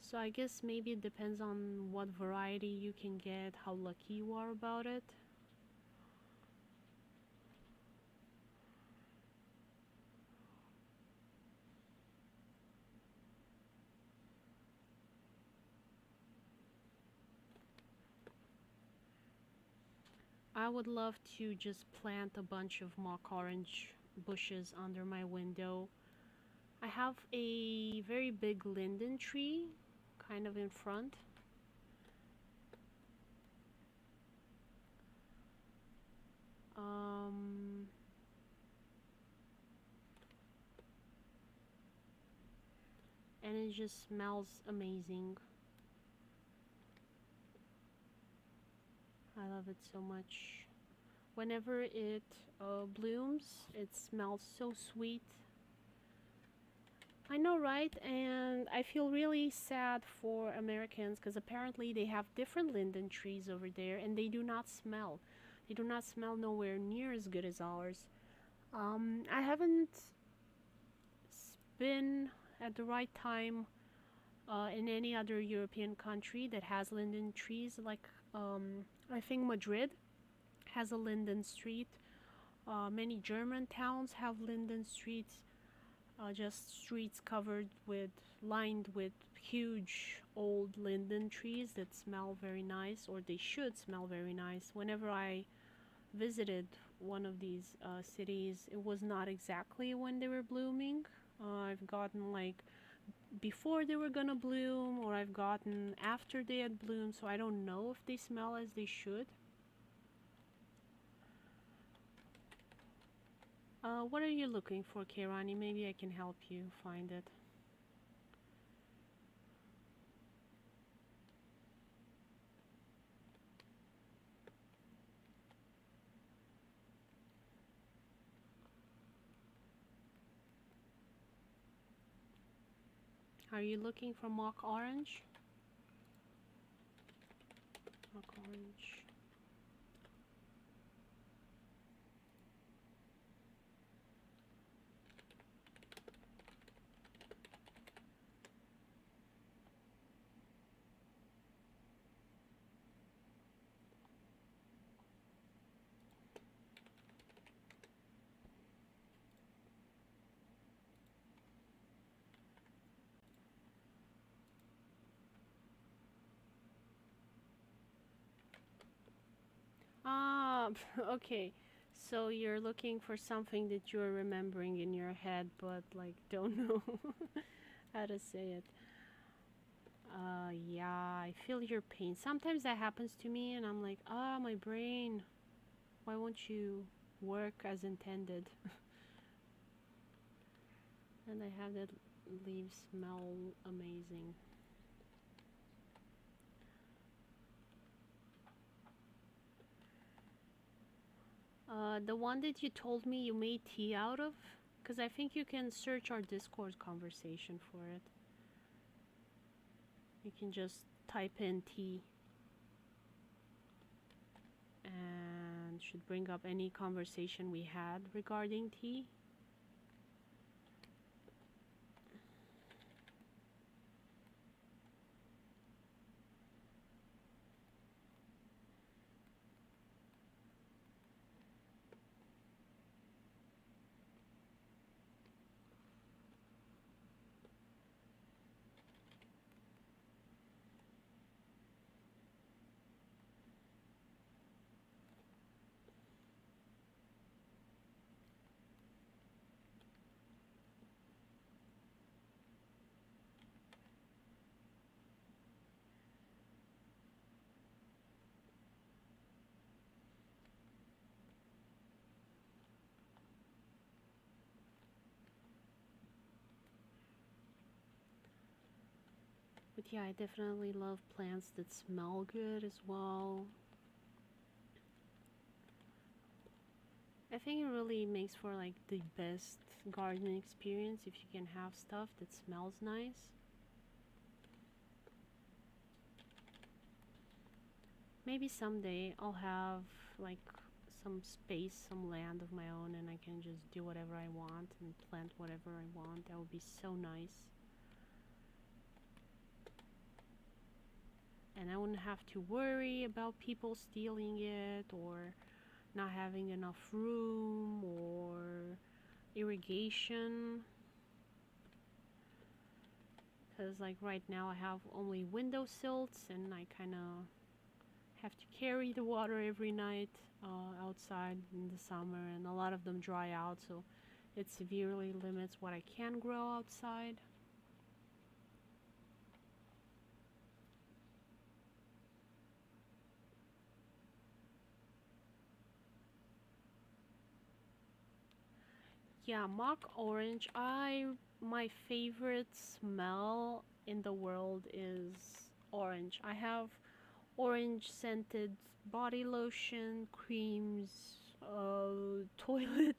So I guess maybe it depends on what variety you can get, how lucky you are about it. I would love to just plant a bunch of mock orange bushes under my window. I have a very big linden tree kind of in front. And it just smells amazing. I love it so much. Whenever it blooms, it smells so sweet. I know, right? And I feel really sad for Americans because apparently they have different linden trees over there and they do not smell. They do not smell nowhere near as good as ours. I haven't been at the right time in any other European country that has linden trees. Like I think Madrid has a linden street. Many German towns have linden streets. Just streets covered with, lined with huge old linden trees that smell very nice, or they should smell very nice. Whenever I visited one of these cities, it was not exactly when they were blooming. I've gotten like before they were gonna bloom, or I've gotten after they had bloomed, so I don't know if they smell as they should. What are you looking for, Kirani? Maybe I can help you find it. Are you looking for mock orange? Mock orange. Ah, okay. So you're looking for something that you're remembering in your head, but like don't know how to say it. Yeah, I feel your pain. Sometimes that happens to me, and I'm like, ah, my brain. Why won't you work as intended? And I have that leaf smell amazing. The one that you told me you made tea out of? Because I think you can search our Discord conversation for it. You can just type in tea. And should bring up any conversation we had regarding tea. But yeah, I definitely love plants that smell good as well. I think it really makes for like the best gardening experience if you can have stuff that smells nice. Maybe someday I'll have like some space, some land of my own, and I can just do whatever I want and plant whatever I want. That would be so nice. And I wouldn't have to worry about people stealing it or not having enough room or irrigation. Because like right now I have only window silts and I kind of have to carry the water every night outside in the summer, and a lot of them dry out, so it severely limits what I can grow outside. Yeah, mock orange. My favorite smell in the world is orange. I have orange scented body lotion, creams, toilet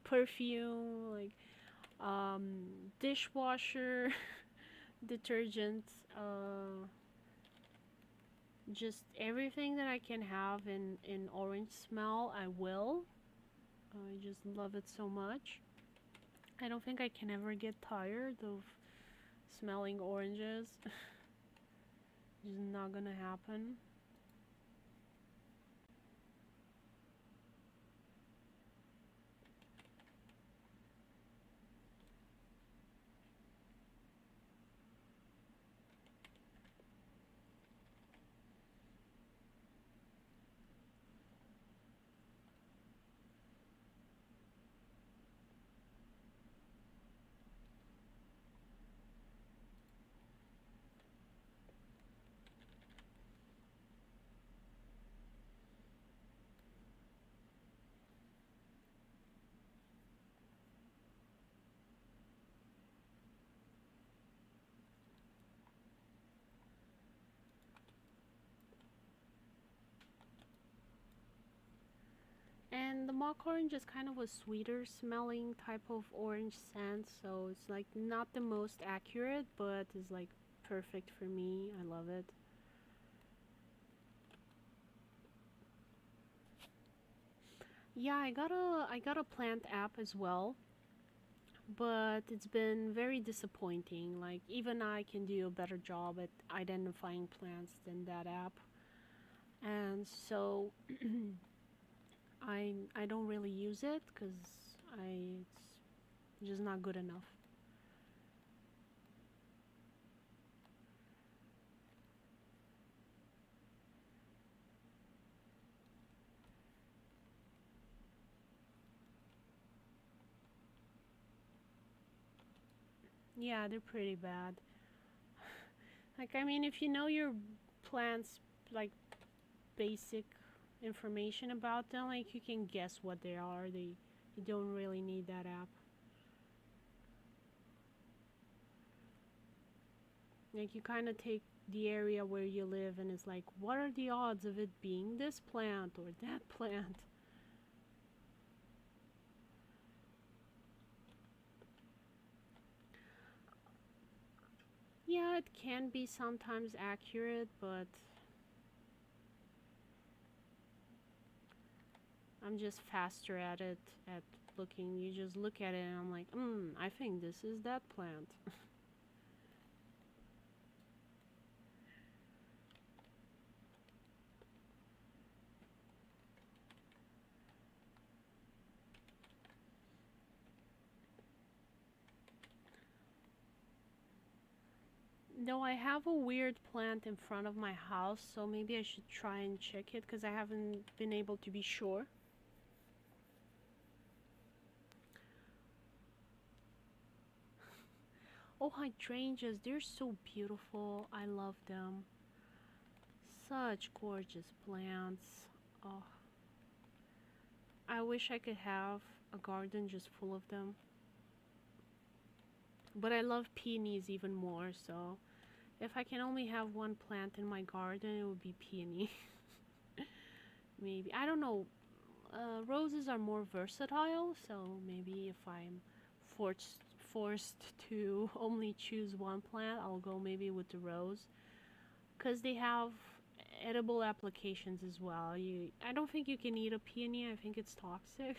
perfume, like dishwasher detergent, just everything that I can have in orange smell, I will. I just love it so much. I don't think I can ever get tired of smelling oranges. Just not gonna happen. And the mock orange is kind of a sweeter smelling type of orange scent, so it's like not the most accurate, but is like perfect for me. I love it. Yeah, I got a plant app as well, but it's been very disappointing. Like even I can do a better job at identifying plants than that app. And so I don't really use it cuz I it's just not good enough. Yeah, they're pretty bad. Like I mean if you know your plants like basic information about them, like you can guess what they are. They you don't really need that app. Like you kind of take the area where you live and it's like what are the odds of it being this plant or that plant? Yeah, it can be sometimes accurate, but I'm just faster at it at looking. You just look at it and I'm like, I think this is that plant. Though I have a weird plant in front of my house, so maybe I should try and check it because I haven't been able to be sure. Oh, hydrangeas, they're so beautiful. I love them. Such gorgeous plants. Oh, I wish I could have a garden just full of them. But I love peonies even more, so If I can only have one plant in my garden, it would be peony. Maybe. I don't know. Roses are more versatile, so maybe if I'm forced to only choose one plant, I'll go maybe with the rose, because they have edible applications as well. I don't think you can eat a peony. I think it's toxic.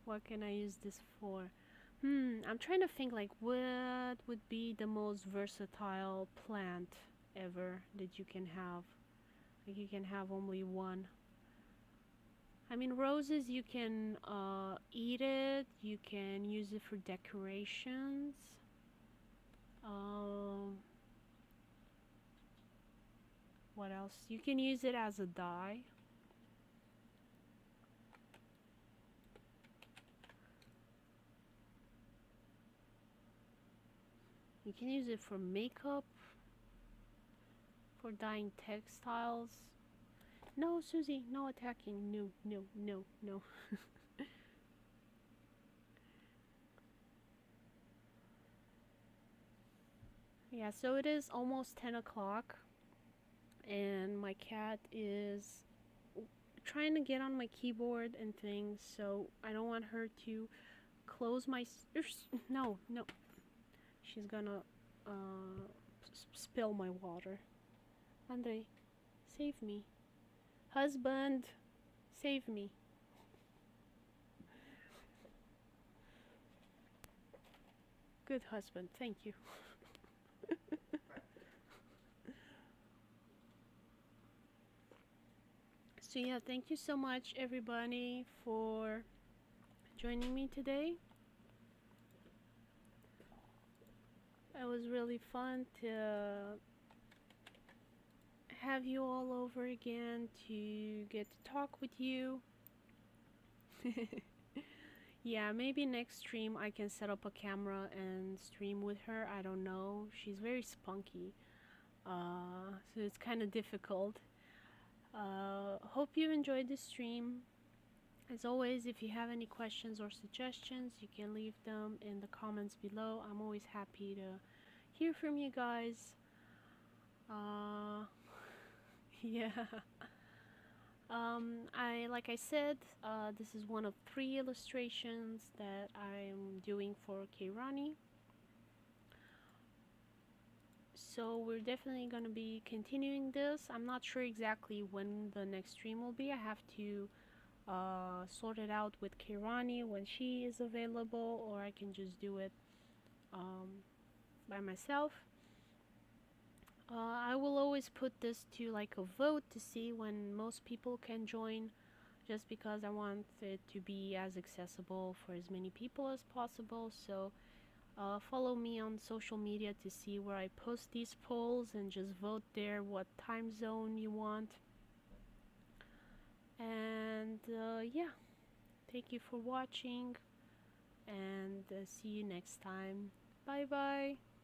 What can I use this for? I'm trying to think like what would be the most versatile plant ever that you can have. Like you can have only one. I mean, roses, you can eat it, you can use it for decorations. Um, what else? You can use it as a dye. You can use it for makeup, for dyeing textiles. No, Susie, no attacking. No, no, no, no. Yeah, so it is almost 10 o'clock, and my cat is trying to get on my keyboard and things, so I don't want her to close my... No, no. She's gonna spill my water. Andre, save me. Husband, save me. Good husband, thank you. So yeah, thank you so much everybody for joining me today. It was really fun to have you all over again, to get to talk with you. Yeah, maybe next stream I can set up a camera and stream with her. I don't know. She's very spunky. So it's kind of difficult. Hope you enjoyed this stream. As always, if you have any questions or suggestions, you can leave them in the comments below. I'm always happy to hear from you guys. Yeah. Like I said, this is one of 3 illustrations that I'm doing for Keirani. So we're definitely going to be continuing this. I'm not sure exactly when the next stream will be. I have to sort it out with Keirani when she is available, or I can just do it by myself. I will always put this to like a vote to see when most people can join, just because I want it to be as accessible for as many people as possible. So follow me on social media to see where I post these polls, and just vote there what time zone you want. And yeah, thank you for watching, and see you next time. Bye bye.